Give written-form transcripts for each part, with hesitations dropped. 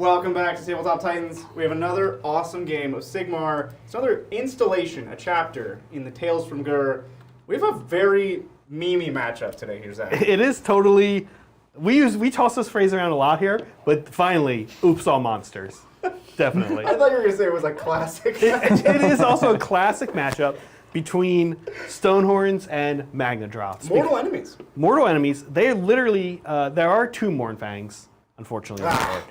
Welcome back to Tabletop Titans. We have another awesome game of Sigmar. It's another installation, a chapter in the Tales from Gur. We have a very memey matchup today here, Zach. It is totally. We toss this phrase around a lot here, but finally, oops, all monsters. Definitely. I thought you were going to say it was a classic. It is also a classic matchup between Stonehorns and Mamadroths. Mortal enemies. Mortal enemies. They literally. There are two Mournfangs, unfortunately, on the board.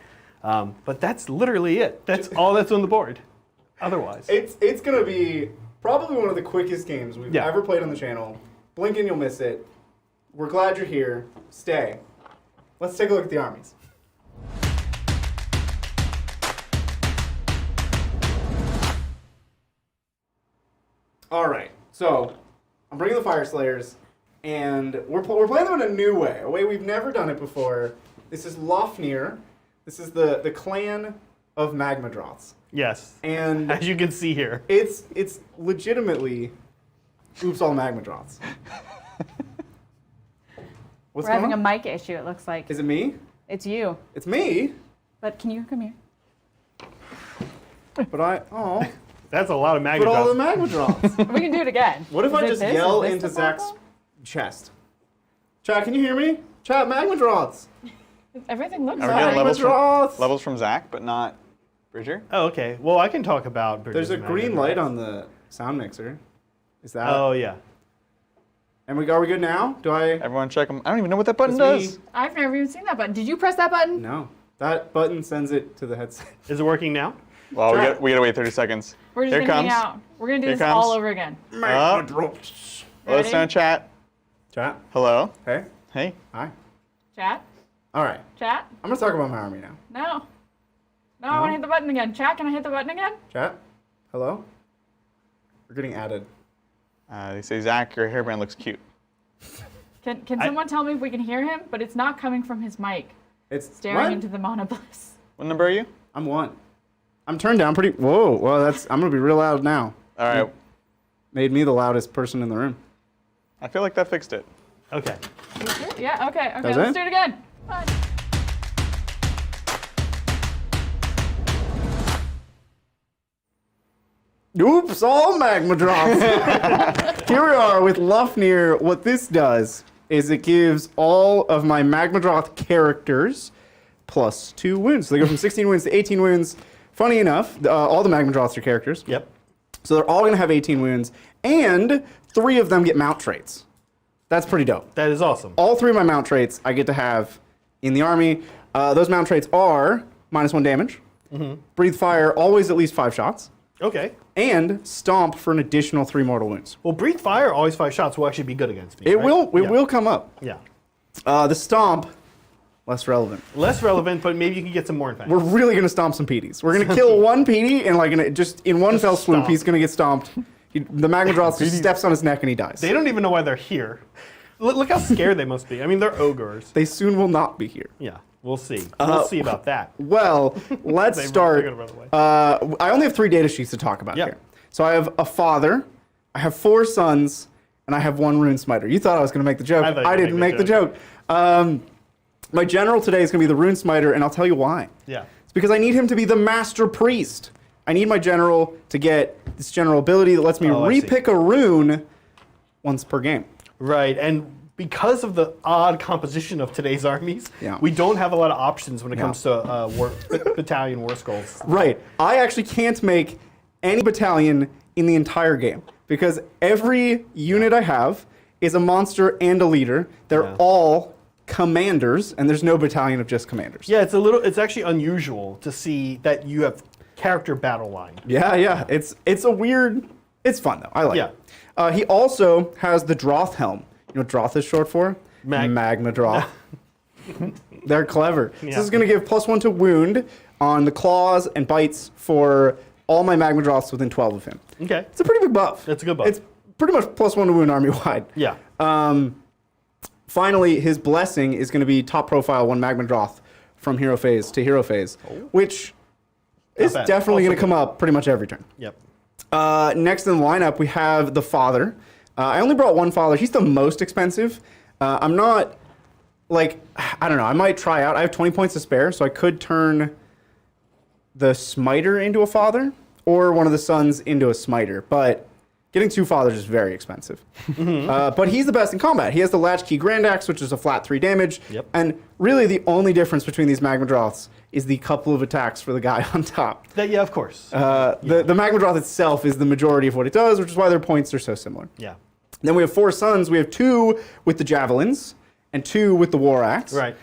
But that's literally it. That's all that's on the board. Otherwise, it's going to be probably one of the quickest games we've ever played on the channel. Blink and you'll miss it. We're glad you're here. Stay. Let's take a look at the armies. All right, so I'm bringing the Fyreslayers, and we're playing them in a new way, a way we've never done it before. This is Lofnir. This is the clan of Mamadroths. yes. And As you can see here, it's legitimately oops all Mamadroths. What's We're having going a on? mic issue, it looks like. Is it me? It's you. It's me? But can you come here? But that's a lot of but all the Mamadroths. Mamadroths. We can do it again. What if Is I it just this? yell Is this into the Zach's problem? chest? Chat, can you hear me? Chat, Mamadroths. Everything looks Are we getting fine. Mamadroths. levels from Zach, but not Bridger? Oh, okay. Well, I can talk about. There's a green light on the sound mixer. Is that? Oh yeah. And are we good now? Do I? Everyone check them. I don't even know what that button It's me. does. I've never even seen that button. Did you press that button? No. That button sends it to the headset. Is it working now? Well, Chat. we gotta wait 30 seconds. We're just Here gonna comes. hang out. We're gonna do Here this comes. all over again. Mamadroths. Let's Ready? know chat. Chat. Hello. Hey. Hey. Hi. Chat? All right. Chat? I'm gonna talk about my army now. No. No, I wanna hit the button again. Chat, can I hit the button again? Chat. Hello. We're getting added. They say Zach, your hairband looks cute. Can someone tell me if we can hear him? But it's not coming from his mic. It's Staring what? into the monobliss. What number are you? I'm 1. I'm turned down pretty. Whoa. Well, I'm gonna be real loud now. All right. Made me the loudest person in the room. I feel like that fixed it. Okay. Yeah, okay, That's let's it? do it again. Fine. Oops, all Mamadroths. Here we are with Lofnir. What this does is it gives all of my Mamadroth characters plus 2 wounds. So they go from 16 wounds to 18 wounds. Funny enough, all the Mamadroths are characters. Yep. So they're all going to have 18 wounds, and 3 of them get mount traits. That's pretty dope. That is awesome. All 3 of my mount traits I get to have in the army. Those mount traits are -1 damage, breathe fire, always at least 5 shots, Okay. and stomp for an additional 3 mortal wounds. Well, breathe fire, always 5 shots will actually be good against me. It right? will come up. Yeah. The stomp, less relevant. Less relevant, but maybe you can get some more in fact. We're really gonna stomp some PDs. We're gonna kill one PD and just in one fell swoop, stomp. he's gonna get stomped. The Mamadroth just steps on his neck and he dies. They don't even know why they're here. Look how scared they must be. I mean, they're ogres. They soon will not be here. Yeah, we'll see. We'll see about that. Well, let's They're start. gonna run away. I only have 3 data sheets to talk about Yep. here. So I have a father, I have 4 sons, and I have 1 rune smiter. You thought I was going to make the joke. I thought you I were didn't gonna make the joke. My general today is going to be the rune smiter, and I'll tell you why. Yeah. It's because I need him to be the master priest. I need my general to get this general ability that lets me Oh, I see. repick a rune once per game. Right, and because of the odd composition of today's armies, Yeah. we don't have a lot of options when it comes to battalion war skulls. Right. I actually can't make any battalion in the entire game because every unit I have is a monster and a leader. They're Yeah. all commanders, and there's no battalion of just commanders. Yeah, it's actually unusual to see that you have character battle line. Yeah. It's a weird. It's fun though. I like Yeah. it. He also has the Droth helm. You know what Droth is short for? Mamadroth. They're clever. Yeah. So this is going to give +1 to wound on the claws and bites for all my Mamadroths within 12 of him. Okay. It's a pretty big buff. That's a good buff. It's pretty much +1 to wound army wide. Yeah. Finally, his blessing is going to be top profile 1 Mamadroth from hero phase to hero phase, which is bad. definitely Also going to come up pretty much every turn. Yep. Next in the lineup, we have the father. I only brought 1 father. He's the most expensive. I'm not, I don't know. I might try out. I have 20 points to spare, so I could turn the smiter into a father or one of the sons into a smiter, but getting 2 fathers is very expensive. But he's the best in combat. He has the Latchkey Grand Axe, which is a flat 3 damage. Yep. And really the only difference between these Mamadroths is the couple of attacks for the guy on top. Yeah, of course. The Mamadroth itself is the majority of what it does, which is why their points are so similar. Yeah. Then we have 4 sons. We have 2 with the javelins and 2 with the war axe. Right.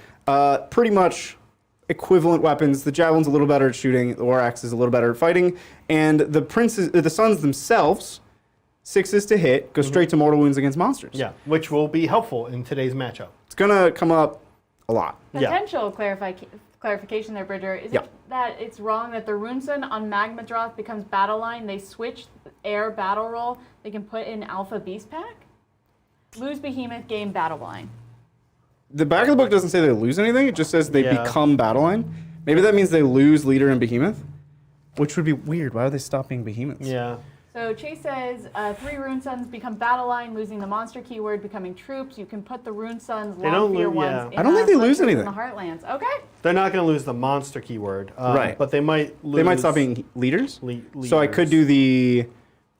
Pretty much equivalent weapons. The javelin's a little better at shooting. The war axe is a little better at fighting. And the sons themselves, 6s to hit, go straight to mortal wounds against monsters. Yeah, which will be helpful in today's matchup. It's gonna come up a lot. Potential clarification there, Bridger. Is it that it's wrong that the Runeson on Mamadroth becomes battle line? They switch air battle roll. They can put in Alpha Beast Pack. Lose Behemoth, game battle line. The back of the book doesn't say they lose anything. It just says they become battle line. Maybe that means they lose leader and behemoth, which would be weird. Why would they stop being behemoths? Yeah. So Chase says 3 Rune Sons become battle line, losing the monster keyword, becoming troops. You can put the Rune Sons long fear ones. I don't think they lose anything. In the Heartlands. Okay. They're not going to lose the monster keyword. Right. But they might lose. They might stop being leaders. Leaders. So I could do the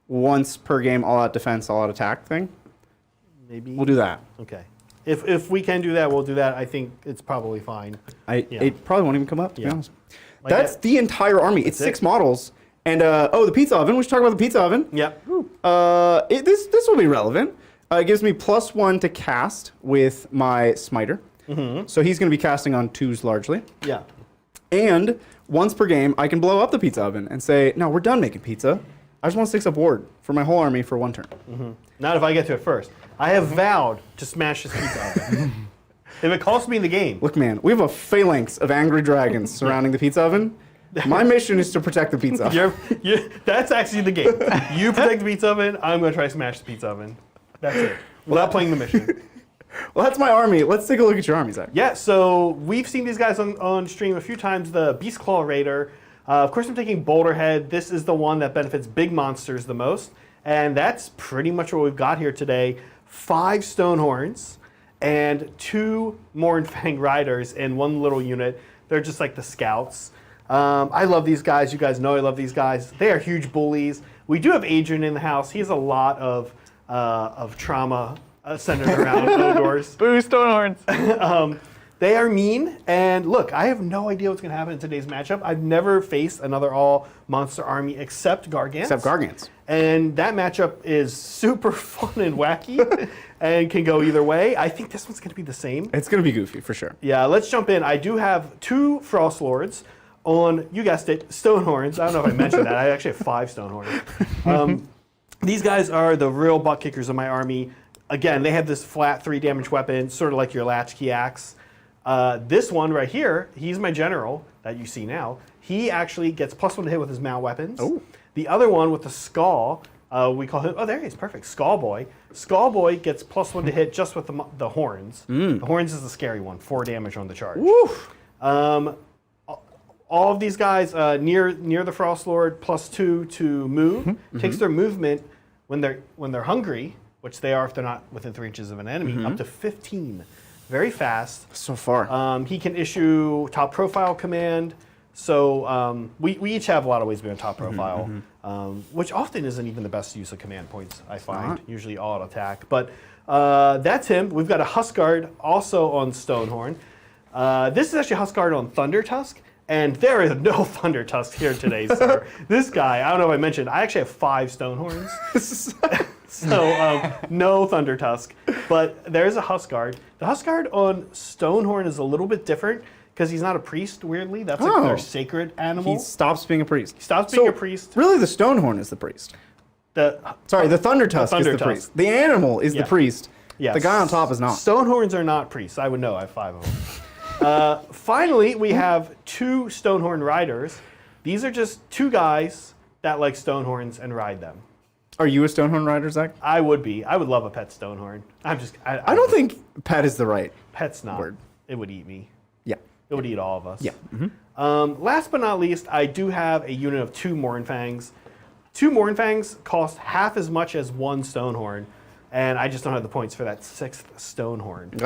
once per game all out defense, all out attack thing. Maybe. We'll do that. Okay. If we can do that, we'll do that. I think it's probably fine. It probably won't even come up, to be honest. Like That's the entire army. It's 6 models. And, the pizza oven. We should talk about the pizza oven. Yep. This will be relevant. It gives me +1 to cast with my smiter. So he's going to be casting on 2s largely. Yeah. And once per game, I can blow up the pizza oven and say, no, we're done making pizza. I just want 6 up ward for my whole army for 1 turn. Not if I get to it first. I have vowed to smash this pizza oven. If it costs me the game. Look, man, we have a phalanx of angry dragons surrounding the pizza oven. My mission is to protect the pizza oven. That's actually the game. You protect the pizza oven, I'm going to try to smash the pizza oven. That's it. Without playing the mission. Well, that's my army. Let's take a look at your army, Zach. Yeah, so we've seen these guys on stream a few times. The Beastclaw Raider. Of course, I'm taking Boulderhead. This is the one that benefits big monsters the most. And that's pretty much what we've got here today. 5 Stonehorns and 2 Mournfang Riders in one little unit. They're just like the scouts. I love these guys. You guys know I love these guys. They are huge bullies. We do have Adrian in the house. He has a lot of trauma centered around Odors. Boo, Stonehorns. They are mean, and look, I have no idea what's going to happen in today's matchup. I've never faced another all-monster army except Gargants. And that matchup is super fun and wacky and can go either way. I think this one's going to be the same. It's going to be goofy, for sure. Yeah, let's jump in. I do have 2 Frost Lords on, you guessed it, Stonehorns. I don't know if I mentioned that. I actually have 5 Stonehorns. These guys are the real butt kickers of my army. Again, they have this flat 3 damage weapon, sort of like your Latchkey Axe. This one right here, he's my general that you see now. He actually gets +1 to hit with his mount weapons. Ooh. The other one with the Skull, we call him, there he is, perfect, Skull Boy. Skull Boy gets +1 to hit just with the horns. The horns is the scary one, 4 damage on the charge. Woof. All of these guys near the Frost Lord, +2 to move. Takes their movement when they're hungry, which they are if they're not within 3 inches of an enemy, up to 15. Very fast. So far. He can issue top profile command. So we each have a lot of ways to be on top profile, which often isn't even the best use of command points, I find. Usually all out attack. But that's him. We've got a Huskard also on Stonehorn. This is actually Huskard on Thunder Tusk. And there is no Thunder Tusk here today, sir. This guy, I don't know if I mentioned, I actually have 5 Stonehorns. So no Thunder Tusk. But there's a Huskard. The Huskard on Stonehorn is a little bit different because he's not a priest, weirdly. That's like their sacred animal. He stops being a priest. He stops being a priest. Really, the Stonehorn is the priest. The Thunder Tusk is the priest. The animal is the priest. Yes. The guy on top is not. Stonehorns are not priests. I would know. I have 5 of them. Finally, we have 2 Stonehorn Riders. These are just 2 guys that like Stonehorns and ride them. Are you a Stonehorn rider, Zach? I would be. I would love a pet Stonehorn. I don't think pet is the right pet's not. word. It would eat me. Yeah. It would eat all of us. Yeah. Last but not least, I do have a unit of 2 Mournfangs. 2 Mournfangs cost half as much as 1 Stonehorn, and I just don't have the points for that 6th Stonehorn.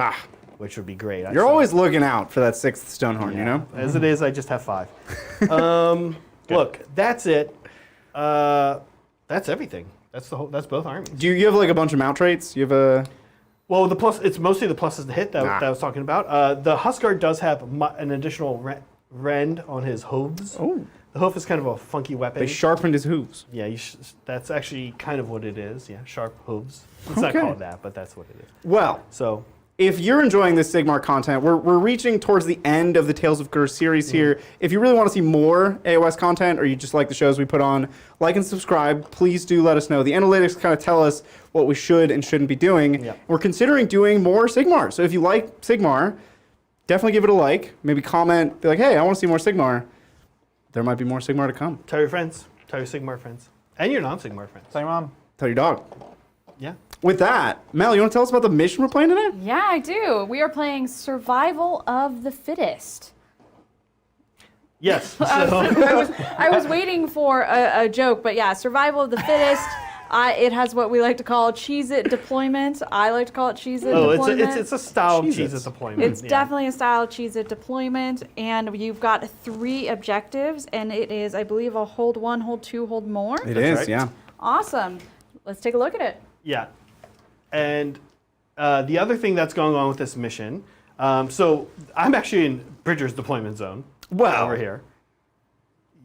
which would be great. You're always looking out for that 6th Stonehorn, you know? As it is, I just have 5. Look, that's it. That's everything. That's both armies. Do you have like a bunch of mount traits? You have a... Well, the plus, it's mostly the pluses to hit that I was talking about. The Huskard does have an additional rend on his hooves. Oh. The hoof is kind of a funky weapon. They sharpened his hooves. Yeah, that's actually kind of what it is. Yeah, sharp hooves. It's not called that, but that's what it is. Well, So, if you're enjoying this Sigmar content, we're reaching towards the end of the Tales of Gur series here. If you really want to see more AOS content, or you just like the shows we put on, like and subscribe. Please do let us know. The analytics kind of tell us what we should and shouldn't be doing. Yeah. We're considering doing more Sigmar. So if you like Sigmar, definitely give it a like. Maybe comment, be like, hey, I want to see more Sigmar. There might be more Sigmar to come. tell your friends. Tell your Sigmar friends. And your non-Sigmar friends. Tell your mom. Tell your dog. Yeah. With that, Mel, you want to tell us about the mission we're playing today? Yeah, I do. We are playing Survival of the Fittest. Yes. So, I was waiting for a joke, but yeah, Survival of the Fittest. It has what we like to call Cheez-It deployment. I like to call it Cheez-It deployment. it's a style of Cheez-Its. Cheez-It deployment. It's definitely a style of Cheez-It deployment, and you've got 3 objectives, and it is, I believe, a hold 1, hold 2, hold more. It That's is, right. yeah. Awesome. Let's take a look at it. Yeah. And the other thing that's going on with this mission, so I'm actually in Bridger's deployment zone. Wow. Over here.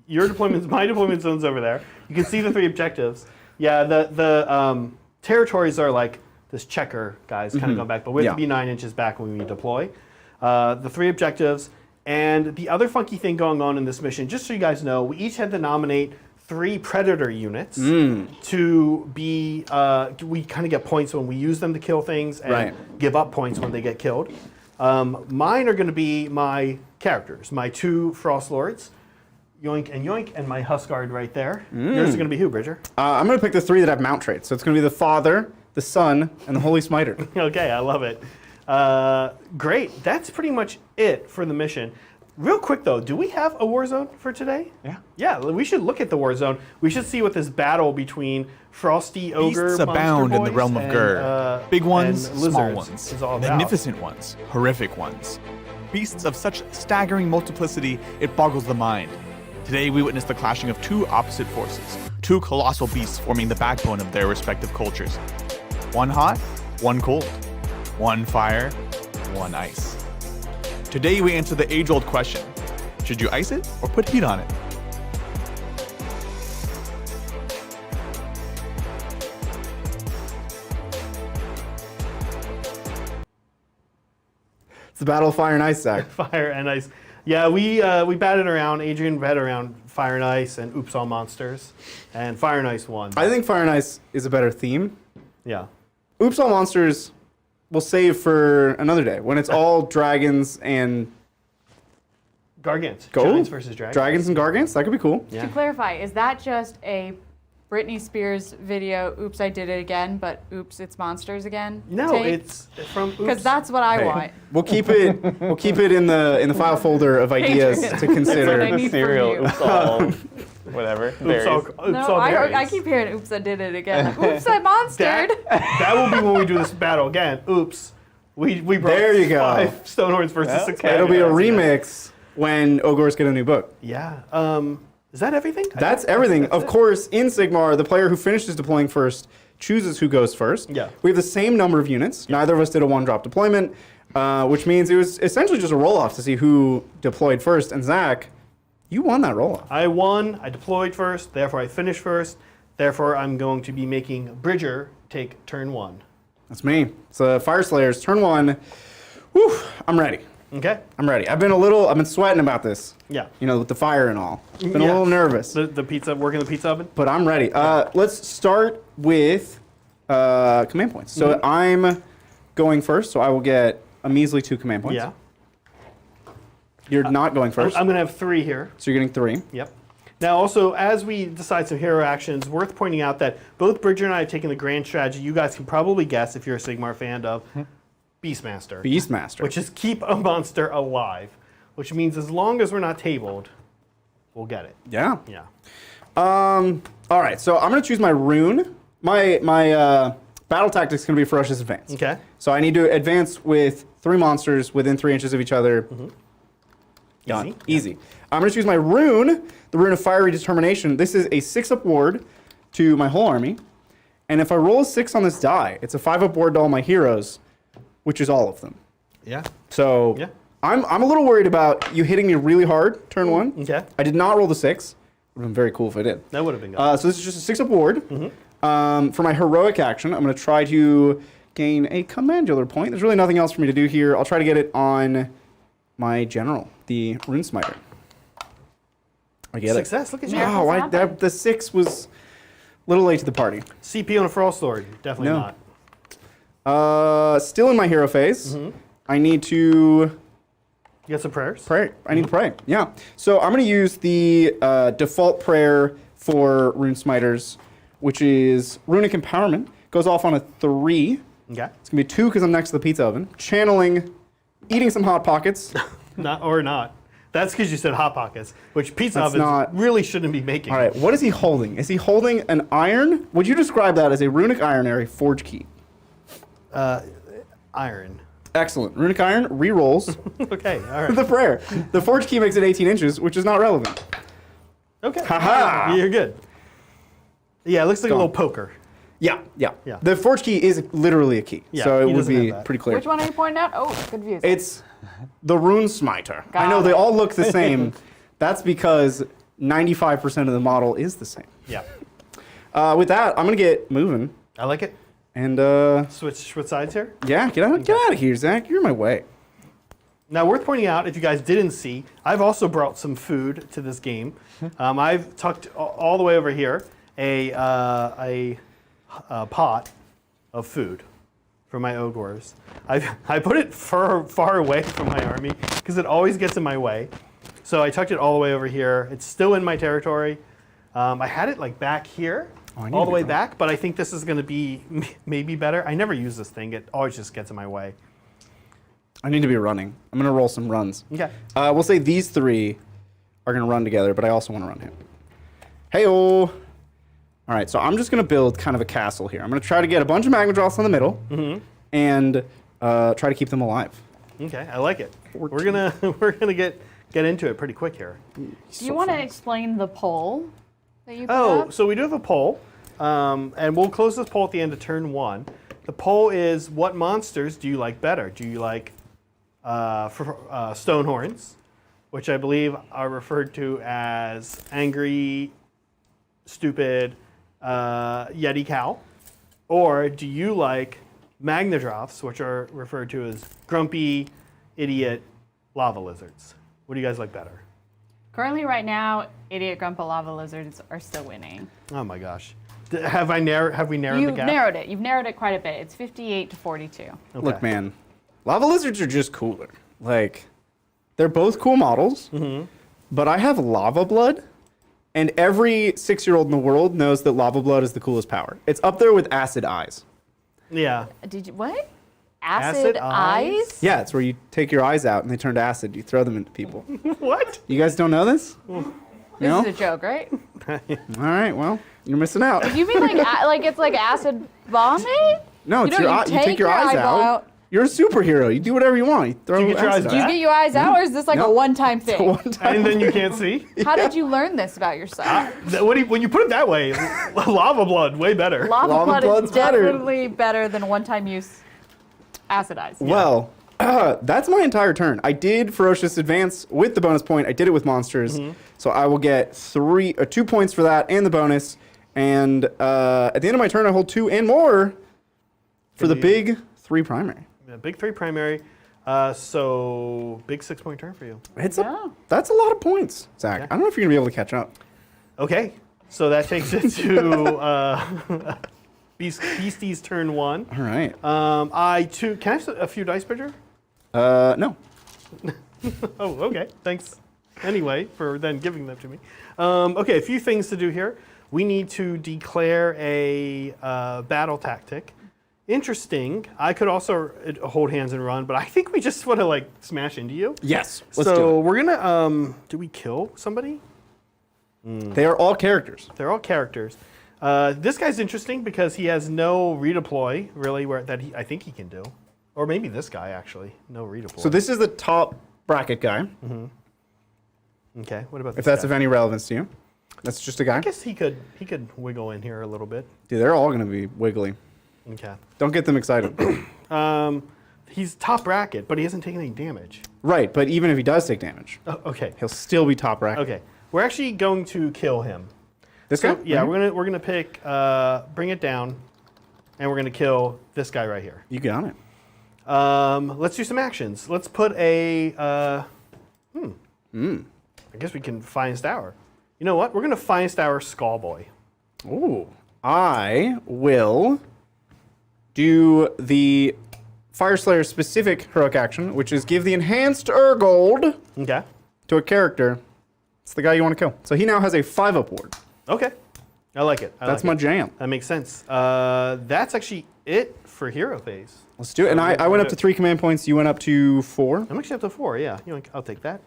My deployment zone's over there. You can see the 3 objectives. Yeah, the territories are like this checker, guys, kind of going back, but we have to be 9 inches back when we deploy. The 3 objectives, and the other funky thing going on in this mission, just so you guys know, we each had to nominate 3 predator units to be, we kind of get points when we use them to kill things and give up points when they get killed. Mine are going to be my characters, my 2 Frost Lords, Yoink, and my Huskard right there. Yours is going to be who, Bridger? I'm going to pick the 3 that have mount traits. So it's going to be the Father, the Son, and the Holy Smiter. Okay, I love it. Great. That's pretty much it for the mission. Real quick, though, do we have a war zone for today? Yeah. Yeah, we should look at the war zone. We should see what this battle between frosty ogre Beasts abound in the realm of Gur. Big ones, and small lizards ones, is all about. magnificent ones, horrific ones. Beasts of such staggering multiplicity, it boggles the mind. Today we witness the clashing of 2 opposite forces, 2 colossal beasts forming the backbone of their respective cultures. One hot, one cold. One fire, one ice. Today we answer the age-old question, should you ice it or put heat on it? It's the Battle of Fire and Ice, Zach. Fire and ice. Yeah, we batted around. Adrian batted around Fire and Ice and Oops All Monsters, and Fire and Ice won. I think Fire and Ice is a better theme. Yeah. Oops All Monsters we'll save for another day when it's all dragons and Gargants. gold. Giants versus dragons. Dragons and Gargants. That could be cool. Yeah. To clarify, is that just a Britney Spears video, Oops, I Did It Again, but Oops, It's Monsters Again? No, it's from Oops. Because that's what I Hey, want. We'll keep it. We'll keep it in the file folder of ideas to That's what I consider. need from cereal, you. oops all, whatever. Oops berries. all, oops No, all berries. I keep hearing Oops, I Did It Again. Oops, I monstered. That will be when we do this battle again. Oops. We brought There you go. 5 Stonehorns versus 6 Okay. It'll be a Magadroths. remix when Ogres get a new book. Yeah. Is that everything? That's everything. Of course, in Sigmar, the player who finishes deploying first chooses who goes first. Yeah. We have the same number of units. Neither of us did a one-drop deployment, which means it was essentially just a roll-off to see who deployed first. And Zach, you won that roll-off. I won. I deployed first. Therefore, I finished first. Therefore, I'm going to be making Bridger take turn 1. That's me. So Fyreslayers, turn 1. Whew, I'm ready. Okay? I'm ready. I've been sweating about this. Yeah. You know, with the fire and all. Been a Yeah. little nervous. The pizza, working the pizza oven? But I'm ready. Let's start with command points. So I'm going first, so I will get a measly 2 command points. Yeah. You're not going first, I'm going to have 3 here. so you're getting 3. Yep. Now, also, as we decide some hero actions, worth pointing out that both Bridger and I have taken the grand strategy you guys can probably guess if you're a Sigmar fan of Beastmaster. Beastmaster. Which is keep a monster alive. Which means as long as we're not tabled, we'll get it. Yeah. Yeah. All right, so I'm going to choose my rune. My battle tactics can be ferocious advance. Okay. So I need to advance with 3 monsters within 3 inches of each other. Done. Easy. I'm going to choose my rune, the Rune of Fiery Determination. This is a 6-up ward to my whole army. And if I roll a 6 on this die, it's a 5-up ward to all my heroes, which is all of them. Yeah. So Yeah. I'm a little worried about you hitting me really hard turn 1. Okay. I did not roll the 6. Would have been very cool if I did. That would have been good. So this is just a 6-up ward. For my heroic action, I'm going to try to gain a commandular point. There's really nothing else for me to do here. I'll try to get it on my general, the Rune Smiter. I get Success. Look at you. Oh, happened. the 6 was a little late to the party. CP on a Frost Sword. Definitely No. Still in my hero phase. I need to not. You got some prayers? pray. I need to pray. Yeah. So I'm going to use the default prayer for Rune Smiters, which is Runic Empowerment. Goes off on a 3. Okay. It's going to be 2 because I'm next to the pizza oven. Channeling, eating some Hot Pockets. Not. That's because you said Hot Pockets, which pizza That's ovens not- really shouldn't be making. All right, what is he holding? Is he holding an iron? Would you describe that as a Runic Iron or a Forge Key? Iron. Excellent. Runic Iron re-rolls Okay, all right. the prayer. The Forge Key makes it 18 inches, which is not relevant. Okay. Ha-ha. You're good. Yeah, it looks like Gone. a little poker. Yeah. Yeah. The Forge Key is literally a key, Yeah, so it he would doesn't be have that. pretty clear. Which one are you pointing out? Oh, confused. It's the Rune Smiter. I Got know they it. all look the same. That's because 95% of the model is the same. Yeah. With that, I'm going to get moving. I like it. And, Switch sides here. yeah, get out of here, Zach. You're in my way. Now, worth pointing out, if you guys didn't see, I've also brought some food to this game. I've tucked all the way over here a pot of food for my ogres. I put it far away from my army because it always gets in my way. So I tucked it all the way over here. It's still in my territory. I had it like back here, I need all to the way get back, but I think this is going to be maybe better. I never use this thing. It always just gets in my way. I need to be running. I'm going to roll some runs. Okay. We'll say these 3 are going to run together, but I also want to run him. Hey-o. All right, so I'm just going to build kind of a castle here. I'm going to try to get a bunch of Mamadroths in the middle and try to keep them alive. Okay, I like it. We're gonna get into it pretty quick here. Do you want to explain the poll that you put Oh, up? so we do have a poll, and we'll close this poll at the end of turn 1. The poll is: what monsters do you like better? Do you like Stonehorns, which I believe are referred to as angry, stupid Yeti cow, or do you like Mamadroths, which are referred to as grumpy, idiot lava lizards? What do you guys like better? Currently, right now, Idiot Grumpa Lava Lizards are still winning. Oh my gosh. Have we narrowed the You've gap? narrowed it. You've narrowed it quite a bit. It's 58 to 42. Okay. Look, man, lava lizards are just cooler. Like, they're both cool models, but I have lava blood, and every 6-year-old in the world knows that lava blood is the coolest power. It's up there with acid eyes. Yeah. Did you, what? Acid Acid eyes? eyes? Yeah, it's where you take your eyes out and they turn to acid. You throw them into people. What? You guys don't know this? This No? is a joke, right? All right, well, you're missing out. You mean like like it's like acid vomit? No, it's You your know, eye. you You take take your your eyes eyeball out. out. You're a superhero. You do whatever you want. You throw you get your eyes acid Do you out. get your eyes out, or is this like No. a one-time thing? One time. And then you can't see? How did you learn this about yourself? When you put it that way, lava blood, way better. Lava Lava blood is blood's better. definitely better than one-time use acid eyes. Well, that's my entire turn. I did Ferocious Advance with the bonus point. I did it with monsters. So I will get 2 points for that and the bonus. And at the end of my turn, I hold 2 and more for the big 3 primary. Yeah, big 3 primary. So big 6-point turn for you. Yeah. That's a lot of points, Zach. Yeah. I don't know if you're going to be able to catch up. Okay. So that takes it to Beastie's turn 1. All right. Can I have a few dice, Bridger? No. Oh, okay. Thanks. Anyway, for then giving them to me. Okay, a few things to do here. We need to declare a battle tactic. Interesting. I could also hold hands and run, but I think we just want to like smash into you. Yes. Let's so do we're gonna. Do we kill somebody? it. They are all characters. They're all characters. This guy's interesting because he has no redeploy, really, I think he can do. Or maybe this guy, actually. No redeploy. So this is the top bracket guy, Okay, what about this if that's guy? of any relevance to you. That's just a guy. I guess he could wiggle in here a little bit. Dude, they're all going to be wiggly. Okay. Don't get them excited. He's top bracket, but he hasn't taken any damage. Right, but even if he does take damage, Oh, okay. he'll still be top bracket. Okay. We're actually going to kill him. This guy? So, yeah, we're gonna pick bring it down, and we're gonna kill this guy right here. You got it. Let's do some actions. Let's put a I guess we can Finest Hour. You know what? We're gonna Finest Hour Skullboy. Ooh. I will do the Fyreslayer specific heroic action, which is give the enhanced Urgold Okay. to a character. It's the guy you want to kill. So he now has a 5-up ward. Okay. I like it. That's my jam. That makes sense. That's actually it for hero phase. Let's do it. And I went up to 3 command points. You went up to 4. I'm actually up to 4. Yeah. I'll take that.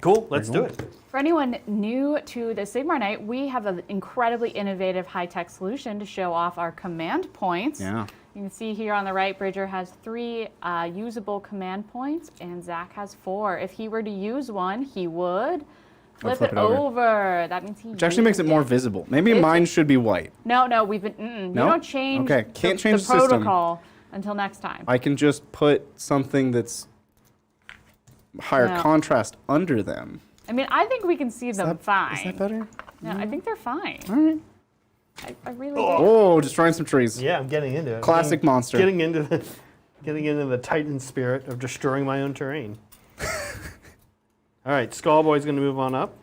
Cool. Let's do it. For anyone new to the Sigmar Night, we have an incredibly innovative high-tech solution to show off our command points. Yeah. You can see here on the right, Bridger has 3 usable command points, and Zach has 4. If he were to use one, he would flip it over. That means he Which actually makes it more visible. Maybe mine should be white. No, we've been. You don't change. Okay, can't change the the system. protocol until next time. I can just put something that's higher No. contrast under them. I mean, I think we can see them fine. Is that better? No, I think they're fine. All right. I really do. Oh, destroying some trees. Yeah, I'm getting into it. Classic monster. Getting into the Titan spirit of destroying my own terrain. All right, Skullboy's going to move on up.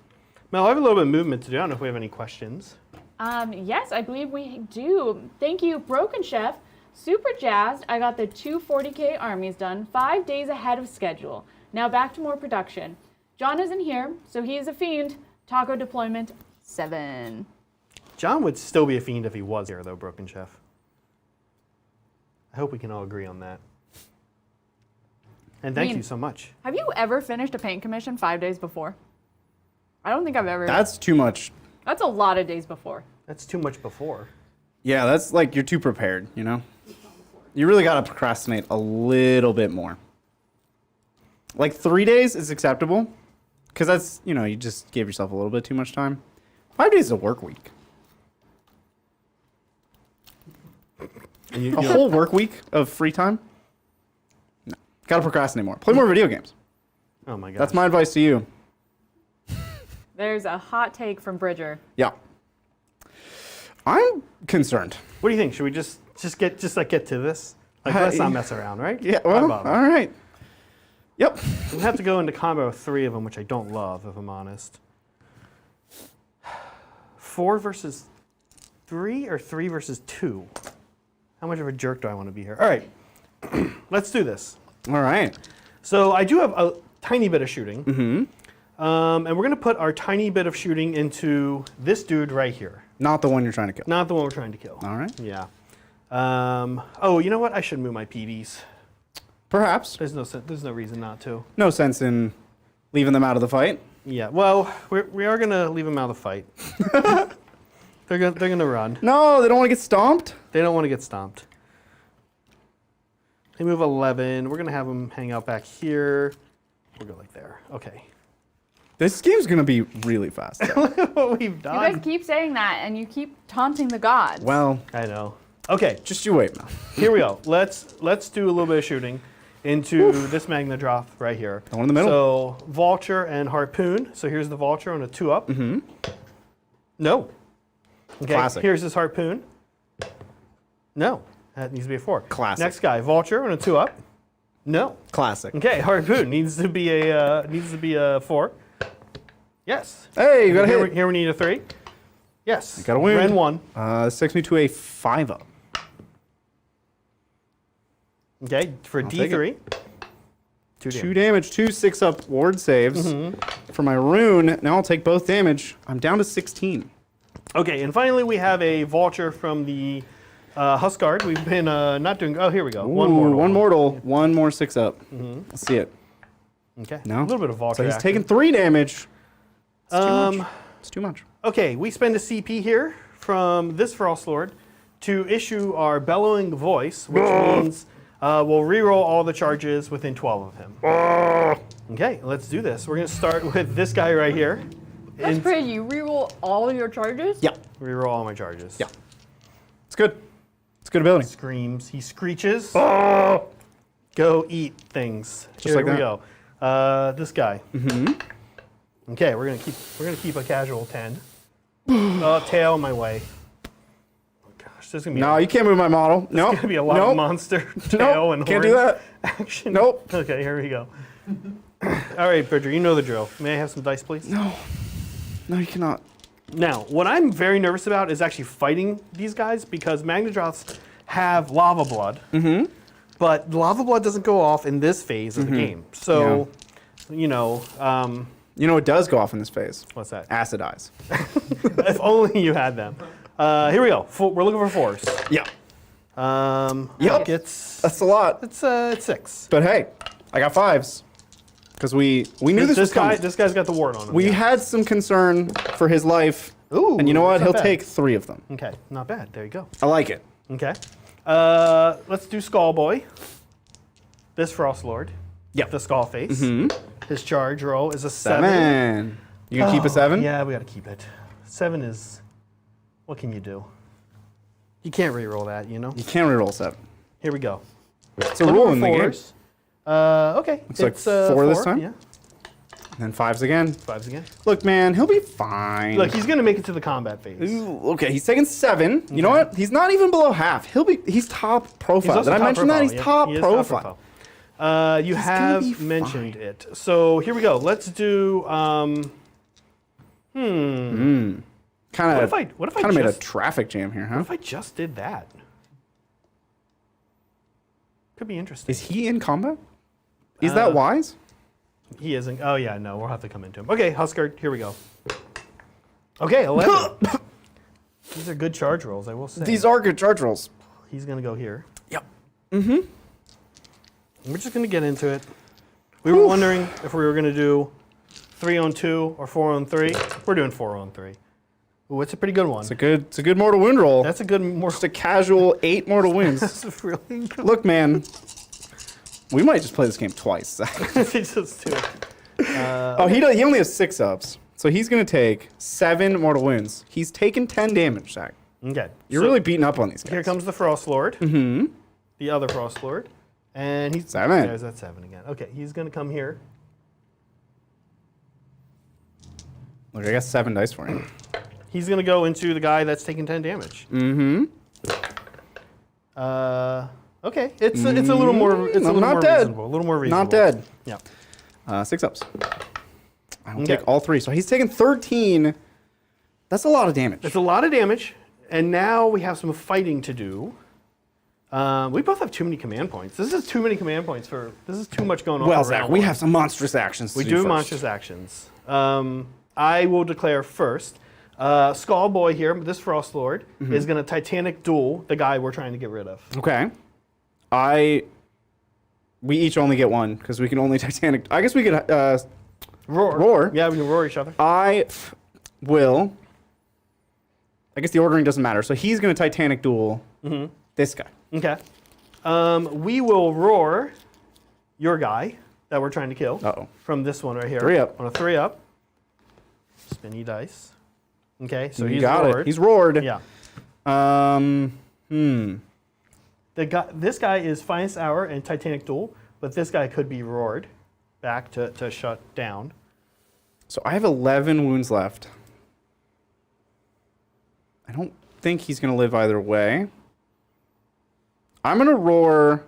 Mel, I have a little bit of movement to do. I don't know if we have any questions. Yes, I believe we do. Thank you, Broken Chef. Super jazzed. I got the 240K armies done 5 days ahead of schedule. Now back to more production. John isn't here, so he is a fiend. Taco deployment 7. John would still be a fiend if he was here, though, Broken Chef. I hope we can all agree on that. And thank you so much. Have you ever finished a paint commission 5 days before? I don't think I've ever. That's too much. That's a lot of days before. That's too much before. Yeah, that's like you're too prepared, you know? You really got to procrastinate a little bit more. Like 3 days is acceptable because that's, you just gave yourself a little bit too much time. 5 days is a work week. And A whole work week of free time? No. Got to procrastinate more. Play more video games. Oh my gosh. That's my advice to you. There's a hot take from Bridger. Yeah. I'm concerned. What do you think? Should we just get to this? Like, let's not mess around, right? Yeah, Why well, bother? all right. Yep. We have to go into combo with 3 of them, which I don't love, if I'm honest. 4 versus 3 or 3 versus 2? How much of a jerk do I want to be here? All right, let's do this. All right. So I do have a tiny bit of shooting. And we're going to put our tiny bit of shooting into this dude right here. Not the one you're trying to kill. Not the one we're trying to kill. All right. Yeah. Oh, you know what? I should move my PVs. Perhaps. There's no reason not to. No sense in leaving them out of the fight. Yeah. Well, we are gonna leave them out of the fight. They're gonna run. No, they don't want to get stomped. They don't want to get stomped. They move 11. We're gonna have them hang out back here. We'll go like there. Okay. This game's going to be really fast. though. What we've You guys done. keep saying that, and you keep taunting the gods. Well, I know. Okay. just you wait, man. Here we go. Let's do a little bit of shooting into this Mamadroth right here. The one in the middle. So Vulture and Harpoon. So here's the Vulture on a 2-up. Mm-hmm. No. Okay. Classic. Here's this Harpoon. No. That needs to be a 4. Classic. Next guy, Vulture on a 2-up. No. Classic. Okay, Harpoon needs to be a 4. Yes. Hey, you got a Here hit. here we need a 3. Yes. Got a win. Ren 1. This takes me to a 5-up. Okay, for take D3. 2 2 damage, 2 6-up ward saves. For my rune, now I'll take both damage. I'm down to 16. Okay, and finally we have a Vulture from the Huskard. We've been not doing. Oh, here we go. One mortal. One mortal, one more 6-up. Let's see it. Okay. No. A little bit of Vulture. So he's action. taking 3 damage. It's too much. It's too much. Okay, we spend a CP here from this Frost Lord to issue our bellowing voice, which means we'll reroll all the charges within 12 of him. Okay, let's do this. We're going to start with this guy right here. That's crazy. You reroll all your charges? Yeah. Reroll all my charges. Yeah. It's good. It's good ability. Screams. He screeches. Go eat things. Just like Here we that. go. This guy. Okay, we're gonna keep a casual 10. Tail in my way. Oh gosh, there's gonna be No, you can't move my model. Nope. gonna be a lot of monster tail Nope. and Can't do horns that. action. Nope. Okay, here we go. All right, Bridger, you know the drill. May I have some dice, please? No. No, you cannot. Now, what I'm very nervous about is actually fighting these guys because Mamadroths have lava blood, but lava blood doesn't go off in this phase of the game. So, you know, You know what does go off in this phase? what's that? Acid eyes. If only you had them. Here we go. We're looking for fours. Yeah. Yep. That's a lot. It's 6. But hey, I got 5s. Because we knew this was coming. This guy's got the wart on him. We yeah. had some concern for his life. Ooh, and you know what? that's He'll not bad. take 3 of them. Okay, not bad. There you go. I like it. Okay. Let's do Skull Boy. This Frost Lord. Yep. The Skull Face. His charge roll is a 7. 7. You can keep a 7? Yeah, we got to keep it. 7 is. What can you do? You can't re-roll that, you know? You can't reroll 7. Here we go. It's a rule in the game. Fours. Okay. Looks like 4 this time? Yeah. And then 5s again. 5s again. Look, man, he'll be fine. Look, he's going to make it to the combat phase. Ooh, okay, he's taking 7. You know what? He's not even below half. He's top profile. also Did I top mention that? profile, He's yeah. top He is top profile. You gonna have be mentioned it. So here we go. Let's do. Kind What of. if I Kind of made a just- traffic jam here, huh? What if I just did that? Could be interesting. Is he in combat? Is that wise? He isn't. Oh yeah, no. We'll have to come into him. Okay, Huskard. Here we go. Okay, 11. These are good charge rolls, I will say. These are good charge rolls. He's gonna go here. Yep. We're just gonna get into it. We were wondering if we were gonna do 3-on-2 or 4-on-3. We're doing 4-on-3. Ooh, it's a pretty good one. It's a good mortal wound roll. That's a good more. Just a casual 8 mortal wounds. That's really good. Look, man, we might just play this game twice. Just do it. He only has 6 ups, so he's gonna take 7 mortal wounds. He's taken 10 damage, Zach. Okay. You're so really beating up on these guys. Here comes the Frost Lord. The other Frost Lord. And he's 7. There's that 7 again. Okay, he's gonna come here. Look, I got 7 dice for him. He's gonna go into the guy that's taking 10 damage. Okay, it's a little more. It's a little not more dead. reasonable. A little more reasonable. Not dead. Yeah. 6 ups. I don't Okay. take all 3, so he's taking 13. That's a lot of damage. It's a lot of damage, and now we have some fighting to do. We both have too many command points. This is too many command points for. This is too much going on. Well, for Zach, round we one. have some monstrous actions to We do do first. monstrous actions. I will declare first. Skull Boy here, this Frost Lord, is going to Titanic duel the guy we're trying to get rid of. Okay. We each only get 1, because we can only Titanic. I guess we could roar. Yeah, we can roar each other. I guess the ordering doesn't matter. So he's going to Titanic duel this guy. Okay. We will roar your guy that we're trying to kill. Uh-oh. From this one right here. 3 up. On a 3 up. Spinny dice. Okay, so You he's got roared. it. He's roared. Yeah. This guy is Finest Hour and Titanic Duel, but this guy could be roared back to shut down. So I have 11 wounds left. I don't think he's going to live either way. I'm going to roar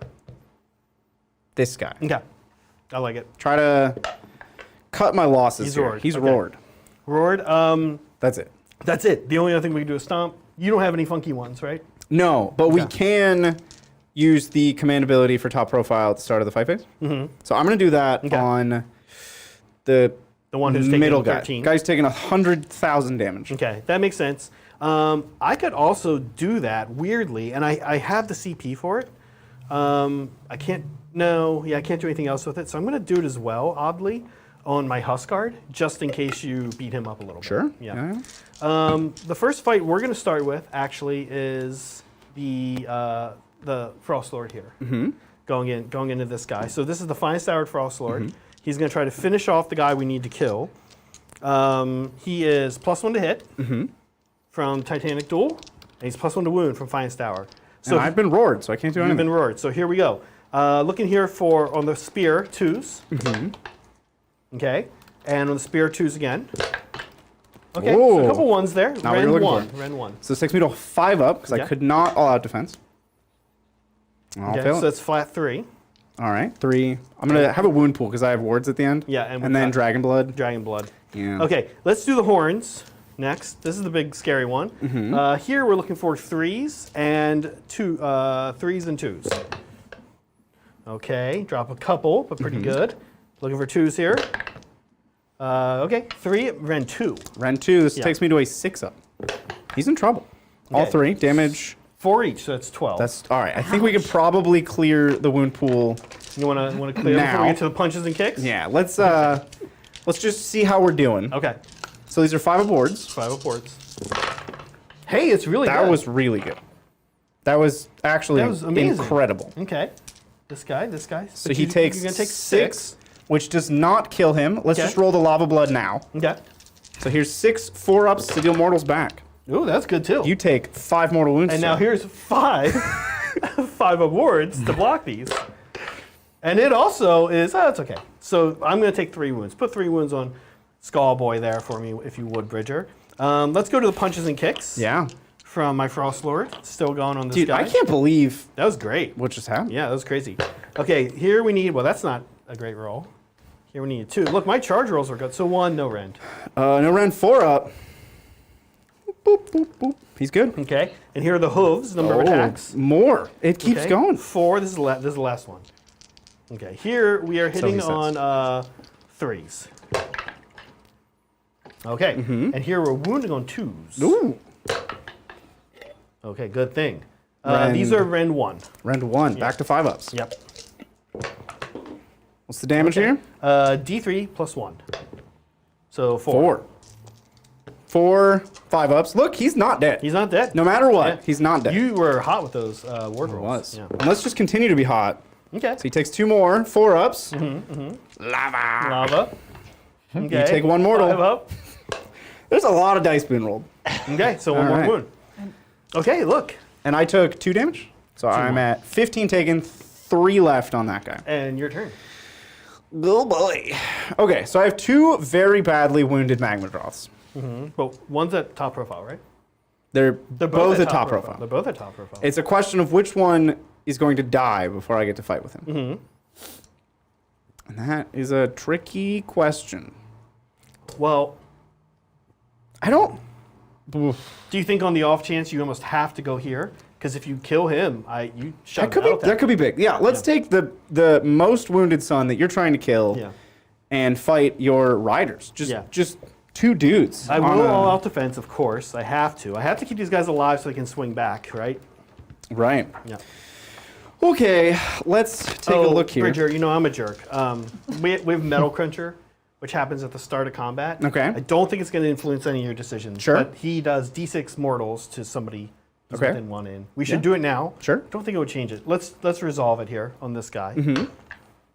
this guy. Okay. I like it. Try to cut my losses He's here. roared. He's Okay. roared. Roared. That's it. That's it. The only other thing we can do is stomp. You don't have any funky ones, right? No, but we Okay. can use the command ability for top profile at the start of the fight phase. So I'm going to do that Okay. on the one who's taking middle guy. 13. Guy's taking 100,000 damage. Okay, that makes sense. I could also do that weirdly, and I have the CP for it. I can't do anything else with it, so I'm going to do it as well, oddly. on my Huskard, just in case you beat him up a little bit. Sure. Yeah. The first fight we're going to start with actually is the Frostlord here. Going into this guy. So this is the finest hour Frostlord. He's going to try to finish off the guy we need to kill. He is +1 to hit from Titanic Duel, and he's +1 to wound from finest hour. So I've been roared, so I can't do anything. You've been roared. So here we go. Looking here for on the spear 2s. Okay, and on the spear 2s again. Okay, so a couple ones there. Not what you're looking for. Ren 1. So this takes me to a 5 up because I could not all out defense. I'll fail so it. that's flat 3. All right, 3. I'm gonna have a wound pool because I have wards at the end. Yeah, and then Dragon Blood. Dragon Blood. Yeah. Okay, let's do the horns next. This is the big scary one. Here we're looking for 3s and 3s and 2s. Okay, drop a couple, but pretty good. Looking for 2s here. Okay, 3, Ren 2. Ren 2. This takes me to a 6 up. He's in trouble. All 3 damage. 4 each, so that's 12. That's all right. I think we could probably clear the wound pool. You want to clear now. before we get to the punches and kicks? Yeah. Let's just see how we're doing. Okay. So these are 5 of boards. 5 of boards. Hey, it's really good. That was really good. That was actually amazing. incredible. Okay. This guy. So But he takes you're gonna take 6, which does not kill him. Let's Okay. just roll the lava blood now. Okay. So here's 6 4-ups to deal mortals back. Ooh, that's good too. You take 5 mortal wounds. and now sir. here's 5, 5 awards to block these. And it also is, it's okay. So I'm going to take 3 wounds. Put 3 wounds on Skull Boy there for me, if you would, Bridger. Let's go to the punches and kicks. Yeah. From my Frostlord. Still going on this Dude, guy. I can't believe That was great. what just happened. Yeah, that was crazy. Okay, here we need, well, that's not a great roll. Here we need 2. Look, my charge rolls are good. So 1, no rend. No Ren 4 up. Boop, boop, boop. He's good. Okay, and here are the hooves, number of attacks. More. It keeps Okay, going. 4, this is the last one. Okay, here we are hitting he says. on 3s. Okay, and here we're wounding on 2s. Ooh. Okay, good thing. Rend. These are Rend 1. Rend 1. Back to 5 ups. Yep. What's the damage here? D3 plus 1. So 4. 4, 5 ups. Look, he's not dead. He's not dead. No matter what, Yeah. he's not dead. You were hot with those ward It rolls. was. Yeah. And let's just continue to be hot. Okay. So he takes 2 more, 4 ups. Lava. Lava. Okay. You take 1 mortal. 5 up. There's a lot of dice being rolled. Okay, so 1 more right. wound. Okay, look. And I took 2 damage. So I'm more. at 15 taken, 3 left on that guy. And your turn. Oh boy. Okay, so I have 2 very badly wounded Mamadroths. But one's at top profile, right? They're both at top profile. They're both at top profile. It's a question of which one is going to die before I get to fight with him. And that is a tricky question. Well, I don't. do you think on the off chance you almost have to go here? Because if you kill him, you shut That could be big. Yeah, let's take the most wounded son that you're trying to kill Yeah. and fight your riders. Just 2 dudes. I on will a- all out defense, of course. I have to. I have to keep these guys alive so they can swing back, right? Right. Yeah. Okay, let's take a look here. Bridger, you know I'm a jerk. We have Metal Cruncher, which happens at the start of combat. Okay. I don't think it's going to influence any of your decisions. Sure. But he does D6 mortals to somebody who's Okay. within 1 in. We should do it now. Sure. Don't think it would change it. Let's resolve it here on this guy.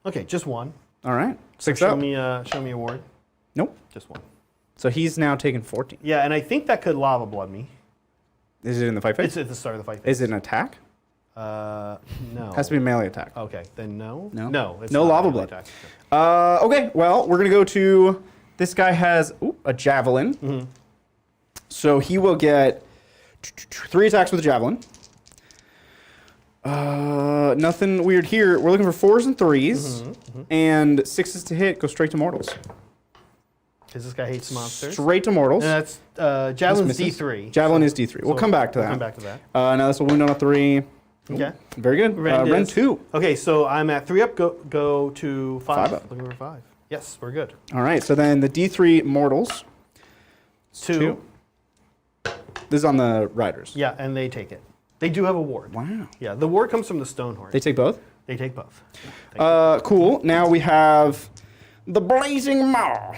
Okay, just 1. All right, 6 Show up. me a ward. Nope. Just 1. So he's now taken 14. Yeah, and I think that could lava blood me. Is it in the fight phase? It's at the start of the fight. Is it an attack? No. Has to be a melee attack. Okay, then no. No? No. It's No not a lava melee blood. attack. Okay, well, we're going to go to... This guy has a javelin. So he will get 3 attacks with a javelin. Nothing weird here. We're looking for 4s and 3s. And 6s to hit, go straight to mortals. Because this guy hates monsters. Straight to mortals. And that's Javelin's Misses. D3. Javelin is D3. We'll come back to that. We'll come back to that. Now this will wound on a 3. Okay. Very good. Rend Rend is- 2. Okay, so I'm at 3 up. Go to 5. 5 up. Looking for 5. Yes, we're good. All right, so then the D3 mortals. 2. This is on the riders. Yeah, and they take it. They do have a ward. Wow. Yeah, the ward comes from the Stonehorns. They take both? They take both. Cool. Now we have the blazing maw.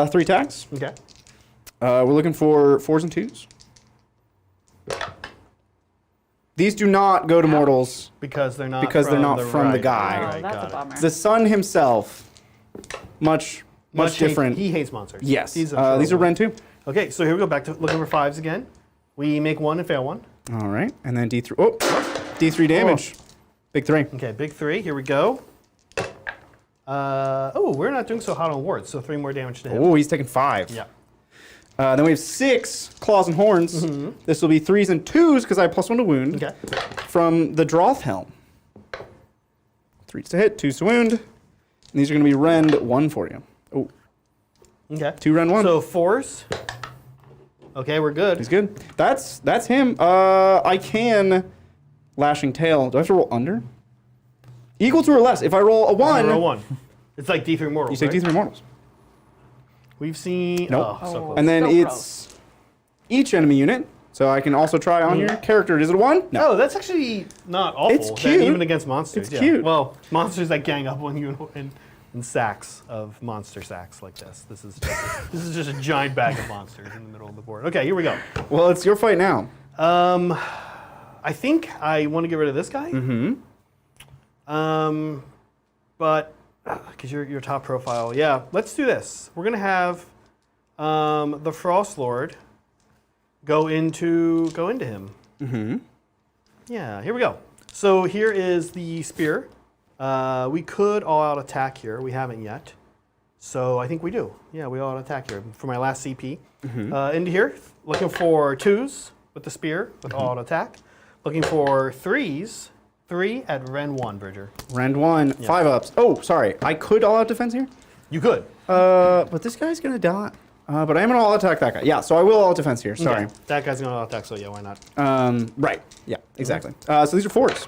3 attacks. Okay. We're looking for 4s and 2s. These do not go to mortals. Because they're not Because they're not from the right, guy. Oh, right, that's got a it. bummer. The sun himself, much different. He hates monsters. Yes. He's a These are troll. Ren 2. Okay, so here we go. Back to looking for 5s again. We make 1 and fail 1. All right. And then D3. Oh, D3 damage. Big 3. Okay, big 3. Here we go. We're not doing so hot on wards, so 3 more damage to him. Oh, he's taking 5. Yeah. Then we have 6 claws and horns. This will be 3s and 2s because I have +1 to wound. Okay. From the Droth Helm. 3s to hit, 2s to wound. And these are going to be rend 1 for you. Oh, Okay. 2 rend 1. So 4s. Okay, we're good. He's good. That's him. I can lashing tail. Do I have to roll under? Equal to or less. If I roll a 1, Roll 1. It's like D3 mortals. you take right? D3 mortals. We've seen. Nope. Oh, so close. And then So it's each enemy unit. So I can also try on your character. Is it a 1? No. Oh, that's actually not awful. It's then, cute. Even against monsters. It's yeah. cute. Well, monsters that gang up on you in sacks of monster sacks like this. This is just a giant bag of monsters in the middle of the board. Okay, here we go. Well, it's your fight now. I think I want to get rid of this guy. But because your top profile, yeah. Let's do this. We're gonna have the Frost Lord go into him. Yeah. Here we go. So here is the spear. We could all-out attack here. We haven't yet. So I think we do. Yeah, we all-out attack here for my last CP. Into here, looking for 2s with the spear with all-out attack. Looking for 3s. 3 at Ren 1, Bridger. Rend 1, 5 ups. Oh, sorry. I could all out defense here. You could. But this guy's gonna die. But I am gonna all attack that guy. Yeah, so I will all defense here. Sorry. Okay. That guy's going to attack, so yeah, why not? Right. Yeah, exactly. So these are 4s.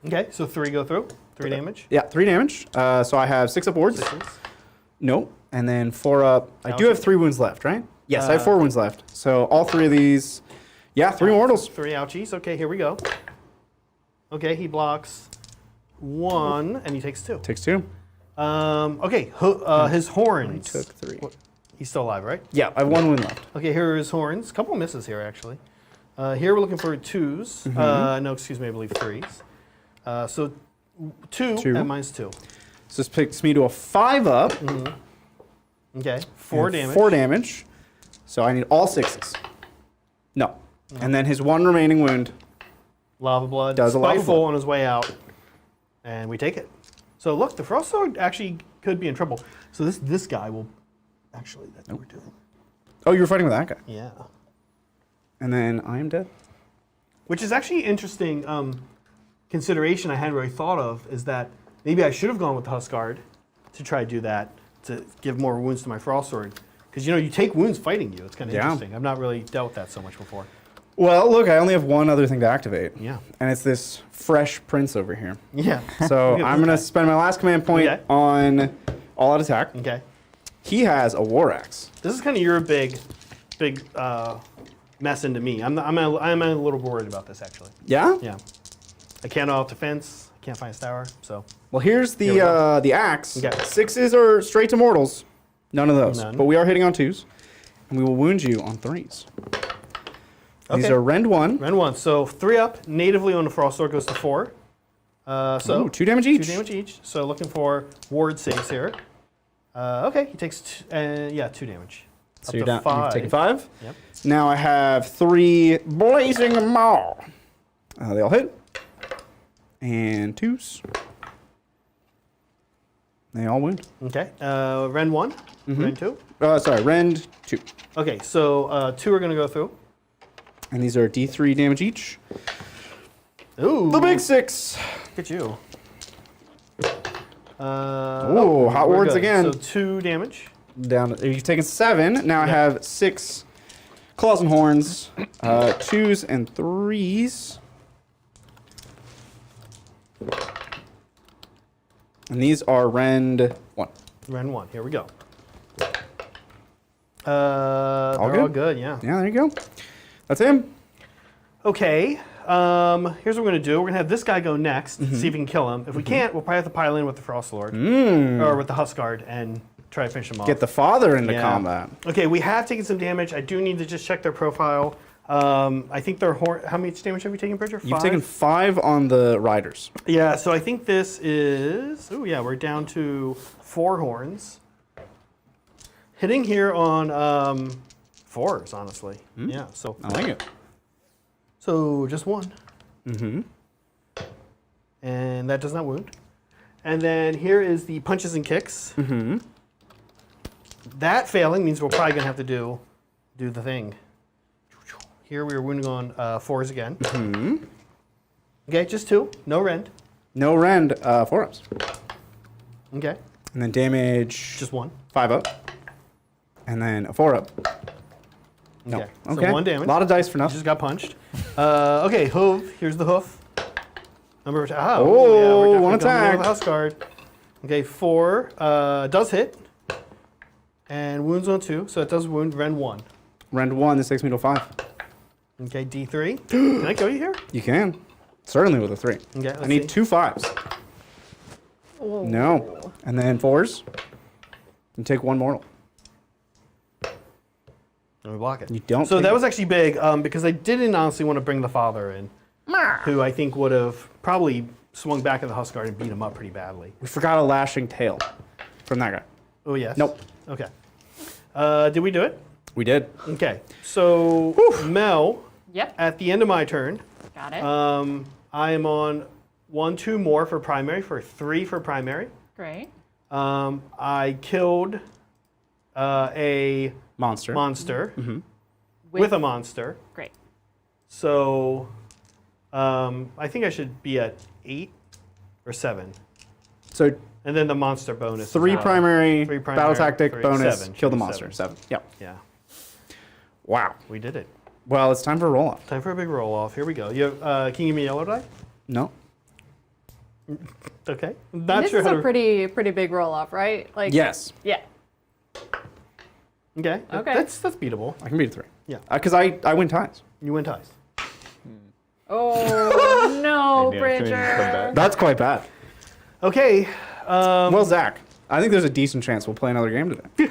Okay, so 3 go through. 3 damage. Yeah, 3 damage. So I have 6 up wards. 6s. Nope. And then 4 up. I do have 3 wounds left, right? Yes, I have 4 wounds left. So all 3 of these. Yeah, 3 mortals. 3 ouchies. Okay, here we go. Okay, he blocks 1, and he takes 2. Takes 2. Okay, his horns. Took 3. He's still alive, right? Yeah, I have 1 wound left. Okay, here are his horns. A couple misses here, actually. Here we're looking for 2s. No, excuse me, I believe 3s. So 2 2. and mine's 2. So this picks me to a 5 up. Okay, 4 and damage. 4 damage. So I need all 6s. No. And then his 1 remaining wound. Lava Blood. Does a lava Spiteful blood. on his way out. And we take it. So look, the Frost Lord actually could be in trouble. So this guy will... Actually, that's what we're doing. Oh, you were fighting with that guy. Yeah. And then I am dead. Which is actually interesting consideration I hadn't really thought of, is that maybe I should have gone with the Huskard to try to do that, to give more wounds to my Frost Sword. Because, you take wounds fighting you. It's kind of Yeah. interesting. I've not really dealt with that so much before. Well, look, I only have 1 other thing to activate. Yeah. And it's this fresh prince over here. Yeah. So Look at I'm this going guy. to spend my last command point Okay. on all out attack. Okay. He has a war axe. This is kind of your big mess into me. I'm a little worried about this, actually. Yeah? Yeah. I can't off defense. I can't find a tower, so. Well, here's Here we go. the axe. Okay. 6s are straight to mortals. None of those. None. But we are hitting on 2s. And we will wound you on 3s. These Okay. are rend 1. Rend 1. So 3 up, natively on the Frost Sword goes to 4. So Ooh, 2 damage each. 2 damage each. So looking for ward saves here. Okay, he takes 2 damage. So Up you're to down. 5. You've taken 5. Yep. Now I have 3 blazing maw. They all hit. And 2s. They all wound. Okay. Rend 1. Rend 2. Sorry, rend 2. Okay, so 2 are going to go through. And these are D3 damage each. Ooh. The big 6. Look at you. Ooh, hot we're wards good. again. So 2 damage. Down. You've taken 7. Now I Yeah. have 6 claws and horns, 2s and 3s. And these are rend 1. Rend 1. Here we go. All They're good? all good, yeah. Yeah, there you go. That's him. Okay. Here's what we're going to do. We're going to have this guy go next, see if we can kill him. If we can't, we'll probably have to pile in with the Frost Lord. Or with the Huskard and try to finish him off. Get the father into Yeah. combat. Okay, we have taken some damage. I do need to just check their profile. I think their how much damage have we taken, Bridger? 5? You've taken 5 on the riders. Yeah, so I think this is... Oh, yeah, we're down to 4 horns. Hitting here on 4s, honestly. Yeah, so... I like it. So just 1. And that does not wound. And then here is the punches and kicks. That failing means we're probably going to have to do the thing. Here we are wounding on 4s again. Okay, just 2. No rend. No rend, 4 ups. Okay, And then damage, just 1. 5 up. And then a 4 up. No. Okay, Okay. so 1 damage. A lot of dice for nothing. Just got punched. Okay, hoof. Here's the hoof. Number yeah, Oh, we're one definitely going attack. with the house guard. Okay, 4 does hit. And wounds on 2, so it does wound rend 1. Rend 1, this takes me to 5. Okay, D3. Can I kill you here? You can. Certainly with a 3. Okay, let's I need see. 2 5s. Oh. No. And then 4s. And take 1 mortal. Let me block it. You don't So take that it. was actually big because I didn't honestly want to bring the father in, who I think would have probably swung back at the Huskard and beat him up pretty badly. We forgot a lashing tail from that guy. Oh, yes? Nope. Okay. Did we do it? We did. Okay. So, Mel, Yep. at the end of my turn, Got it. I am on 1, 2 more for primary, for 3 for primary. Great. I killed a Monster. monster with a monster. Great. So, I think I should be at 8 or 7. So And then the monster bonus. is 3 out. primary, 3 primary, battle tactic, 3, bonus, 7. kill the Should be monster. 7. Yep. Yeah, Wow. we did it. Well, it's time for a roll off. Time for a big roll off. Here we go. You have, can you give me a yellow die? No. Okay. Not This sure is how a to. pretty big roll off, right? Like. Yes. Yeah. Okay. Okay. That's beatable. I can beat a 3. Yeah. Because I win ties. You win ties. Oh no, Maybe I'm feeling so Bridger. bad. That's quite bad. Okay. Well, Zach, I think there's a decent chance we'll play another game today.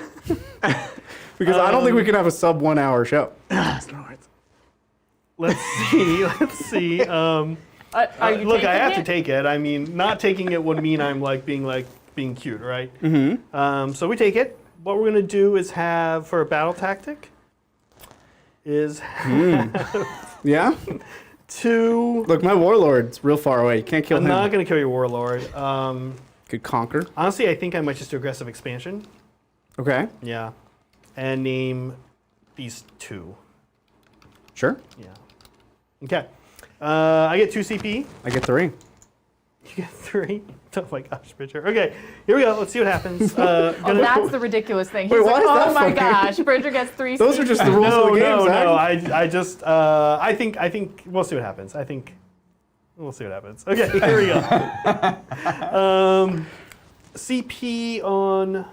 Because I don't think we can have a sub 1 hour show. Let's see. Let's see. Are you Look, taking I have to it? take it. I mean, not taking it would mean I'm being cute, right? Mm-hmm. So we take it. What we're gonna do is have for a battle tactic is Yeah? 2. Look, my warlord's real far away. You can't kill I'm him. not gonna kill your warlord. Could conquer. Honestly, I think I might just do aggressive expansion. Okay. Yeah, and name these 2. Sure. Yeah. Okay. I get 2 CP. I get 3. You get 3. Oh my gosh, Bridger. Okay, here we go. Let's see what happens. Oh, that's the ridiculous thing. He's Wait, like, why is oh that my funny? gosh, Bridger gets 3 Those are just the rules no, of the game, no, Zach. no. I just I think we'll see what happens. I think we'll see what happens. Okay, here we go. CP on.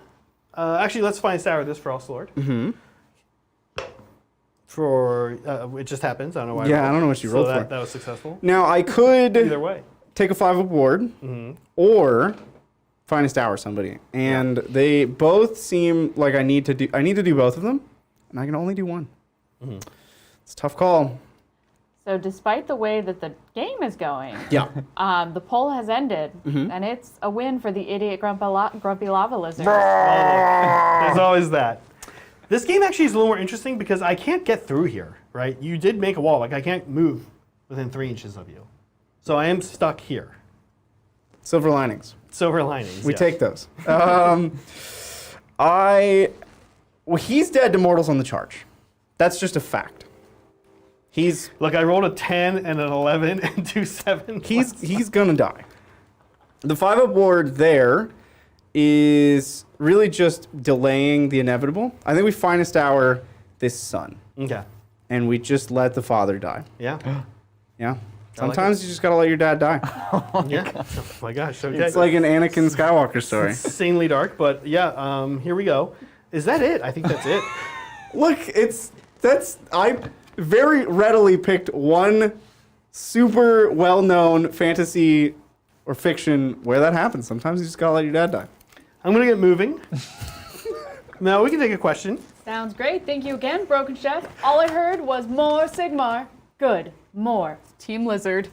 Actually, let's find Sour this Frost Lord. For it just happens. I don't know why. Yeah, I don't know what you rolled for. That was successful. Now, I could Either way. take a 5 up ward or finest hour somebody. And they both seem like I need to do both of them, and I can only do one. It's a tough call. So despite the way that the game is going, Yeah. the poll has ended, and it's a win for the idiot grumpy lava lizard. There's always that. This game actually is a little more interesting because I can't get through here, right? You did make a wall. Like, I can't move within 3 inches of you. So I am stuck here. Silver linings. Silver linings. We yes. take those. He's dead to mortals on the charge. That's just a fact. Look, I rolled a 10 and an 11 and 2 7s. He's gonna die. The 5 up ward there is really just delaying the inevitable. I think we finest hour this son, Okay. and we just let the father die. Yeah. Yeah. Sometimes you just gotta let your dad die. Yeah. Oh my gosh. Okay. It's like an Anakin Skywalker story. insanely dark, but yeah. Here we go. Is that it? I think that's it. Look, I very readily picked one super well-known fantasy or fiction where that happens. Sometimes you just gotta let your dad die. I'm gonna get moving. Now we can take a question. Sounds great. Thank you again, Broken Chef. All I heard was more Sigmar. Good. More. Team Lizard.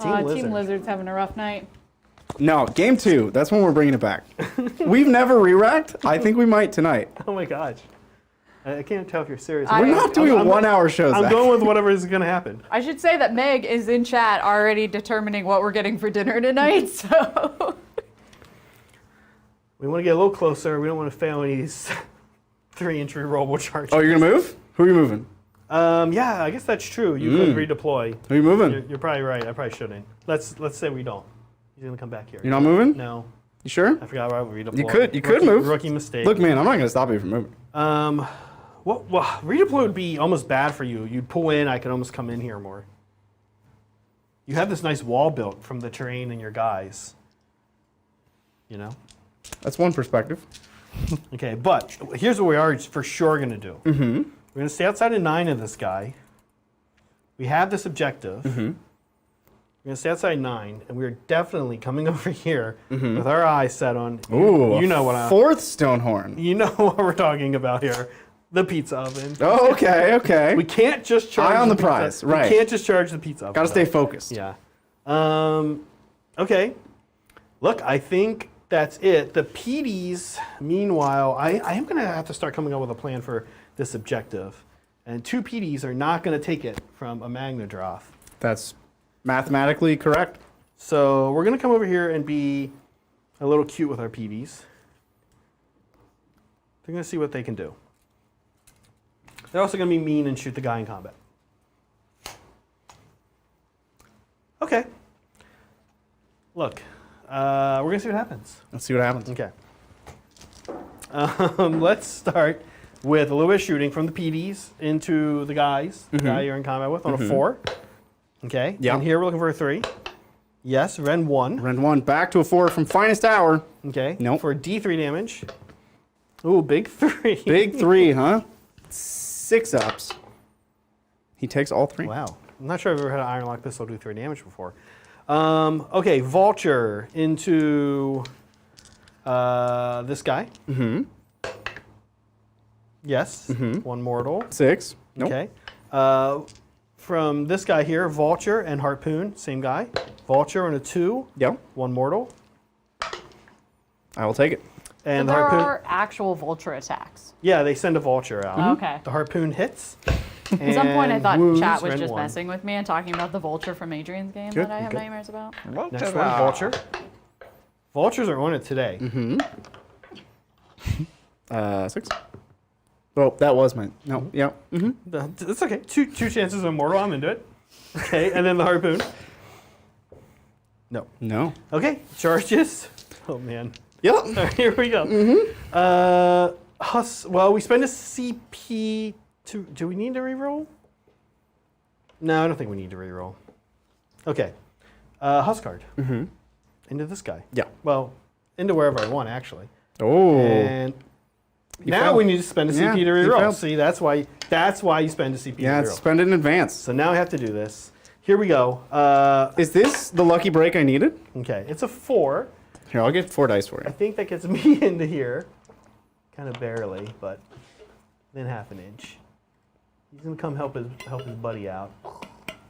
Team Lizard's having a rough night. No, game 2. That's when we're bringing it back. We've never re-racked. I think we might tonight. Oh my gosh. I can't tell if you're serious. We're not doing a 1-hour show, I'm Zach. going with whatever is gonna happen. I should say that Meg is in chat already determining what we're getting for dinner tonight, so. We want to get a little closer. We don't want to fail any of these 3-inch rerollable charges. Oh, you're gonna move? Who are you moving? Yeah, I guess that's true. You could redeploy. Who are you moving? You're probably right. I probably shouldn't. Let's say we don't. He's gonna come back here. You're not moving? No. You sure? I forgot about redeploy. You could move. Rookie mistake. Look, man, I'm not gonna stop you from moving. Well, redeploy would be almost bad for you. You'd pull in. I could almost come in here more. You have this nice wall built from the terrain and your guys. You know. That's one perspective. Okay, but here's what we are for sure going to do. Mm-hmm. We're going to stay outside of 9 of this guy. We have this objective. Mm-hmm. We're going to stay outside 9, and we're definitely coming over here with our eyes set on. Ooh, you know what? 4th Stonehorn. You know what we're talking about here. The pizza oven. Oh, okay, okay. We can't just charge. Eye on the pizza- prize, right. We can't just charge the pizza oven. Gotta stay focused. Yeah. Okay. Look, I think that's it. The PDs, meanwhile, I am going to have to start coming up with a plan for this objective. And 2 PDs are not going to take it from a Mamadroth. That's mathematically correct. So we're going to come over here and be a little cute with our PDs. They're going to see what they can do. They're also going to be mean and shoot the guy in combat. Okay. Look. We're going to see what happens. Let's see what happens. Okay. Let's start with a little bit of shooting from the PDs into the guys, the guy you're in combat with, on a 4. Okay. Yeah. And here we're looking for a 3. Yes, Ren 1. Rend 1 back to a 4 from Finest Hour. Okay. Nope. For D3 damage. Ooh, big 3. Big 3, huh? 6 ups. He takes all 3. Wow. I'm not sure I've ever had an Iron Lock pistol do 3 damage before. Okay, Vulture into this guy. Mm-hmm. Yes, 1 mortal. 6. Nope. Okay. From this guy here, Vulture and Harpoon, same guy. Vulture and a 2, Yep. 1 mortal. I will take it. And So the there Harpoon. are actual vulture attacks. Yeah, they send a Vulture out. Okay. The Harpoon hits. At some point, I thought wounds chat was Ren just 1. messing with me and talking about the vulture from Adrian's game Good, that I have good. nightmares about. Next one, Vulture. Vultures are on it today. 6. Oh, that was mine. No, yeah. Mm-hmm. That's okay. Two chances of mortal. I'm into it. Okay, and then the Harpoon. No. No. Okay, charges. Oh man. Yep. All right, here we go. Well, we spend a CP to. Do we need to reroll? No, I don't think we need to reroll. Okay. Huskard. Into this guy. Yeah. Well, into wherever I want actually. Oh. And now failed. we need to spend a CP Yeah, to you reroll. failed. See, that's why you spend a CP Yeah, to it's reroll. spend it in advance. So now I have to do this. Here we go. Is this the lucky break I needed? Okay, it's a 4. Here, I'll get 4 dice for I you. think that gets me into here. Kind of barely, but then half an inch. He's gonna come help his buddy out.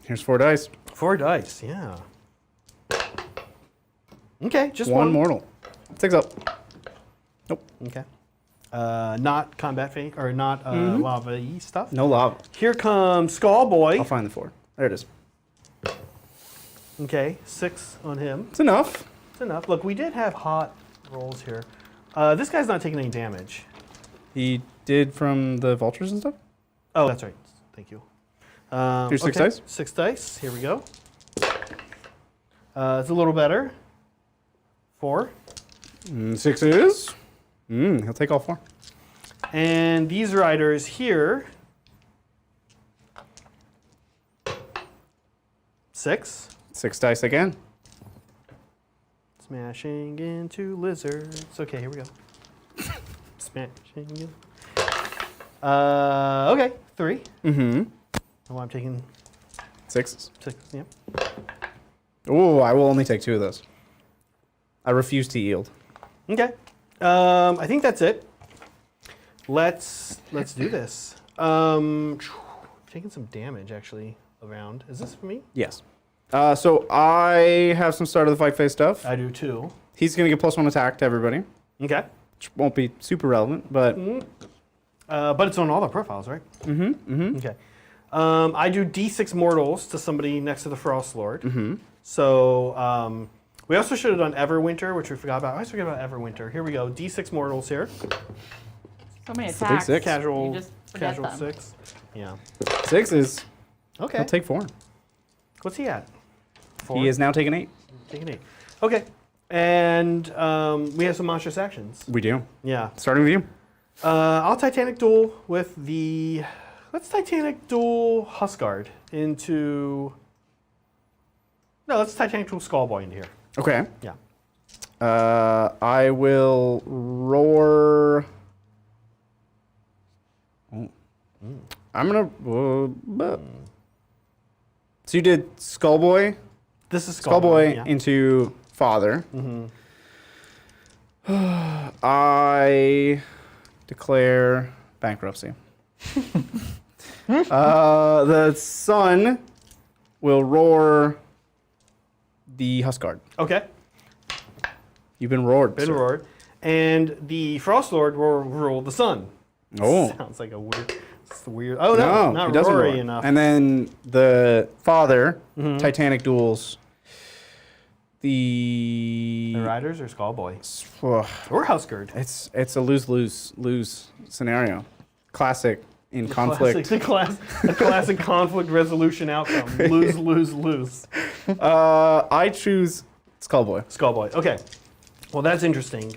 Here's 4 dice. 4 dice, yeah. Okay, just 1 mortal. 6 up. Nope. Okay. Not combat phase or not lava-y stuff. No lava. Here comes Skull Boy. I'll find the 4. There it is. Okay, 6 on him. It's enough. It's enough. Look, we did have hot rolls here. This guy's not taking any damage. He did from the vultures and stuff? Oh, that's right. Thank you. Here's 6 dice? 6 dice. Here we go. It's a little better. 4. 6 is. He'll take all 4. And these riders here. 6. 6 dice again. Smashing into lizards. Okay, here we go. Smashing in. Okay, 3. Mm-hmm. Oh, I'm taking Sixes. 6. Yeah. Ooh, I will only take 2 of those. I refuse to yield. Okay. I think that's it. Let's do this. Taking some damage actually around. Is this for me? Yes. So I have some start of the fight phase stuff. I do too. He's going to get +1 attack to everybody, Okay. which won't be super relevant, but But it's on all the profiles, right? Okay. I do D6 mortals to somebody next to the Frost Lord. So we also should have done Everwinter, which we forgot about. I always forget about Everwinter. Here we go. D6 mortals here. So many It's a big attacks. six. Casual, You just forget casual them. 6. Yeah. 6s. Okay. I'll take 4. What's he at? 4? He is now taking 8. Taking 8. Okay. And we have some monstrous actions. We do. Yeah. Starting with you. I'll Titanic Duel with the... Let's Titanic Duel Huskard into... No, let's Titanic Duel Skullboy into here. Okay. Yeah. I will roar. Oh. I'm gonna. So you did Skullboy, This is Skullboy yeah. into Father. I declare bankruptcy. The son will roar the Huskard. Okay. You've been roared. Been sir. roared. And the Frost Lord will rule the sun. Oh. Sounds like a weird... It's weird. Oh, no. No, Not he doesn't roary roar. enough. And then the father, Titanic duels the the. Riders or Skullboy? Ugh, Or Huskard. it's a lose scenario. Classic in conflict. A classic conflict resolution outcome. Lose, lose, lose. I choose Skullboy. Skullboy. Okay. Well, that's interesting.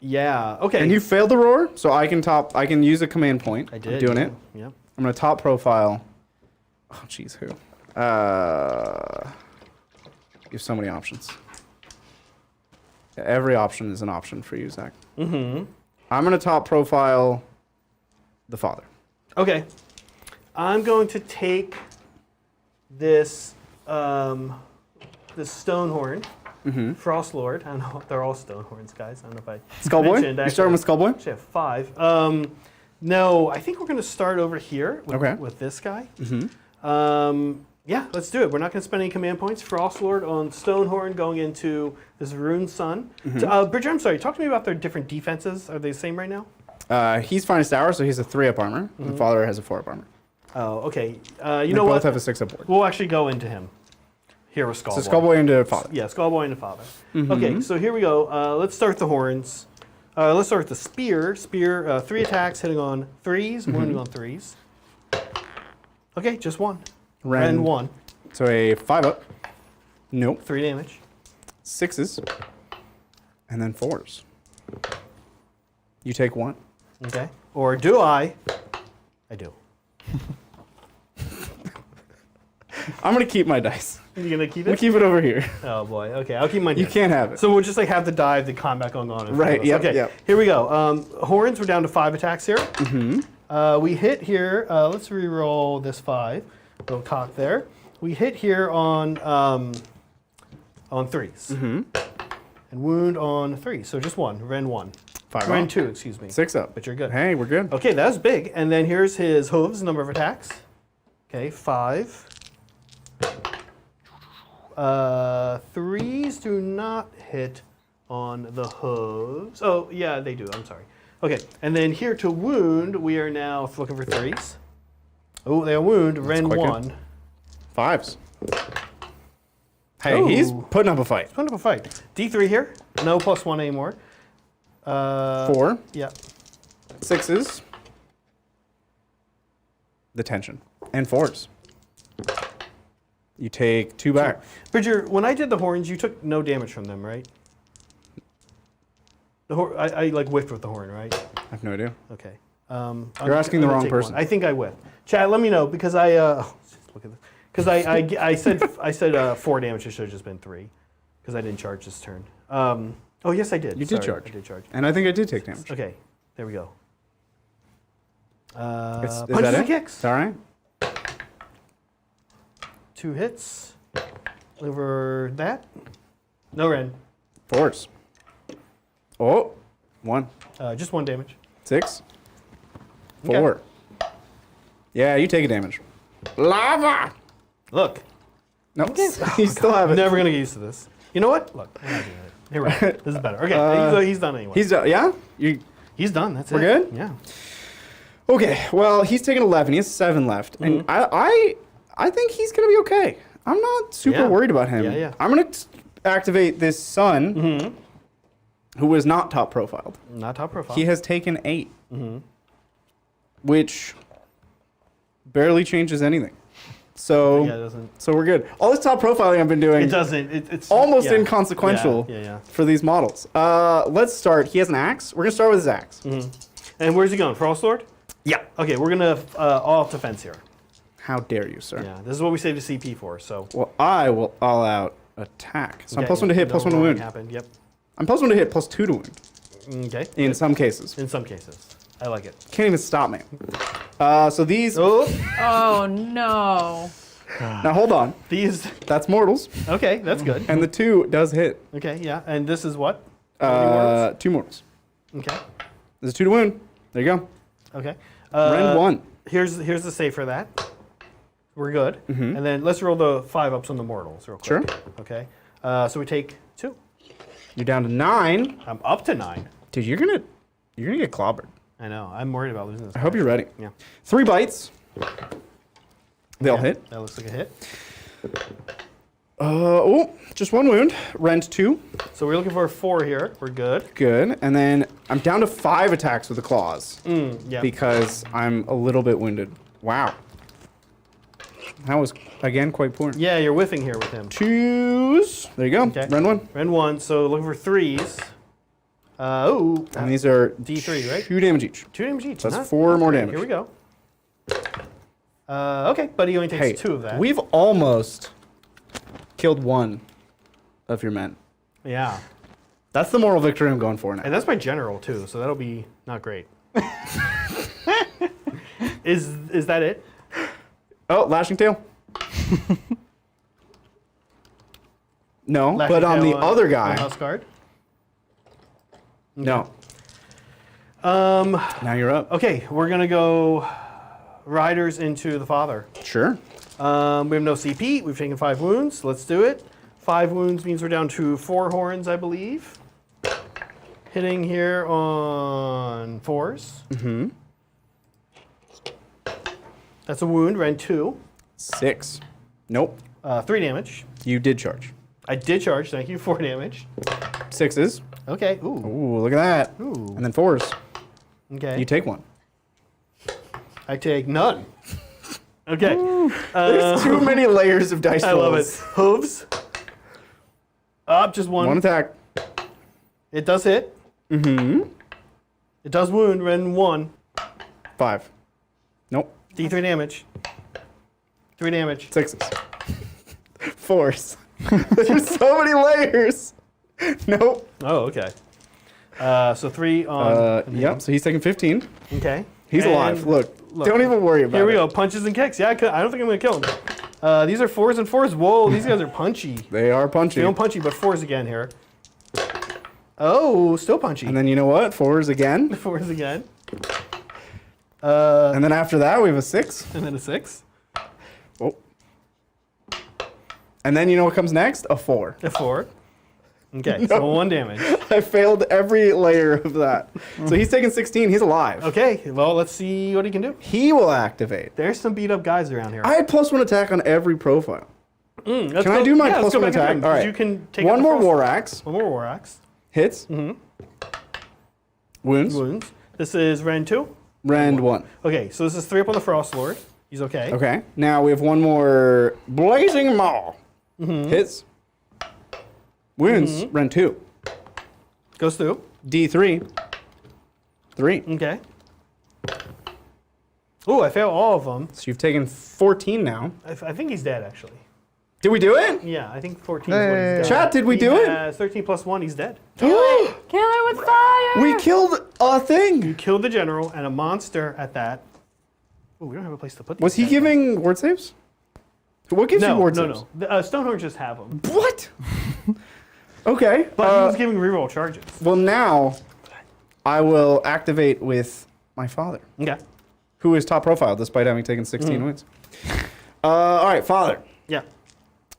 Yeah. Okay. And you failed the roar, so I can use a command point. I did. I'm doing yeah. it. Yeah. I'm gonna top profile. Oh jeez, who? You have so many options. Every option is an option for you, Zach. I'm gonna top profile the father. Okay. I'm going to take this this Stonehorn, Frost Lord. I don't know. They're all Stonehorns, guys. I don't know if I Skullboy? mentioned. You're starting with Skullboy? Actually, I have 5. No, I think we're going to start over here with, Okay. with this guy. Yeah, let's do it. We're not going to spend any command points. Frost Lord on Stonehorn going into this Rune Sun. So, Bridger, I'm sorry. Talk to me about their different defenses. Are they the same right now? He's finest hour, so he's a 3-up armor. The father has a 4-up armor. Oh, okay. They You know both what? have a 6-up board. We'll actually go into him. Here with Skullboy. So Skullboy into father. Yeah, Skullboy into father. Okay, so here we go. Let's start the horns. Let's start with the spear. Spear, 3 attacks, hitting on 3s, wounding on 3s. Okay, just 1. Ren. Ren 1. So a 5-up. Nope. 3 damage. 6s. And then 4s. You take 1. Okay. Or do I? I do. I'm gonna keep my dice. You gonna keep I'm gonna it? keep it over here. Oh boy. Okay, I'll keep mine. You here. can't have it. So we'll just like have the dive, the combat going on. In front Right, of us. yep, Okay. yep. Here we go. Horns. We're down to 5 attacks here. We hit here. Let's re-roll this 5. Little cock there. We hit here on 3s. And wound on 3. So just 1. Ren 1. 5 Ren up. 2. Excuse me. 6-up. But you're good. Hey, we're good. Okay, that was big. And then here's his hooves, number of attacks. Okay, 5. 3s do not hit on the hooves. Oh, yeah, they do. I'm sorry. Okay, and then here to wound, we are now looking for 3s. Oh, they are wound. Ren quicker. 1. 5s. Hey, he's Ooh. putting up a fight. Put up a fight. D3 here. No +1 anymore. 4. Yeah. 6s. The tension. And 4s. You take 2 back. Bridger, when I did the horns, you took no damage from them, right? The I like whiffed with the horn, right? I have no idea. Okay. You're asking the gonna wrong take person. one. I think I whiffed. Chad, let me know because I look at this. Because I said 4 damage. It should have just been 3 because I didn't charge this turn. Oh yes, I did. You did Sorry, charge. I did charge. And I think I did take damage. Okay, there we go. Is Punches that and it? kicks. Is that all right? 2 hits. Over that. No Ren. Force. Oh, 1. Just 1 damage. 6. Okay. 4. Yeah, you take a damage. Lava! Look. No, you still have I'm it. never going to get used to this. You know what? Look. We're not doing it. Here we go. This is better. Okay, he's done anyway. He's done, yeah? He's done. That's We're it. good? Yeah. Okay, well, he's taking 11. He has 7 left. And I think he's going to be okay. I'm not super worried about him. Yeah. I'm going to activate this son, who was not top profiled. Not top profile. He has taken 8, which barely changes anything. So, Yeah, it doesn't. so we're good. All this top profiling I've been doing, It doesn't. It's almost inconsequential Yeah. for these models. Let's start. He has an axe. We're going to start with his axe. And where's he going? Frostlord? Yeah. Okay, we're going to all defense here. How dare you, sir? Yeah, this is what we saved the CP for, so. Well, I will all out attack. So I'm Okay, +1 to hit, no +1 to wrong wound. Happened. Yep. I'm +1 to hit, +2 to wound. Okay. In some cases. In some cases. I like it. Can't even stop me. So these. Oh, Oh no. Now hold on. these. That's mortals. Okay, that's good. And the 2 does hit. Okay, yeah. And this is what? How many words? 2 mortals. Okay. There's a 2 to wound. There you go. Okay. Rend 1. Here's the save for that. We're good. And then let's roll the 5-ups on the mortals real quick. Sure. Okay. So we take 2. You're down to 9. I'm up to 9. Dude, you're gonna get clobbered. I know. I'm worried about losing this. I hope you're ready. Yeah. 3 bites. They all Okay, hit. That looks like a hit. Just 1 wound. Rend 2. So we're looking for a 4 here. We're good. Good. And then I'm down to 5 attacks with the claws. Yeah. Because I'm a little bit wounded. Wow. That was, again, quite poor. Yeah, you're whiffing here with him. Choose. There you go. Okay. Rend 1. Rend 1. So looking for 3s. And these are D3, right? 2 damage each. 2 damage each. That's 4 more damage. Here we go. Okay, but he only takes Hey, 2 of that. we've almost killed 1 of your men. Yeah. That's the moral victory I'm going for now. And that's my general too, so that'll be not great. Is that it? Oh, Lashing Tail. No, Lashing but on tail the other guy. House guard. No. Um. Now you're up. Okay, we're gonna go riders into the father. Sure. We have no CP. We've taken 5 wounds. Let's do it. 5 wounds means we're down to 4 horns, I believe. Hitting here on 4s. That's a wound. Rend 2. 6. Nope. 3 damage. You did charge. I did charge. Thank you. 4 damage. 6s. Okay. Ooh. Ooh, look at that. Ooh. And then 4s. Okay. You take 1. I take none. Okay. There's too many layers of dice I love it. rolls. Hooves. Up, just 1. 1 attack. It does hit. It does wound. Rend 1. 5. Nope. D3 damage. 3 damage. 6s. 4s. There's so many layers. Nope. Oh, okay. So 3 on. Yep. So he's taking 15. Okay. He's And alive. Look. Don't even worry about it. Here we go. Punches and kicks. Yeah, I don't think I'm going to kill him. These are 4s and 4s. Whoa, these guys are punchy. They are punchy. They don't punchy, but 4s again here. Oh, still punchy. And then you know what? 4s again. 4s again. And then after that, we have a 6. And then a 6. Oh. And then you know what comes next? A 4. A 4. Okay, so 1 damage. I failed every layer of that. So he's taking 16. He's alive. Okay, well, let's see what he can do. He will activate. There's some beat up guys around here. I had +1 attack on every profile. Let's Can go- I do my yeah, let's go +1 back in attack? time, All 'cause right. You can take One out the more first- War Axe. One more War Axe. Hits. Wounds. Wounds. This is Rend 2. Rend 1. Okay, so this is 3 up on the Frost Lord. He's okay. Okay. Now we have one more Blazing Maw. Hits. Wounds. Rend 2. Goes through. D3. 3. Okay. Ooh, I failed all of them. So you've taken 14 now. I think he's dead, actually. Did we do it? Yeah, I think 14 is what he's dead. Chat, did we do it? 13 plus 1, he's dead. Kill it with fire! We killed a thing. You killed the general and a monster at that. Ooh, we don't have a place to put these Was he guys. giving word saves? What gives you ward saves? No. The, Stonehorns just have them. What? Okay. But he's giving reroll charges. Well, now I will activate with my father, Okay. who is top profile despite having taken 16 wins. All right, father. Yeah.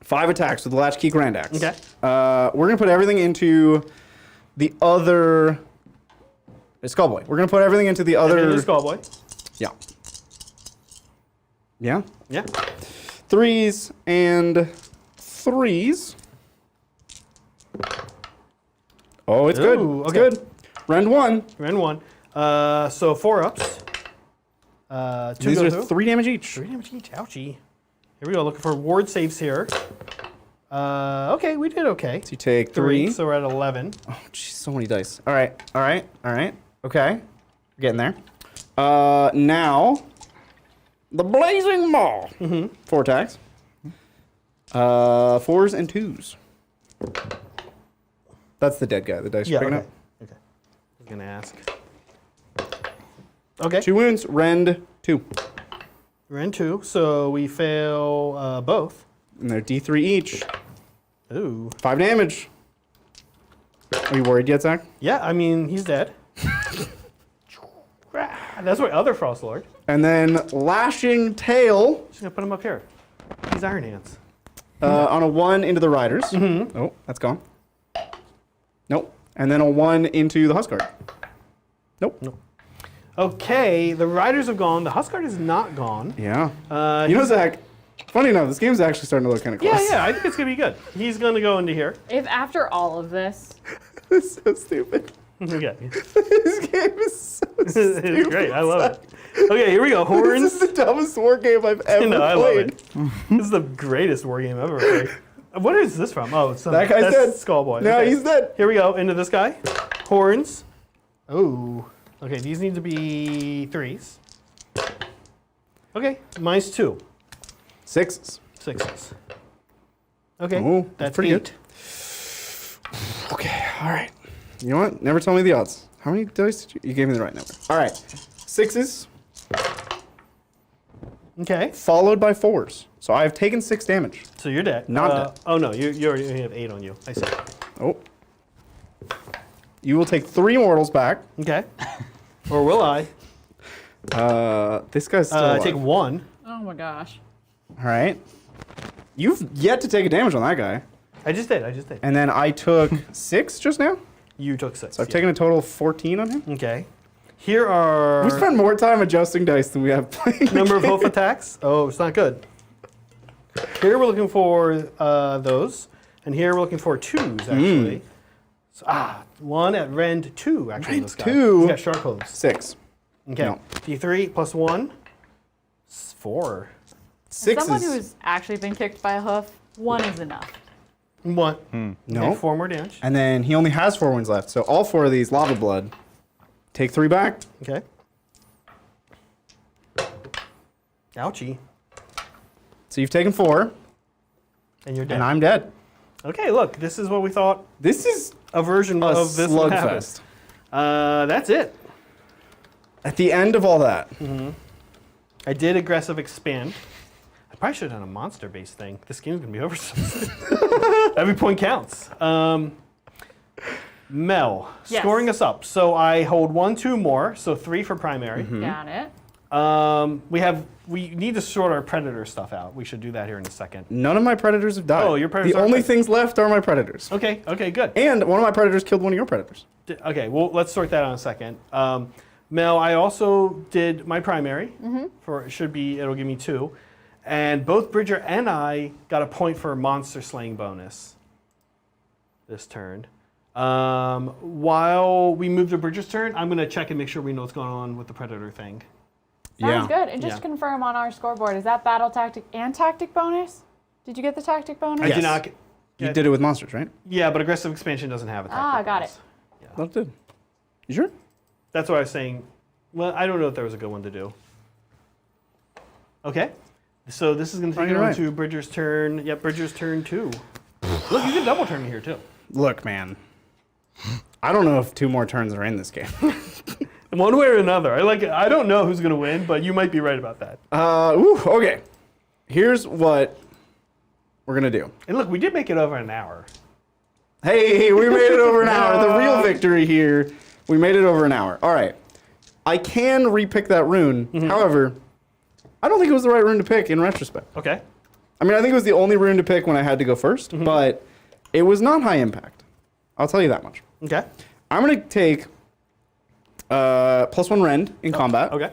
5 attacks with the Latchkey Grand Axe. Okay. We're going to put everything into the other... Skullboy. We're going to put everything into the other... Into the Skullboy. Yeah. Yeah? Yeah. 3s and 3s. Oh, it's good. Ooh, It's okay. good. Rend 1. Rend 1. So 4 ups. 2 These go are through. 3 damage each. 3 damage each. Ouchie. Here we go. Looking for ward saves here. Okay, we did okay. So you take 3. So we're at 11. Oh, jeez, so many dice. All right, all right, all right. Okay, we're getting there. Now, the Blazing Maw. 4 attacks. 4s and 2s. That's the dead guy. The dice Yeah, are picking okay. up. Okay. I was going to ask. Okay. 2 wounds, rend 2. Rend 2. So we fail both. And they're D3 each. Ooh. 5 damage. Are you worried yet, Zach? Yeah, I mean, he's dead. That's my other Frost Lord. And then Lashing Tail Just going to put him up here. He's Iron Hands. on a 1 into the Riders. Oh, that's gone. Nope. And then a 1 into the Huskard. Nope. Okay, the Riders have gone. The Huskard is not gone. Yeah. You know, Zach, funny enough, this game's actually starting to look kind of close. Yeah, I think it's going to be good. He's going to go into here. If after all of this, It's so stupid. Okay. This game is so stupid. It's great. I love it. Okay, here we go. Horns. This is the dumbest war game I've ever No, I love played. it. This is the greatest war game I've ever played. What is this from? Oh, it's That guy's that's dead. Skullboy. No, Okay. he's dead. Here we go. Into this guy. Horns. Oh. Okay, these need to be 3s. Okay, mine's 2. 6s. 6s. Okay, Oh, that's pretty 8. good. Okay, all right. You know what? Never tell me the odds. How many dice did you? You gave me the right number. All right. 6s, Okay, followed by 4s. So I've taken 6 damage. so you're dead. Not dead. Oh no, you already have 8 on you. I see. Oh. You will take 3 mortals back. Okay. Or will I? This guy's still alive. Take 1. oh my gosh. All right. You've yet to take a damage on that guy. I just did. And then I took 6 just now. You took 6. So I've taken a total of 14 on him. Okay. Here are We spend more time adjusting dice than we have playing. number of hoof attacks. Oh, it's not good. Here we're looking for those, and here we're looking for 2s actually. So, 1 at rend 2 actually. Rend this guy. 2? He's got shark hooves. 6. Okay. No. D3 plus 1. 4. As 6 someone is... who's actually been kicked by a hoof, 1 is enough. 1. No. Okay, 4 more damage. And then he only has 4 wounds left. So all 4 of these lava blood. Take 3 back. Okay. Ouchie. So you've taken 4, And you're dead. and I'm dead. Okay, look, this is what we thought This is a version a of this would happen. slugfest. That's it. At the end of all that, I did aggressive expand. I probably should have done a monster-based thing. This game's gonna be over soon. Every point counts. Mel, Yes. scoring us up. So I hold 1, 2 more, so 3 for primary. Got it. We need to sort our predator stuff out. We should do that here in a second. none of my predators have died. Oh, your predators The are only dead. things left are my predators. Okay, good. And one of my predators killed one of your predators. Okay, well, let's sort that out in a second. Mel, I also did my primary. It'll give me 2. And both Bridger and I got a point for a monster slaying bonus this turn. While we move to Bridger's turn, I'm going to check and make sure we know what's going on with the predator thing. Sounds good. And just Yeah. to confirm on our scoreboard, is that battle tactic and tactic bonus? Did you get the tactic bonus? I Yes. did not get, You did it with monsters, right? Yeah, but aggressive expansion doesn't have a tactic Ah, got bonus. it. That did. You sure? That's what I was saying. Well, I don't know if there was a good one to do. Okay. So this is going to take it you're on right. to Bridger's turn. Yep, Bridger's turn 2. Look, you can double turn here too. Look, man. I don't know if 2 more turns are in this game. One way or another. I don't know who's going to win, but you might be right about that. Okay. Here's what we're gonna do. And look, we did make it over an hour. Hey, we made it over an hour. The real victory here. We made it over an hour. All right. I can repick that rune. However, I don't think it was the right rune to pick in retrospect. Okay. I mean, I think it was the only rune to pick when I had to go first, but it was not high impact. I'll tell you that much. Okay. I'm going to take +1 rend in combat. Okay.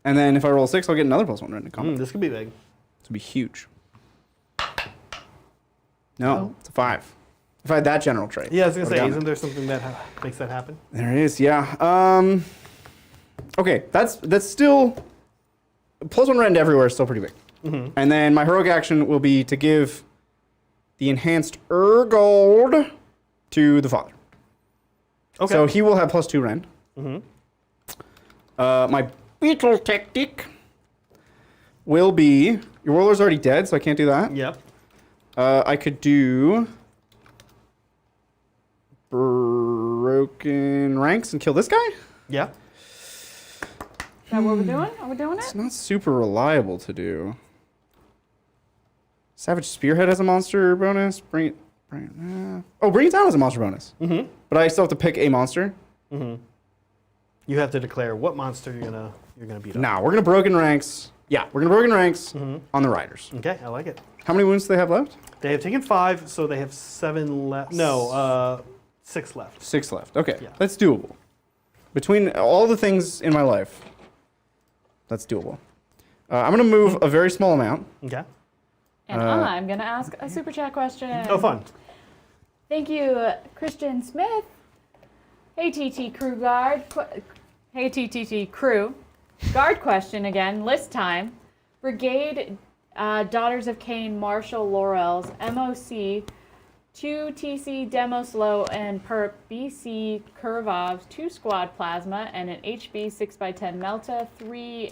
And then if I roll a 6, I'll get another +1 rend in combat. This could be big. This would be huge. No, it's a 5. If I had that general trait. Yeah, I was going to say, Down isn't there something that makes that happen? There it is, yeah. Okay, that's still... +1 rend everywhere is still pretty big. And then my heroic action will be to give the enhanced Gold to the father. Okay. So he will have +2 rend. My beetle tactic will be... Your warlord's already dead, so I can't do that. Yep. I could do... Broken ranks and kill this guy? Yeah. Is that what we're doing? Are we doing It's it? not super reliable to do. Savage Spearhead has a monster bonus. Bring it down as a monster bonus. But I still have to pick a monster. You have to declare what monster you're gonna beat up. Now we're gonna broken ranks. Yeah, we're gonna broken ranks on the riders. Okay, I like it. How many wounds do they have left? They have taken 5, so they have 7 left. No, 6 left. 6 left. Okay, Yeah. that's doable. Between all the things in my life, that's doable. I'm gonna move a very small amount. Okay. And I'm going to ask a super chat question. Oh, fun. Thank you, Christian Smith. Hey, TT Crew Guard. Hey, TTT Crew. Guard question again, list time. Brigade Daughters of Cain, Marshall Laurels, MOC, 2 TC Demo Slow and Perp BC Curvovs, 2 Squad Plasma, and an HB 6x10 Melta, 3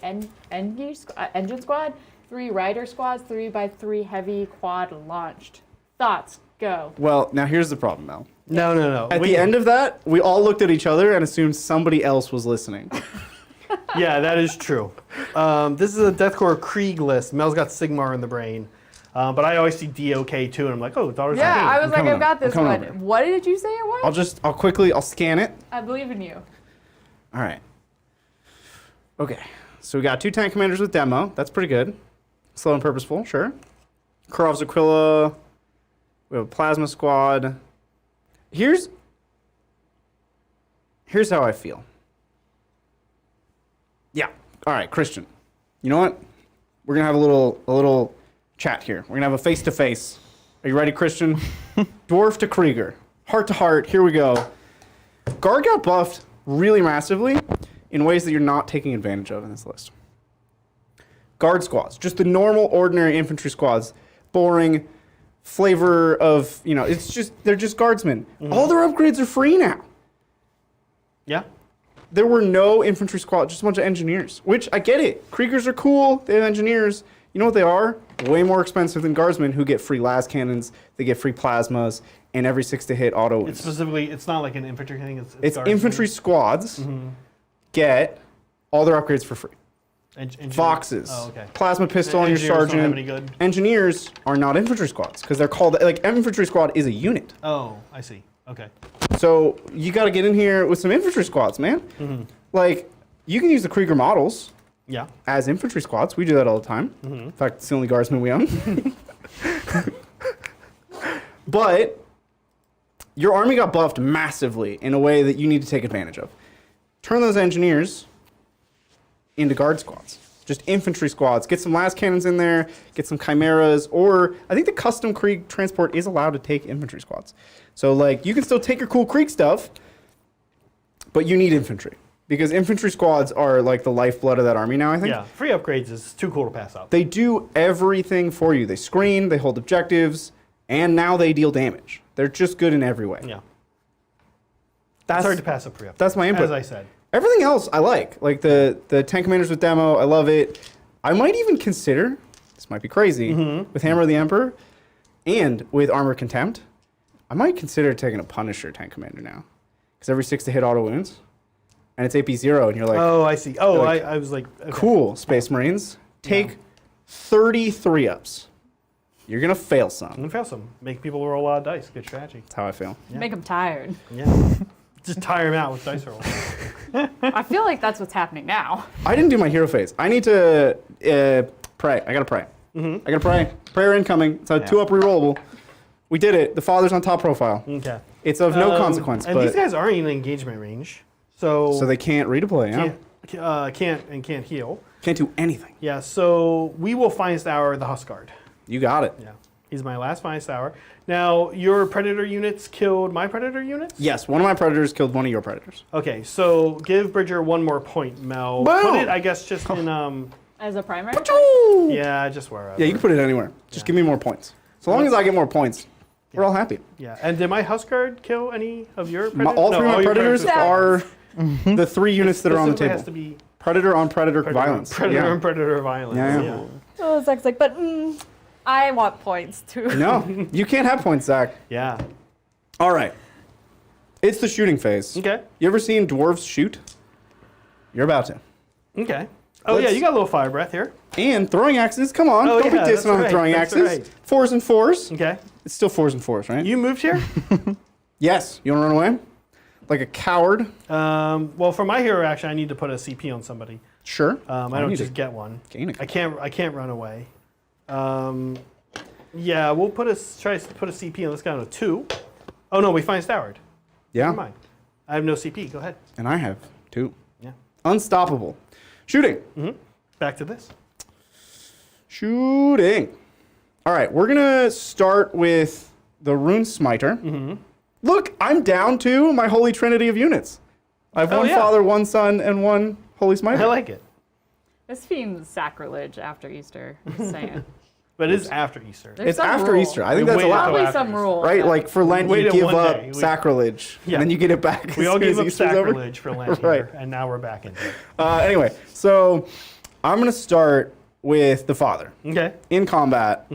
Engine Squad, 3 Rider Squads, 3x3 Heavy Quad launched. Thoughts? Go. Well, now here's the problem, Mel. No. At the end of that, we all looked at each other and assumed somebody else was listening. Yeah, that is true. This is a Deathcore Krieg list. Mel's got Sigmar in the brain. But I always see DOK too, and I'm like, oh, Daughters of Cain. Yeah, I was like, coming I've got over. this I'm coming one. over. What did you say it was? I'll scan it. I believe in you. All right. Okay. So we got 2 tank commanders with demo. That's pretty good. Slow and purposeful, sure. Kurov's Aquila. We have a plasma squad. Here's how I feel. Yeah. All right, Christian. You know what? We're gonna have a little chat here. We're gonna have a face-to-face. Are you ready, Christian? Dwarf to Krieger. Heart to heart. Here we go. Guard got buffed really massively in ways that you're not taking advantage of in this list. Guard squads, just the normal, ordinary infantry squads, boring flavor of, they're just guardsmen. All their upgrades are free now. Yeah. There were no infantry squad, just a bunch of engineers, which I get it. Kriegers are cool, they have engineers. You know what they are? Way more expensive than guardsmen who get free las cannons, they get free plasmas, and every 6 to hit auto wins. It's specifically, it's not like an infantry thing. It's guardsmen. infantry squads get all their upgrades for free. Foxes, plasma pistol on your Engineers don't have sergeant. any good. Engineers are not infantry squads because they're called, like, infantry squad is a unit. Oh, I see. Okay. So you got to get in here with some infantry squads, man. Like, you can use the Krieger models Yeah. as infantry squads. We do that all the time. In fact, it's the only guardsmen we own. But your army got buffed massively in a way that you need to take advantage of. Turn those engineers into guard squads. Just infantry squads. Get some las cannons in there, get some chimeras, or I think the custom Krieg transport is allowed to take infantry squads. So, like, you can still take your cool Krieg stuff, but you need infantry. Because infantry squads are, like, the lifeblood of that army now, I think. Yeah. Free upgrades is too cool to pass up. They do everything for you. They screen, they hold objectives, and now they deal damage. They're just good in every way. Yeah. That's It's hard to pass up free upgrades. That's my input. As I said. Everything else I like the tank commanders with demo. I love it. I might even consider, this might be crazy, with Hammer of the Emperor and with Armor Contempt, I might consider taking a Punisher tank commander now, because every 6 to hit auto wounds, and it's AP0, and you're like, Oh, I see. Oh, like, I was like, okay. cool, Space Marines, take 33 ups. You're gonna fail I'm some. gonna fail some. Make people roll a lot of dice. Good strategy. That's how I feel. Yeah. Make them tired. Yeah. Just tire them out with dice rolls. I feel like that's what's happening now. I didn't do my hero phase. I need to pray. I gotta pray. I gotta pray. Prayer incoming. It's a 2-up rerollable. We did it. The father's on top profile. Okay. It's of no consequence, And but these guys aren't in engagement range, so they can't redeploy. Yeah. can't heal. Can't do anything. Yeah. So we will Finest Hour the Huskard. You got it. Yeah. He's my last Finest Hour. Now your Predator units killed my Predator units. Yes, one of my predators killed one of your predators. Okay. So give Bridger one more point, Mel. Boom! Put it, I guess, just in As a primary? Yeah, just wherever. Yeah, you can put it anywhere. Just give me more points. So long as I get more points, we're all happy. Yeah. And did my Huskard kill any of your predators? All three of my your predators are the 3 units that are on the Specifically table. Has to be Predator on predator violence. Predator Yeah. on predator violence. Yeah, Yeah. yeah. Oh, Zach's like, but I want points too. No, you can't have points, Zach. Yeah. All right. It's the shooting phase. Okay. You ever seen dwarves shoot? You're about to. Okay. Oh yeah, Let's- you got a little fire breath here. And throwing axes. Come on. Oh, Don't be yeah, that's dissing on the right, throwing that's axes. right. 4s and 4s. Okay. It's still 4s and 4s, right? You moved here? Yes. You want to run away? Like a coward? Well, for my hero action, I need to put a CP on somebody. Sure. I don't need just to get one. gain a I can't run away. Yeah, we'll try to put a CP on this guy on a 2. Oh no, we find Stoward. Yeah. Never mind. I have no CP. Go ahead. And I have 2. Yeah. Unstoppable. Shooting. Back to this. Shooting. All right, we're gonna start with the Rune Smiter. Look, I'm down to my holy trinity of units. I have Oh, one yeah. father, one son, and one holy smiter. I like it. This seems sacrilege after Easter. Just saying. But it is after Easter. There's It's some after rule. Easter. I think We that's wait allowed. until Probably after some Easter. rule. Right, like for Lent, Wait you it give one up day. sacrilege, Yeah. and then you get it back. We as all soon gave as up Easter's over. sacrilege for Lent Right. here, and now we're back into it. Anyway, so I'm gonna start with the father Okay. in combat.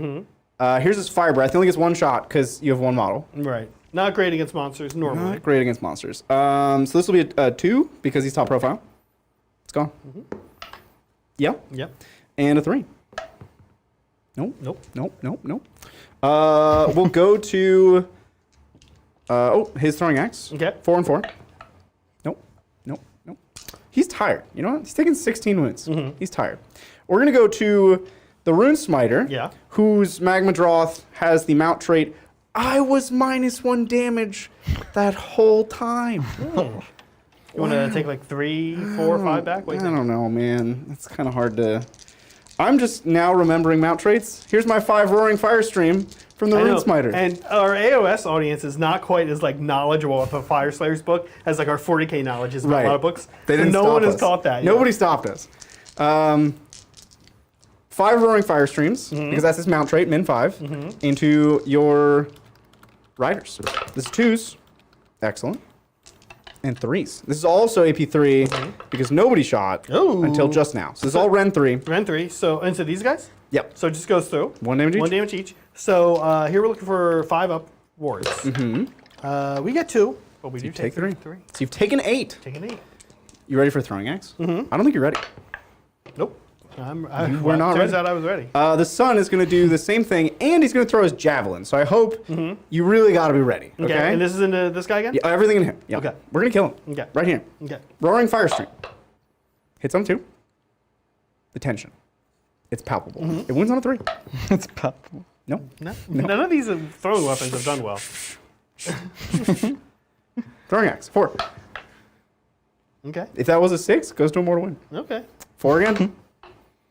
Here's his fire breath. He only gets 1 shot because you have 1 model. Right. Not great against monsters normally. Not great against monsters. So this will be a 2 because he's top profile. It's gone. Yeah. Yep. And a 3. Nope. Nope. Nope. Nope. Nope. We'll go to his throwing axe. Okay. 4 and 4. Nope. Nope. Nope. He's tired. You know what? He's taking 16 wounds. He's tired. We're gonna go to the Rune Smiter. Yeah. Whose Mamadroth has the mount trait. I was -1 damage that whole time. You want to take like 3, 4, 5 back? What I do you think? don't know, man. It's kind of hard to. I'm just now remembering mount traits. Here's my 5 roaring fire stream from the I Rune know. Smiter. And our AOS audience is not quite as like knowledgeable of a Fyreslayers book as like our 40k knowledge is about Right. a lot of books. They So didn't no stop one has us. caught that. yet. Nobody stopped us. 5 roaring fire streams because that's his mount trait, min 5, into your riders. This is 2s, excellent, and 3s. This is also AP3 because nobody shot Ooh. until just now. So this is all Ren 3. Ren 3. So into these guys. Yep. So it just goes through. 1 damage each. 1 damage each. So here we're looking for 5 up wards. We get 2, but we do You take 3. 3. So you've taken 8. Take an 8. You ready for a throwing axe? I don't think you're ready. Nope. were not Turns ready. out I was ready. The son is going to do the same thing, and he's going to throw his javelin. So I hope you really got to be ready. Okay. And this is into this guy again? Yeah, everything in him. Yeah. Okay. We're going to kill him. Okay. Right here. Okay. Roaring Fire Stream. Hits on 2. The tension. It's palpable. It wins on a 3. It's palpable. No. No. None of these throwing weapons have done well. Throwing axe. 4. Okay. If that was a 6, goes to a mortal win. Okay. 4 again.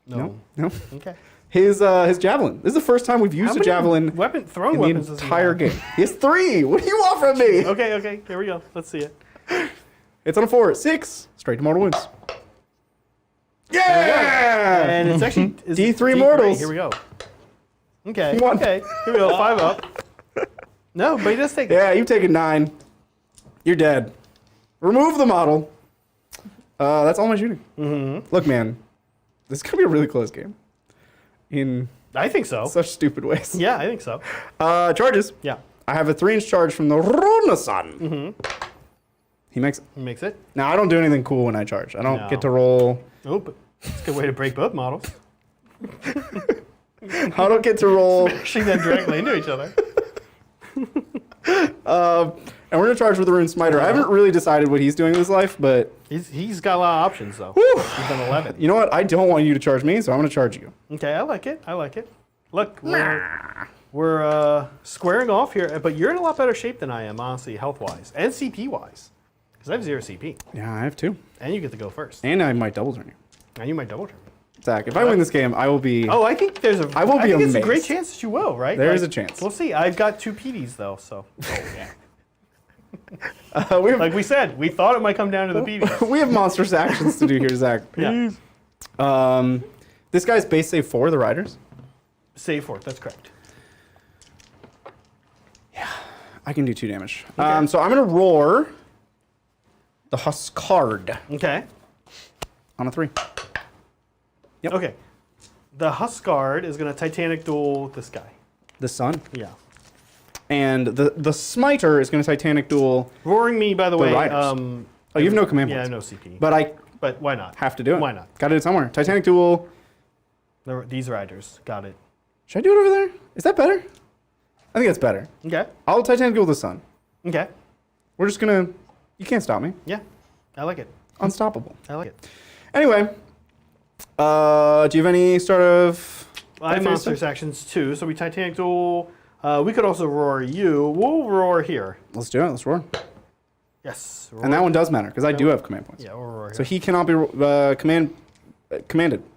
No. No. Okay. His javelin. This is the first time we've used How a many javelin throwing in the weapons does he entire have? game. He has 3. What do you want from me? Okay. Here we go. Let's see it. It's on a 4. 6. Straight to mortal wins. Yeah! And it's actually it's D3 mortals. Here we go. Okay. 1. Okay. Here we go. 5 up. No, but he does take. Yeah, you've taken 9. You're dead. Remove the model. That's all my shooting. Look, man, this is gonna be a really close game. In I think so. such stupid ways. Yeah, I think so. Charges. Yeah. I have a 3-inch charge from the Runa-san. He makes it. He makes it. Now I don't do anything cool when I charge. I don't No. get to roll. Oh, but it's a good way to break both models. I don't get to roll. Smashing them directly into each other. And we're gonna charge with the Rune Smiter. I haven't really decided what he's doing in his life, but He's got a lot of options though. He's done 11. you know what? I don't want you to charge me, so I'm gonna charge you. Okay, I like it. Look, we're squaring off here, but you're in a lot better shape than I am, honestly, health-wise and CP-wise, because I have 0 CP, Yeah, I have 2. and you get to go first, And I might double turn you. and you might double turn. Zach, if I win this game, I will be. Oh, I think there's a. I will be think it's a amazed. great chance that you will, right? There is a chance. We'll see. I've got 2 PDs though, so. We have, Like we said, we thought it might come down to the PDs. we have monstrous actions to do here, Zach. Yeah. This guy's base save 4, the Riders. Save 4. That's correct. I can do 2 damage. Okay. So I'm gonna roar the Huskard Okay. on a 3. Yep. Okay. The Huskard is going to Titanic duel this guy. The Sun. Yeah. And the Smiter is gonna Titanic duel. Roaring me, by the way. Riders. Oh, you have no command Yeah, I points. have no CP. But I why not? have to do it. Why not? Gotta do it somewhere. Titanic duel. These riders. Got it. Should I do it over there? Is that better? I think that's better. Okay. I'll Titanic duel the Sun. Okay. We're just gonna. You can't stop me. Yeah. I like it. Unstoppable. I like it. Anyway, do you have any sort of? I have monsters actions too, so we Titanic duel. We could also roar you. We'll roar here. Let's do it. Let's roar. Yes. Roar. And that one does matter because I do have command points. Yeah, we'll roar here. So he cannot be commanded.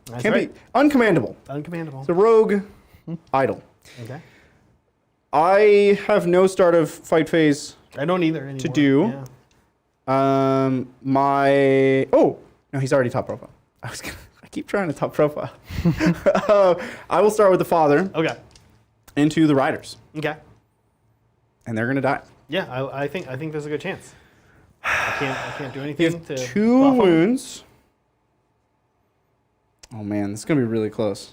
That's Can't right. be uncommandable. Uncommandable. So rogue, idle. Okay. I have no start of fight phase. I don't either anymore. To do. Yeah. Oh no, he's already top profile. I keep trying to top profile. I will start with the father Okay. into the riders, Okay. and they're gonna die. Yeah, I think there's a good chance. I can't do He anything has to 2 buff him. wounds. Oh man, this is gonna be really close.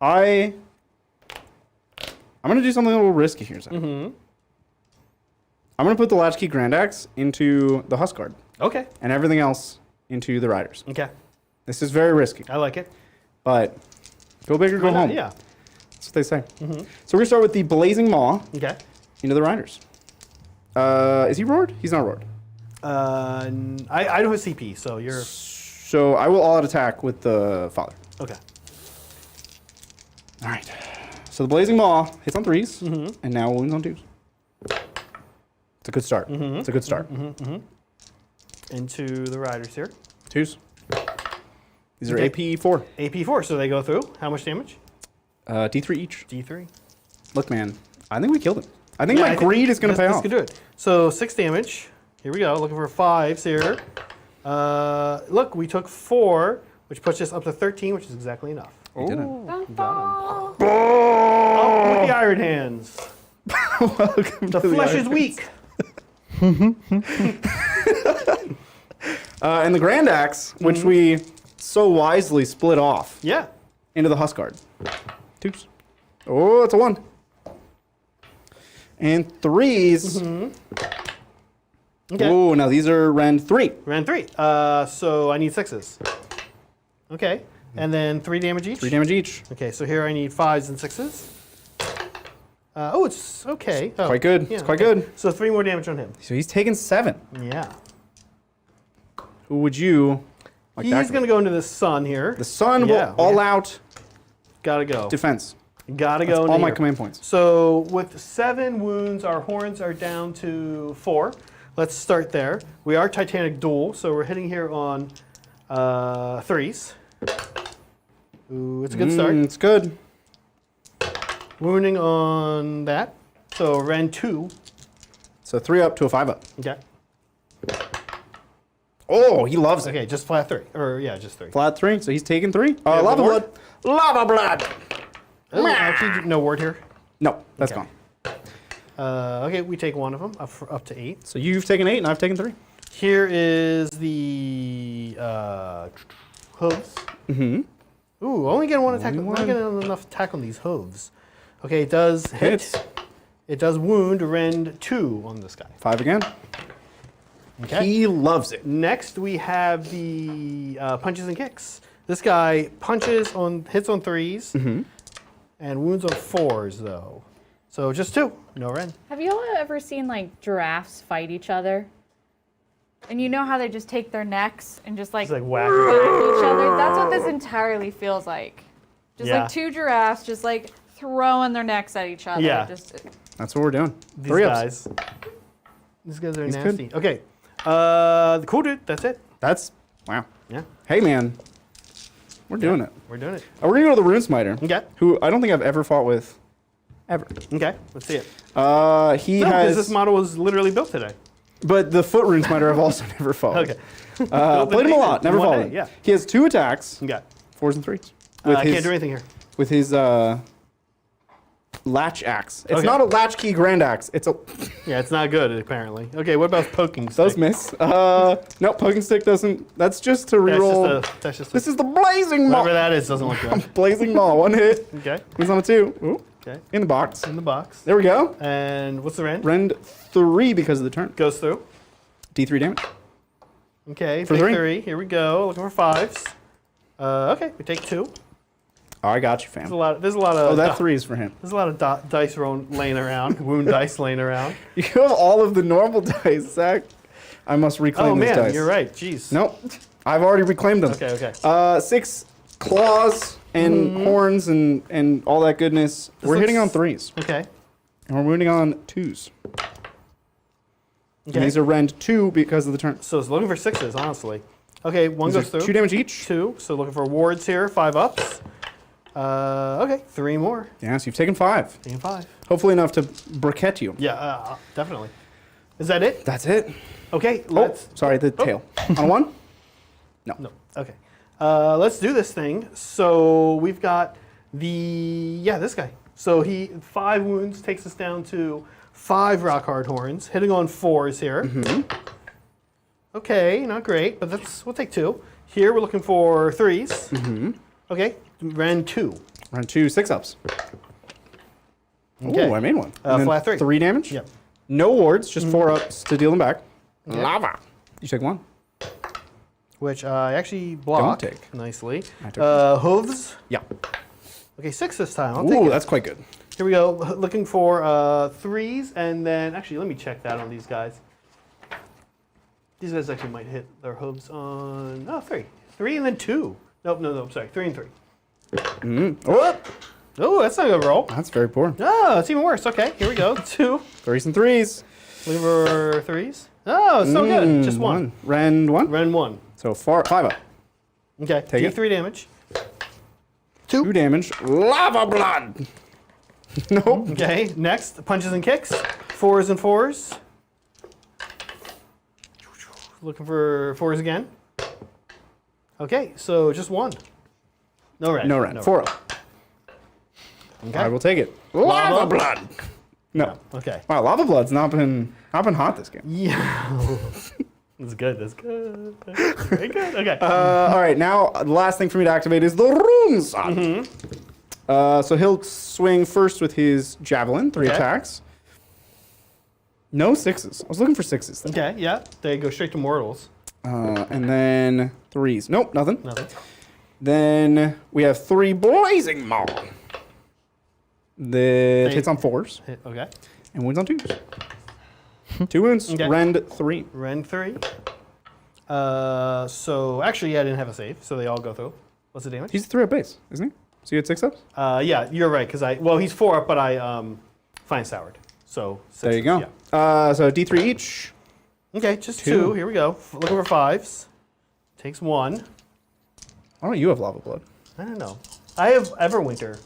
I'm gonna do something a little risky here, Zach. Mm-hmm. I'm gonna put the Latchkey Grand Axe into the Huskard Okay. and everything else into the riders. Okay. This is very risky, I like it. but go big or go Why not? home. Yeah. That's what they say. So we're gonna start with the Blazing Maw Okay. into the riders. Is he roared? He's not roared. I don't have CP, so you're So I will all out attack with the father. okay. All right. So the Blazing Maw hits on 3s, and now wounds on 2s. It's a good start. It's a good start. Into the riders here. 2s. These are Okay. AP 4. AP 4, so they go through. How much damage? D3 each. D3. Look, man, I think we killed him. I think Yeah, my I think greed is going to pay this off. could do it. So 6 damage. Here we go. Looking for 5s here. Look, we took 4, which puts us up to 13, which is exactly enough. We did it. Don't fall. Up with the Iron Hands. Welcome The to flesh is Iron weak. And the Grand Axe, which we so wisely split off Yeah. into the Huskard. 2s. Oh, that's a 1. And 3s. Okay. Oh, now these are Rend 3. Ran 3. So I need 6s. Okay. And then 3 damage each? 3 damage each. Okay, so here I need 5s and 6s. It's okay. Oh, Quite good. It's quite good. So 3 more damage on him. So he's taken 7. Yeah. Who would you like He's that going to go into the sun here. The Sun Yeah, will all out Gotta go. defense. Gotta That's go into all my here. command points. So with 7 wounds, our horns are down to 4. Let's start there. We are Titanic duel, so we're hitting here on 3s. Ooh, it's a good start. It's good. Wounding on that. So Ren 2. So 3 up to a 5 up. Okay. Oh, he loves it. Okay, just flat 3. Or yeah, just 3. Flat 3, so he's taking 3. Yeah, Lava ward? blood. Lava blood. Oh, actually, no ward here. No, that's Okay. gone. Okay, we take 1 of them up to 8. So you've taken 8 and I've taken 3. Here is the hooves. Mm-hmm. Ooh, only getting 1 attack. Only Only one. getting enough attack on these hooves. Okay, it does hit. Hits. It does wound Rend 2 on this guy. 5 again. Okay. He loves it. Next, we have the punches and kicks. This guy punches on, hits on 3s. And wounds on 4s, though. So just 2. No rend. Have you all ever seen like giraffes fight each other? And you know how they just take their necks and just like It's like whack. each other? That's what this entirely feels like. Just Yeah. like 2 giraffes just like throwing their necks at each other. Yeah. Just, That's what we're doing. These 3 ups. guys. These guys are He's nasty. good. Okay. Cool, dude. That's it. That's, wow. Yeah. Hey, man. We're doing it. We're doing it. We're going to go to the Rune Smiter. Okay. Who I don't think I've ever fought with. Ever. Okay. Let's see it. He No, because has... this model was literally built today. But the foot Rune Smiter I've also never fought. Okay. Played him a lot. Never One fought day, him. yeah. He has 2 attacks. Okay. 4s and 3s. I can't do anything here. With his latch axe. It's Okay. not a latch key grand axe. It's a... Yeah, it's not good, apparently. Okay, what about poking stick? Those miss. No, poking stick doesn't... That's just to reroll... That's just a, This is the Blazing Maw. whatever that is doesn't look good. Blazing Maw. 1 hit. Okay. He's on a 2. Ooh. Okay. In the box. In the box. There we go. And what's the rend? Rend 3 because of the turn. Goes through. D3 damage. Okay, For take 3. 3. Here we go. Looking for 5s. Okay, we take 2. Oh, I got you, There's fam. a lot. There's a lot of. Oh, that 3 is for him. There's a lot of dice laying around. Wound dice laying around. You have all of the normal dice, Zach. I must reclaim Oh these man, dice. you're right. Jeez. Nope. I've already reclaimed them. Okay. Okay. 6 claws and horns and all that goodness. We're hitting on looks- 3s. Okay. And we're wounding on 2s. Okay. And these are rend 2 because of the turn. So it's looking for 6s, honestly. Okay, 1 These goes are through. 2 damage each. 2. So looking for wards here. 5 ups. Okay, 3 more. Yeah, so you've taken 5. Taking 5. Hopefully enough to briquette you. Yeah, definitely. Is that it? That's it. Okay, Oh, let's. sorry, the tail. On a 1? No. Okay. Let's do this thing. So we've got this guy. So he 5 wounds takes us down to 5 rock hard horns, hitting on 4s here. Okay, not great, but we'll take 2. Here we're looking for 3s. Okay, rend 2. Rend 2 6-ups. Okay. Ooh, I made one. And then flat 3. 3 damage? Yep. No wards, just 4 ups to deal them back. Lava. You take 1. Which I actually block take. nicely. I took Hooves. Yeah. Okay, 6 this time. I'll take Ooh, it. that's quite good. Here we go. Looking for 3s, and then actually let me check that on these guys. These guys actually might hit their hooves on 3. 3 and then 2. Nope. Sorry, 3 and 3. Oh, Oh, that's not a good roll. that's very poor. Oh, it's even worse. Okay, here we go. 2. 3s and 3s. Looking for 3s. Oh, it's so good. Just 1. Rend 1. Rend 1. So 5 up. Okay, Take it. 3 damage. 2 damage. Lava blood. Nope. Okay, next, punches and kicks. 4s and 4s. Looking for 4s again. Okay, so just 1. No rend. No rend. 4 up. Okay. I will take it. Lava blood. No. Okay. Wow, lava blood's not been hot this game. Yeah. That's good. That's good. Very good. Okay. All right, now the last thing for me to activate is the Rune Shot. So he'll swing first with his javelin, 3 Okay. attacks. No 6s. I was looking for 6s. Though. Okay. Yeah. They go straight to mortals. And then 3s. Nope, nothing. Nothing. Then we have 3 Blazing Maw. That hits on 4s Hit. Okay. and wounds on 2s. 2 wounds. Okay. Rend 3. Rend 3. So actually, yeah, I didn't have a save, so they all go through. What's the damage? He's 3 up base, isn't he? So you had 6 ups? Yeah, you're right. Because he's 4 up, but I fine soured. So There you go. Yeah. So D3 each. Okay, just 2. 2. Here we go. Looking for 5s. Takes 1. Why don't you have lava blood? I don't know. I have Everwinter.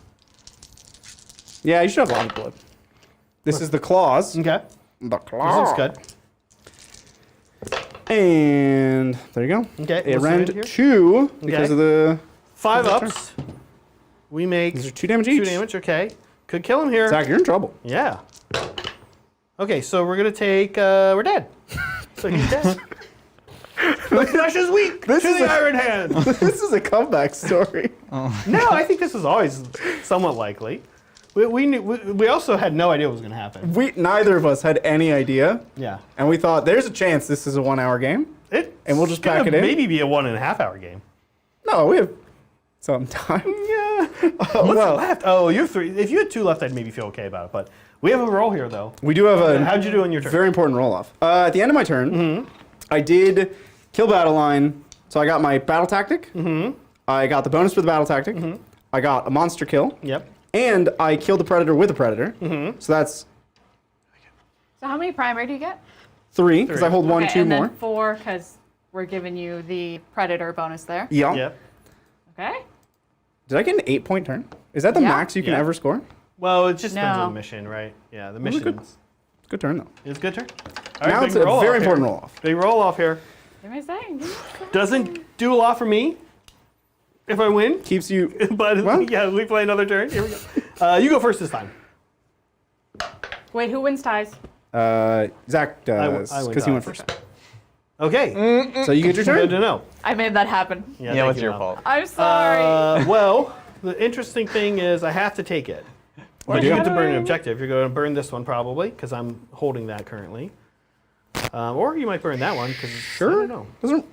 Yeah, you should have lava blood. This is the claws. Okay. The This claw. looks good. And there you go. Okay, It what's the rend rend here? 2 because Okay. of the. 5 Turn. ups. We make These are 2 damage 2 each. damage. Okay. Could kill him here. Zach, you're in trouble. Yeah. Okay, so we're gonna take. We're dead. So he's dead. Flash is weak. This to is the a- Iron Hand. This is a comeback story. No, I think this was always somewhat likely. We also had no idea what was gonna happen. Neither of us had any idea, Yeah. and we thought there's a chance this is a 1 hour game. And we'll just pack it in? Maybe be a 1.5 hour game. No, we have some time. Yeah. What's well, left? Oh, you have 3. If you had 2 left, I'd maybe feel okay about it. But we have a roll here, though. we do have a How'd you do on your turn? very important roll off. At the end of my turn, I did kill battle line, so I got my battle tactic. I got the bonus for the battle tactic. I got a monster kill. Yep. And I killed the predator with a predator. So that's So how many primary do you get? 3, because I hold 1, Okay, 2 and more. then 4, because we're giving you the predator bonus there. Yeah. Yep. Okay. Did I get an 8-point turn? Is that the Yeah. max you can Yeah. ever score? Well, it just depends No. on the mission, right? Yeah, the was a good- missions. Good turn though. It's a good turn. All right, Now big it's a roll very off important here. roll off. Big roll off here. What am I saying? Doesn't do a lot for me if I win, Keeps you. but Well. yeah, we play another turn. Here we go. You go first this time. Wait, who wins ties? Zach does I win because he went ties. first. Okay. So you get your Good turn. to know. I made that happen. Yeah, thank what's you, your Mom. fault? I'm sorry. Well, the interesting thing is I have to take it. Or you do? get to burn an objective. You're going to burn this one probably because I'm holding that currently. Or you might burn that one because I don't know. Doesn't-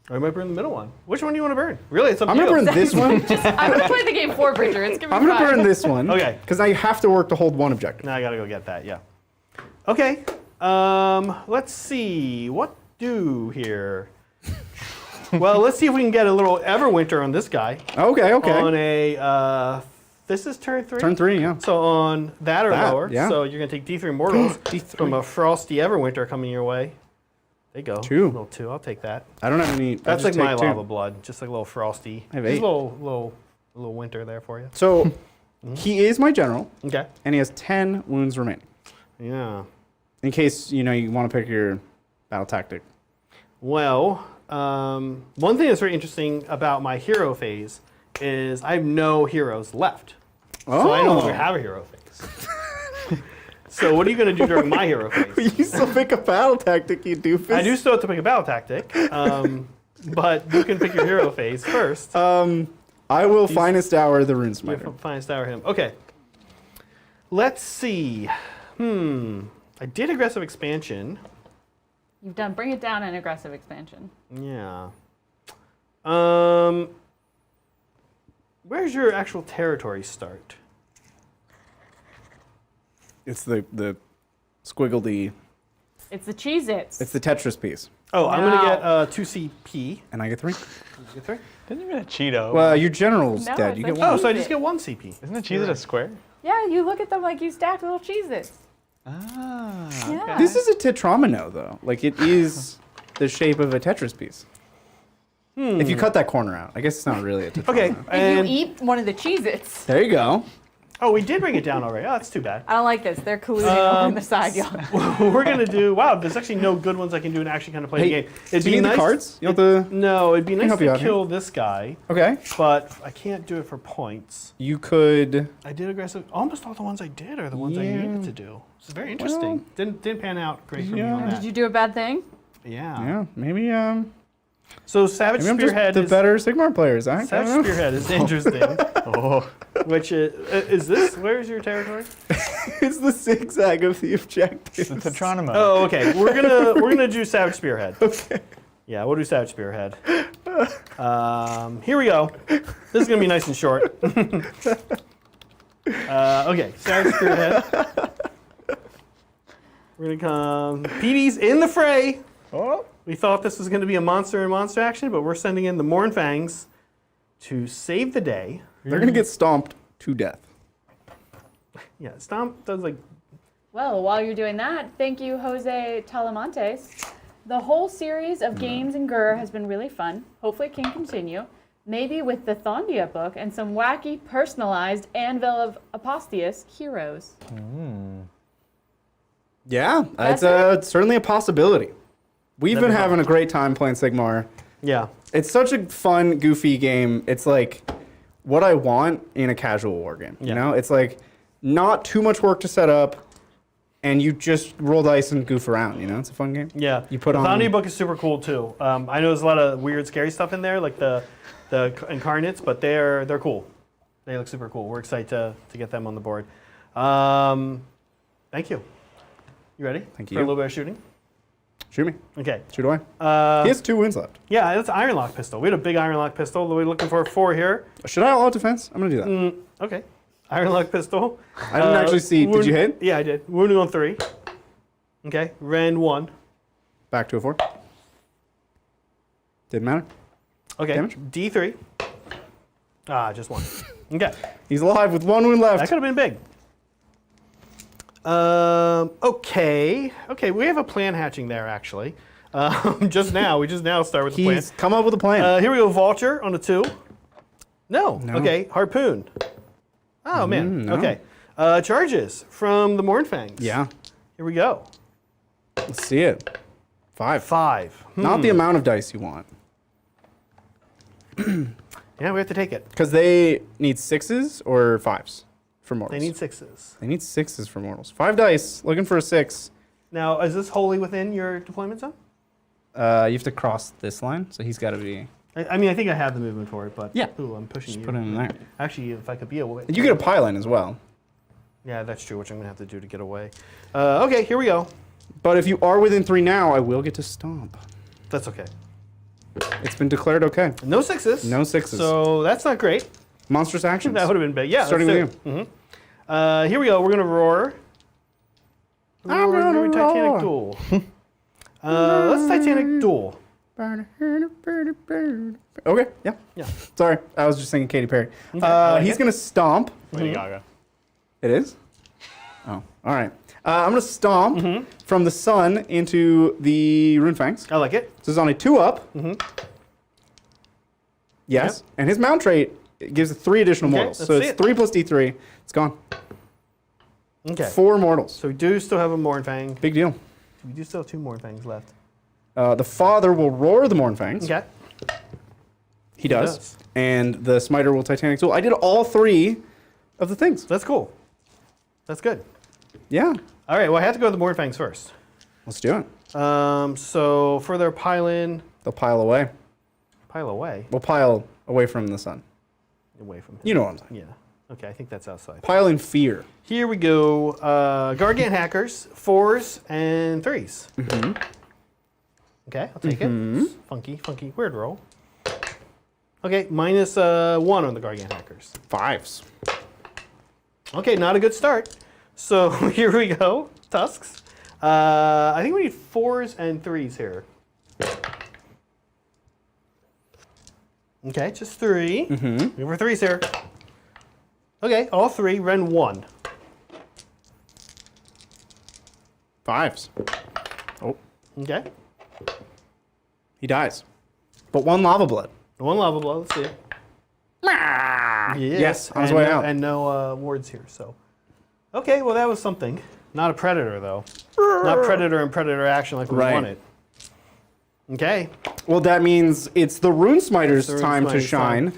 Or you might burn the middle one. Which one do you want to burn? Really, it's up I'm to you. gonna burn this one. I'm gonna play the game for Bridger. It's gonna be I'm gonna fine. burn this one. Okay. Because I have to work to hold 1 objective. Now I gotta go get that. Yeah. Okay. Let's see. What do here? Well, let's see if we can get a little Everwinter on this guy. Okay. Okay. On a this is turn 3. Turn 3. Yeah. So on that or That, lower. yeah. So you're gonna take D3 mortals D3. from a frosty Everwinter coming your way. There you go. 2. Little 2. I'll take that. I don't have any. I That's just like my take 2. lava blood. Just like a little frosty. I have Just 8. a little winter there for you. So he is my general, Okay. and he has 10 wounds remaining. Yeah. In case you want to pick your battle tactic. Well, one thing that's very interesting about my hero phase is I have no heroes left. So I no longer have a hero phase. So what are you going to do during my hero phase? You still pick a battle tactic, you doofus. I do still have to pick a battle tactic, but you can pick your hero phase first. I will finest hour the rune smiter. Finest hour him. Okay. Let's see. I did aggressive expansion. You've done bring it down and aggressive expansion. Yeah. Where's your actual territory start? It's the squiggledy. It's the Cheez-Its. It's the Tetris piece, Oh, I'm gonna No. get 2 CP. and I get 3. You get 3? Didn't you get a Cheeto? Well, your general's No, dead. it's You like get Oh, 1. so I just get 1 CP. Isn't a Cheez-It a square? Yeah, you look at them like you stacked little Cheez-Its. Ah. Yeah. This is a tetramino, though. Like it is the shape of a Tetris piece. If you cut that corner out, I guess it's not really a tetramino. Okay, If and you eat one of the Cheez-Its. There you go. oh, we did bring it down already. Oh, that's too bad. I don't like this. They're colluding over on the side, y'all. We're gonna do. Wow, there's actually no good ones I can do and actually kind of play the Hey, game. It'd do you need the cards? You want the? No, it'd be nice help you to out here. kill this guy, Okay. but I can't do it for points. You could. I did aggressive. Almost all the ones I did are the ones I Yeah. needed to do. It's very interesting. Well, didn't pan out great for me yeah. on that. Did you do a bad thing? Yeah. Yeah. Maybe. So Savage Maybe I'm just Spearhead the is better Sigmar player, Zach. I Savage don't know. Spearhead is interesting. Oh. Which is this? Where's your territory? It's the zigzag of the objectives. It's a Tetronimo. Oh, okay. We're gonna do Savage Spearhead. Okay. Yeah, we'll do Savage Spearhead. Here we go. This is gonna be nice and short. Okay, Savage Spearhead. We're gonna come. PD's in the fray. Oh. We thought this was gonna be a monster and monster action, but we're sending in the Mournfangs to save the day. They're gonna get stomped to death. Yeah, Stomp does like. Well, while you're doing that, thank you, Jose Talamantes. The whole series of games in Gur has been really fun. Hopefully it can continue. Maybe with the Thondia book and some wacky, personalized Anvil of Apostius heroes. Yeah, That's it's certainly a possibility. We've That'd been be having a great time playing Sigmar. Yeah. It's such a fun, goofy game. It's like what I want in a casual war game. Yeah. You know, it's like not too much work to set up, and you just roll dice and goof around. You know, it's a fun game. Yeah. You put the on- Thondia book is super cool too. I know there's a lot of weird, scary stuff in there, like the incarnates, but they're cool. They look super cool. We're excited to get them on the board. Thank you. You ready? Thank For you. a little bit of shooting? Shoot me. Okay. Shoot away. He has 2 wounds left. Yeah, that's an iron lock pistol. We had a big iron lock pistol. We're looking for 4 here. Should I all defense? I'm gonna do that. Okay. Iron lock pistol. I didn't actually see. Did you hit? Yeah, I did. Wounding on 3. Okay. Rend 1. Back to a 4. Didn't matter. Okay. Damage? D3. Ah, just 1. Okay. He's alive with 1 wound left. That could have been big. Okay. Okay, we have a plan hatching there, actually. We just now start with the plan. He's come up with a plan. Here we go, Vulture on a 2. No. No. Okay, Harpoon. Oh, man. no. Okay. Charges from the Mournfangs. Yeah. Here we go. Let's see it. 5. 5. Not the amount of dice you want. Yeah, we have to take it. Because they need 6s or 5s for mortals. They need 6s. They need 6s for mortals. 5 dice, looking for a 6. Now, is this wholly within your deployment zone? You have to cross this line, so he's got to be. I mean, I think I have the movement for it, but Yeah. ooh, I'm pushing you. Put it in there. Actually, if I could be away. You get a pylon as well. Yeah, that's true, which I'm going to have to do to get away. Okay, here we go. But if you are within 3 now, I will get to stomp. That's okay. It's been declared okay. No 6s. No 6s. So that's not great. Monstrous actions. That would have been big. Yeah, Starting let's with do it. Here we go. We're going to roar. I'm gonna roar. Titanic duel. Let's Titanic duel. Okay, yeah. Yeah. Sorry, I was just thinking Katy Perry. I like He's it. going to stomp. Lady Gaga. It is? Oh, all right. I'm going to stomp from the sun into the Rune Fangs. I like it. So it's on a 2-up. Yes. Yep. And his mount trait gives 3 additional Okay, mortals. let's So see it's it. 3 plus D3. It's gone. Okay. 4 mortals. So we do still have a Mournfang. Big deal. We do still have 2 Mournfangs left. The father will roar the Mournfangs. Okay. He does. does. And the smiter will Titanic Tool. I did all 3 of the things. That's cool. That's good. Yeah. All right, well, I have to go to the Mournfangs first. Let's do it. So for their pile-in, They'll pile away. pile away. We'll pile away from the sun. Away from him. You know what I'm saying. Yeah. Okay, I think that's outside. Pile in fear. Here we go. Gargant Hackers, 4s and 3s. Okay, I'll take it. Funky, weird roll. Okay, minus 1 on the Gargant Hackers. 5s. Okay, not a good start. So here we go. Tusks. I think we need 4s and 3s here. Okay, just 3. Looking for 3s here. Okay, all 3. Rend 1. 5s. Oh, Okay. he dies. But 1 lava blood. 1 lava blow. Let's see it. Yes, on his and way no, out. And no wards here. So, okay. Well, that was something. Not a predator though. Not predator and predator action like we Right. wanted. Okay. Well, that means it's the Rune Smiter's the Rune time to Smiter's shine.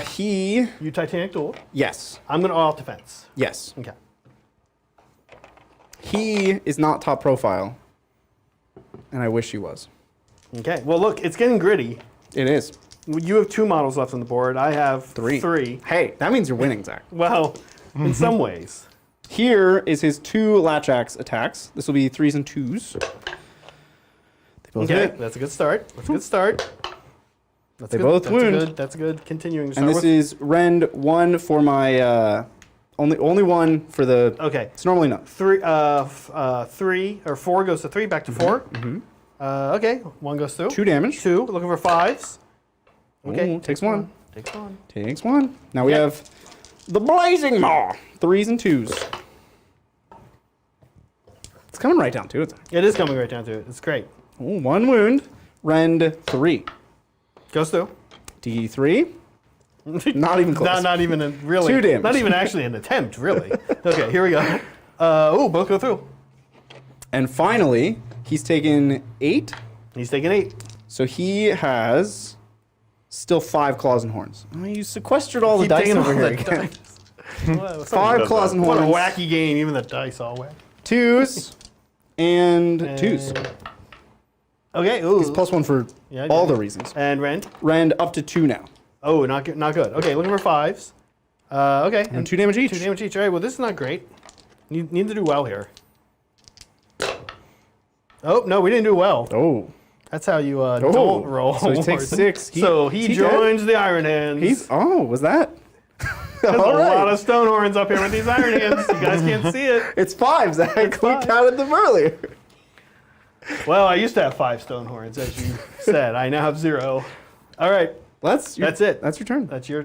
He... You Titanic duel. Yes. I'm gonna all defense. Yes. Okay. He is not top profile. And I wish he was. Okay. Well, look, it's getting gritty. It is. You have 2 models left on the board. I have 3. 3. Hey, that means you're winning, Zach. Well, in some ways. Here is his 2 latch axe attacks. This will be 3s and 2s. They both Okay, hit. that's a good start. That's a good start. That's They good. both that's wound. Good. That's a good. Continuing to And start this with. is rend 1 for my only 1 for the. Okay. It's normally not. 3 or 4 goes to 3, back to 4. Okay, 1 goes through. 2 damage. 2, looking for 5s. Okay, Ooh, takes 1. Takes 1. Takes 1. Now we Okay. have the Blazing Maw. 3s and 2s. It's coming right down to it. It is coming right down to it. It's great. Ooh, 1 wound. Rend 3. Goes through. D3. Not even close. Not even really. 2 damage. Not even actually an attempt, really. Okay, here we go. Oh, both go through. And finally, he's taken 8. He's taking 8. So he has still 5 claws and horns. Oh, you sequestered all the Keep dice taking over all here the again. dice. 5 claws and What a horns. wacky game. Even the dice all whack. 2s and 2s. Okay. Ooh. He's +1 for Yeah, I all did. the reasons. And Rend. Rend up to 2 now. Oh, not good. Not good. Okay, looking for 5s. Okay. And 2 damage each. 2 damage each. All right. Well, this is not great. Need to do well here. Oh, no, we didn't do well. Oh. That's how you don't roll. So he takes 6. So he dead? joins the Iron Hands. Was that? There's All a right. lot of Stonehorns up here with these Iron Hands. You guys can't see it. It's 5, Zach. We 5. counted them earlier. Well, I used to have 5 Stonehorns, as you said. I now have 0. All right. That's it. That's your turn. It's your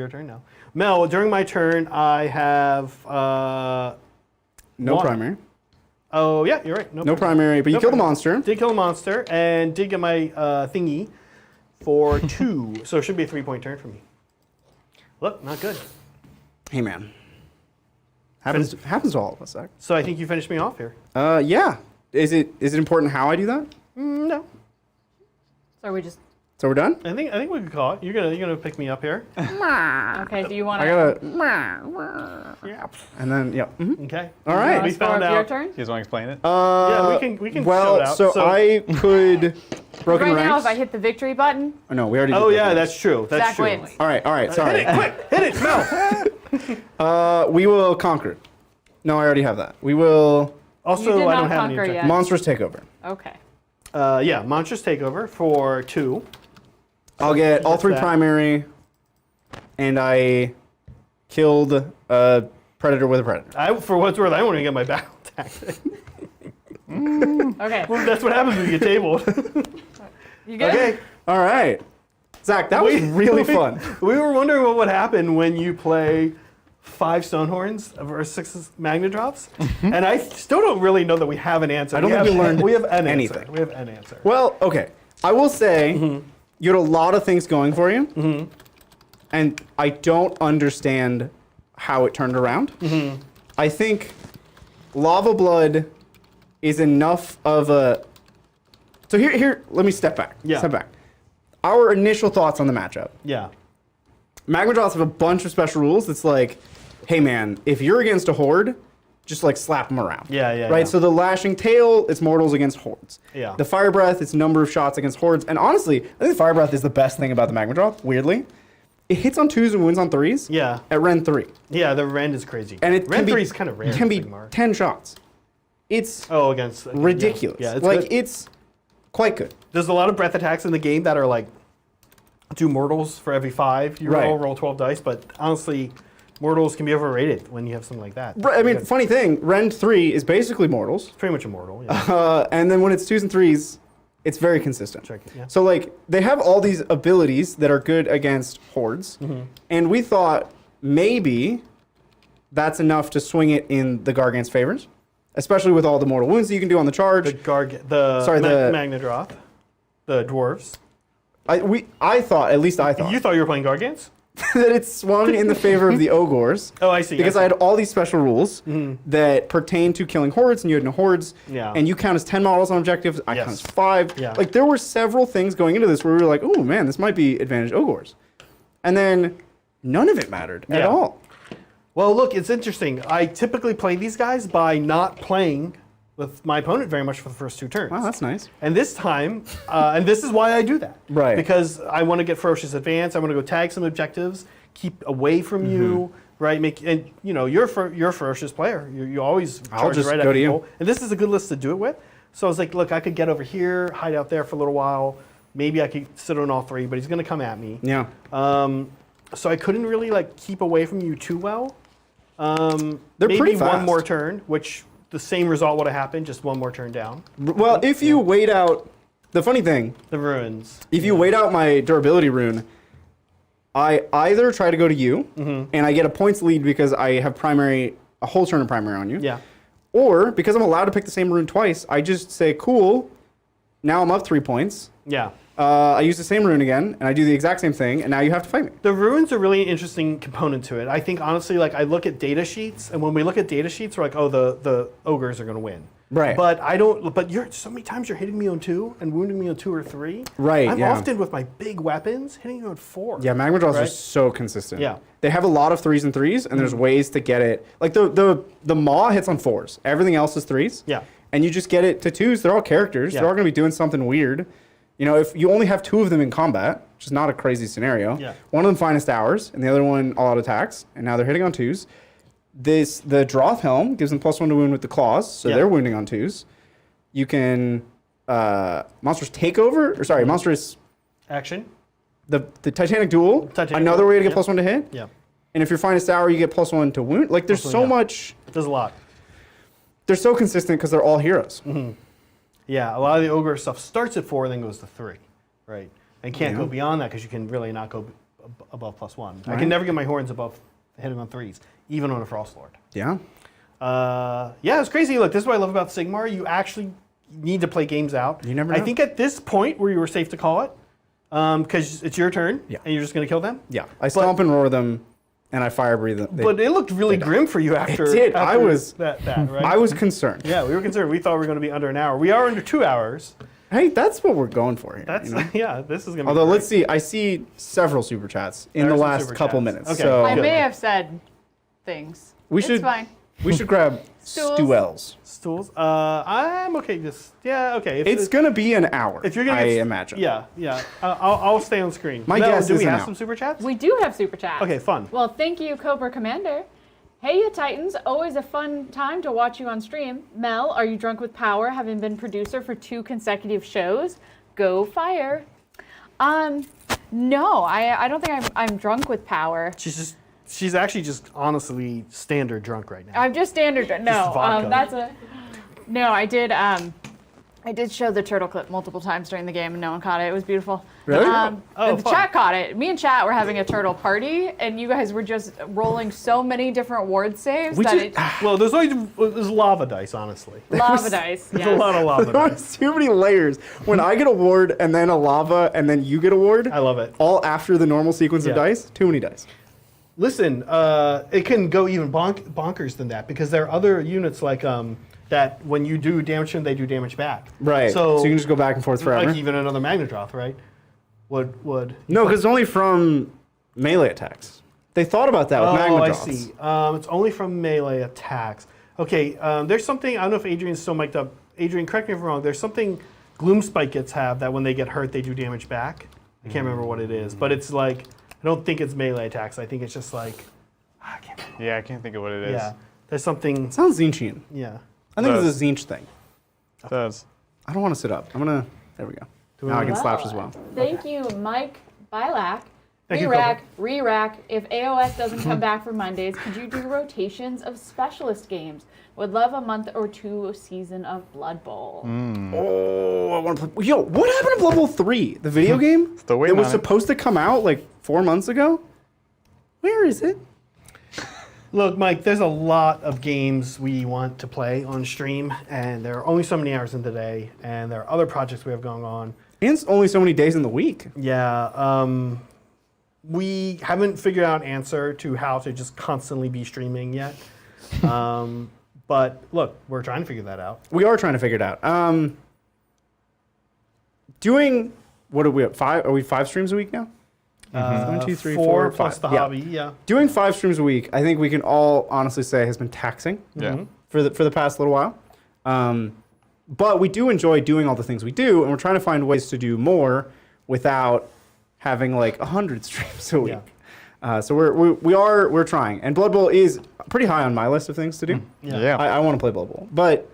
turn now. Mel, during my turn, I have No one. primary. Oh yeah, you're right. No primary, but you No killed the primary. monster. Did kill a monster and did get my thingy for 2, so it should be a 3-point turn for me. Look, not good. Hey man. Happens to all of us, Zach. So I think you finished me off here. Yeah. Is it important how I do that? No, So we just. So we're done? I think we could call it. You're gonna pick me up here. Okay. Do you want I to? gotta. And then mhm. Okay. All right. We found Your out. turn. You guys want to explain it? Yeah, we can Well, show it out. so I could broken Right ranks. now, if I hit the victory button, Oh, no, we already did Oh broken yeah, ranks. that's true. That's Zach true. wins. All right, sorry. Hit it, quick! Hit it, Mel. We will conquer. No, I already have that. We will Also, You did I not don't have any conquer objectives. yet. monstrous takeover. Okay. Yeah, Monstrous Takeover for 2. I'll get all That's 3 that. primary, and I killed a predator with a predator. For what's worth, I want to get my battle tactic. Okay. Well, that's what happens when you get tabled. You good? Okay. All right, Zach, that was really fun. We were wondering what would happen when you play 5 Stonehorns versus 6 Mamadroths, and I still don't really know that we have an answer. I don't think we learned We have an anything. answer. We have an answer. Well, okay, I will say you had a lot of things going for you, and I don't understand how it turned around. I think Lava Blood is enough of a. So here, let me step back. Yeah. Step back. Our initial thoughts on the matchup. Yeah. Mamadroths have a bunch of special rules that's like, hey man, if you're against a horde, just like slap them around. Yeah. Right? Yeah. So the Lashing Tail, it's mortals against hordes. Yeah. The Fire Breath, it's number of shots against hordes. And honestly, I think Fire Breath is the best thing about the Mamadroth, weirdly. It hits on 2s and wins on 3s. Yeah. At Ren 3. Yeah, the Rend is crazy. And it Rend can be, 3 is kind of rare. It can be Sigmar. 10 shots. It's Oh, against ridiculous. Yeah, it's like good. it's quite good. There's a lot of breath attacks in the game that are like do mortals for every 5 you Right. roll 12 dice, but honestly, mortals can be overrated when you have something like that. I mean, It's funny thing, Ren 3 is basically mortals. pretty much immortal. Yeah. And then when it's 2s and 3s, it's very consistent. Check it, yeah. So like they have all these abilities that are good against hordes, and we thought maybe that's enough to swing it in the Gargant's favors, especially with all the mortal wounds that you can do on the charge. the Mamadroth, the dwarves. I thought, at least I thought, You thought you were playing Gargants? that it swung in the favor of the Ogres. Oh, I see. Because I had all these special rules that pertain to killing hordes, and you had no hordes. Yeah. And you count as 10 models on objectives, I Yes. count as 5. Yeah. Like, there were several things going into this where we were like, oh man, this might be advantage Ogres. And then none of it mattered at Yeah. all. Well, look, it's interesting. I typically play these guys by not playing with my opponent very much for the first 2 turns. Wow, that's nice. And this time, and this is why I do that. Right. Because I want to get Ferocious Advance. I want to go tag some objectives, keep away from you, right? And you know, you're a ferocious player. You always charge just right at go to you. people. And this is a good list to do it with. So I was like, look, I could get over here, hide out there for a little while. Maybe I could sit on all 3, but he's going to come at me. Yeah. So I couldn't really like keep away from you too well. They're maybe pretty one fast. more turn, which the same result would have happened, just one more turn down. Well, if you wait out, the funny thing, The ruins. if you wait out my durability rune, I either try to go to you, and I get a points lead because I have a whole turn of primary on you. Yeah. Or because I'm allowed to pick the same rune twice, I just say, cool, now I'm up 3 points. Yeah. I use the same rune again, and I do the exact same thing, and now you have to fight me. The ruins are really an interesting component to it. I think honestly, like I look at data sheets, and when we look at data sheets, we're like, oh, the ogres are going to win. Right. But I don't. But you're so many times you're hitting me on 2 and wounding me on 2 or 3. Right, I'm yeah. often with my big weapons hitting you on 4. Yeah, Mamadroths are Right? so consistent. Yeah. They have a lot of 3s and 3s, and there's ways to get it. Like the Maw hits on 4s. Everything else is 3s. Yeah. And you just get it to 2s. They're all characters. Yeah. They're all going to be doing something weird. You know, if you only have 2 of them in combat, which is not a crazy scenario, Yeah. one of them finest hours, and the other one all out attacks, and now they're hitting on 2s. The Droth Helm gives them +1 to wound with the claws, so Yeah. they're wounding on 2s. you can monstrous takeover, or sorry, monstrous Action. the Titanic duel. Titanic another duel, way to get yep. +1 to hit. Yeah. And if your finest hour, you get +1 to wound. Like there's so yeah. much. There's a lot. They're so consistent because they're all heroes. Yeah, a lot of the ogre stuff starts at 4 and then goes to 3, right? And can't Yeah. go beyond that because you can really not go above +1. I Right. can never get my horns above hitting on 3s, even on a Frost Lord. Yeah. Yeah, it's crazy. Look, this is what I love about Sigmar. You actually need to play games out. You never I know. think at this point where you were safe to call it, because it's your turn, Yeah. and you're just going to kill them. Yeah. I stomp and roar them, and I fire breathe them. But it looked really grim for you after. did. I after was- that right? I was concerned. Yeah, we were concerned. We thought we were going to be under an hour. We are under 2 hours. Hey, that's what we're going for here. That's you know? yeah. This is going to be. Although great. let's see, I see several super chats in There the are some last super couple chats. minutes. Okay. So I Good. may have said things. We It's should- fine. we should grab Stools. Stuels. Stools. I'm okay. Just yeah. Okay. If It's gonna be an hour. if you're gonna I get, imagine. Yeah. Yeah. I'll stay on screen. My Mel, guess do is we an have hour. some super chats? We do have super chats. Okay. Fun. Well, thank you, Cobra Commander. Hey, you Titans. Always a fun time to watch you on stream. Mel, are you drunk with power, having been producer for 2 consecutive shows? Go Fire. No, I don't think I'm drunk with power. She's actually just honestly standard drunk right now. I'm just standard. No, vodka. No, I did show the turtle clip multiple times during the game, and no one caught it. It was beautiful. Really? Oh, the fun. chat caught it. Me and chat were having a turtle party, and you guys were just rolling so many different ward saves We that just- Well, there's lava dice, honestly. lava dice. There's a lot of lava There dice. are too many layers. When I get a ward and then a lava and then you get a ward, I love it. all after the normal sequence of Yeah. dice, too many dice. Listen, it can go even bonkers than that because there are other units like that when you do damage to them, they do damage back. Right. So, you can just go back and forth forever. like even another Mamadroth, right? Would No, because it's only from melee attacks. They thought about that with Mamadroths. I see. It's only from melee attacks. Okay, there's something, I don't know if Adrian's still mic'd up. Adrian, correct me if I'm wrong. There's something Gloom Spike gets have that when they get hurt, they do damage back. I can't remember what it is, but it's like, I don't think it's melee attacks. I think it's just like, I can't remember. Yeah, I can't think of what it is. Yeah, there's something, Sounds Zinchian. yeah. I think Does. it's a Zinch thing. It does. I don't want to sit up. I'm gonna. There we go. we Now I can wanna- slash as well. Thank you, Mike Bilak. Thank you, Re-rack, re-rack. If AOS doesn't come back for Mondays, could you do rotations of specialist games? Would love a month or 2 season of Blood Bowl. Oh, I want to play. Yo, what happened to Blood Bowl 3? The video game? Still waiting It was on it. supposed to come out like 4 months ago. Where is it? Look, Mike, there's a lot of games we want to play on stream, and there are only so many hours in the day, and there are other projects we have going on. And it's only so many days in the week. Yeah, we haven't figured out an answer to how to just constantly be streaming yet. But look, we're trying to figure that out. We are trying to figure it out. Doing what are we at? 5? Are we 5 streams a week now? 1, 2, 3, 4, plus 5. the Yeah. hobby, yeah. Doing 5 streams a week, I think we can all honestly say has been taxing Yeah. for the past little while. But we do enjoy doing all the things we do, and we're trying to find ways to do more without having like 100 streams a week. So we're trying, and Blood Bowl is pretty high on my list of things to do. Yeah. I want to play Blood Bowl, but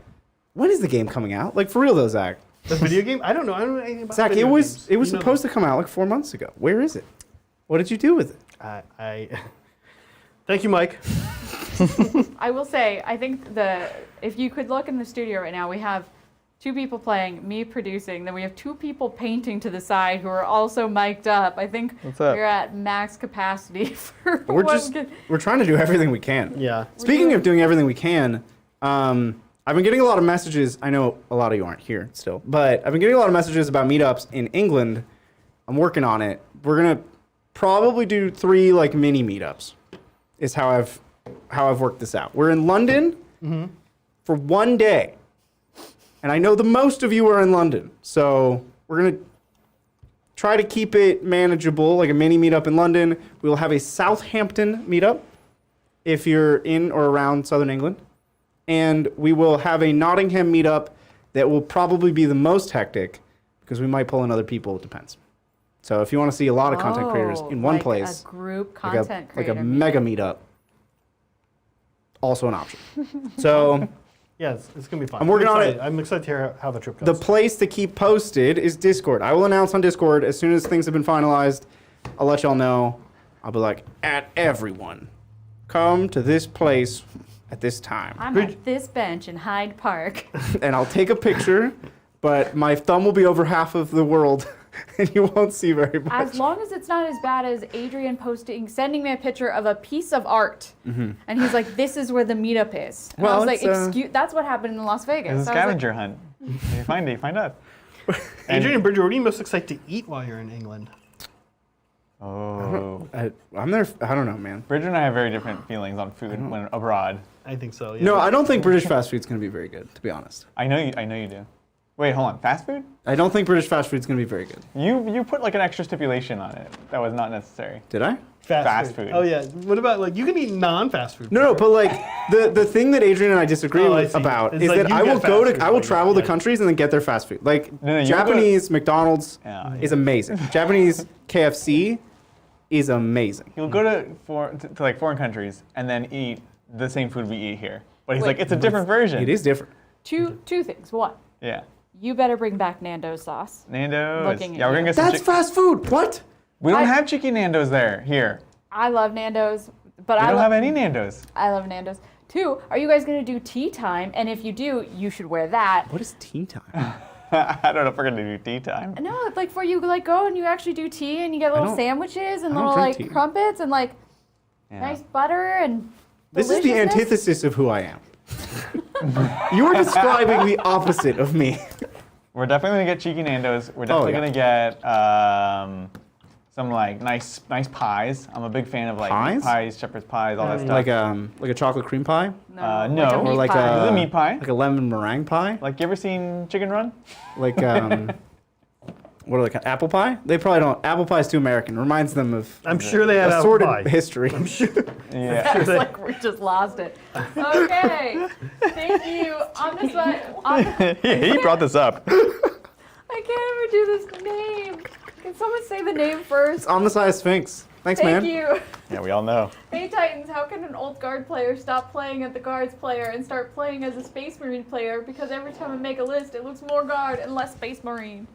when is the game coming out? Like for real though, Zach. The video game? I don't know. I don't know anything about Zach, video it was games. it was You know supposed to come out like 4 months ago. Where is it? What did you do with it? that. I Thank you, Mike. I will say, I think if you could look in the studio right now, we have 2 people playing, me producing, then we have 2 people painting to the side who are also mic'd up. I think What's up? we're at max capacity for We're one just we're trying to do everything we can. Yeah. Speaking of doing everything we can, I've been getting a lot of messages. I know a lot of you aren't here still, but I've been getting a lot of messages about meetups in England. I'm working on it. We're gonna probably do 3 like mini meetups. Is how I've worked this out. We're in London for 1 day, and I know the most of you are in London, so we're gonna try to keep it manageable, like a mini meetup in London. We will have a Southampton meetup if you're in or around Southern England. And we will have a Nottingham meetup that will probably be the most hectic because we might pull in other people. It depends. So if you want to see a lot of content creators in one like place, a group like content a creator mega meetup, also an option. So Yeah, it's gonna be fun. I'm working on excited. it. I'm excited to hear how the trip goes. The place to keep posted is Discord. I will announce on Discord as soon as things have been finalized. I'll let y'all know. I'll be like, at everyone, come to this place at this time. I'm at this bench in Hyde Park. And I'll take a picture, but my thumb will be over half of the world, and you won't see very much. As long as it's not as bad as Adrian sending me a picture of a piece of art, and he's like, "This is where the meetup is." And I Well, was like, it's, "Excuse." That's what happened in Las Vegas. It's a I was like, scavenger hunt. You find it, you find out. Adrian and Bridger, what are you most excited to eat while you're in England? Oh. I'm there. I don't know, man. Bridger and I have very different feelings on food when abroad. I think so. Yeah. No, I don't think British fast food's going to be very good, to be honest. I know you do. Wait, hold on. Fast food? I don't think British fast food's going to be very good. You put like an extra stipulation on it that was not necessary. Did I? Fast food. Oh yeah. What about like you can eat non-fast food? No, but like the thing that Adrian and I disagree Oh, I see. about It's is like that you I will get fast food, I will like, travel to yeah. countries and then get their fast food. Like No, you Japanese McDonald's Yeah. is amazing. Japanese KFC is amazing. He'll go to like foreign countries and then eat the same food we eat here. But he's Wait. like, it's a different version. It is different. two things. One, Yeah. you better bring back Nando's sauce. Nando's. Looking at Yeah, we're you. gonna get some. That's fast food. What? We don't I- have chicken Nando's here. I love Nando's, but We I don't love have any Nando's. I love Nando's. Two, are you guys gonna do tea time? And if you do, you should wear that. What is tea time? I don't know if we're gonna do tea time. No, it's like for you like go and you actually do tea and you get little don't- sandwiches and I don't little drink like tea. crumpets and like Yeah. nice butter and This is the deliciousness. antithesis of who I am. You are describing the opposite of me. We're definitely gonna get cheeky Nando's. We're definitely yeah. gonna get some like nice pies. I'm a big fan of like Pies? meat pies, shepherd's pies, all that stuff. Like a chocolate cream pie, No, no. like a Or meat like pie. Is it meat pie? like a lemon meringue pie, Like, you ever seen Chicken Run? like what are they? Apple pie? They probably don't. Apple pie is too American. Reminds them of I'm sure they had a apple sordid pie. history. Yeah. It's like we just lost it. Okay, thank you. On this one, He brought this up. I can't ever do this name. Can someone say the name first? Omniscience Sphinx. Thanks, Thank man. you. Yeah, we all know. Hey Titans, how can an old guard player stop playing as the guards player and start playing as a space marine player? Because every time I make a list, it looks more guard and less space marine.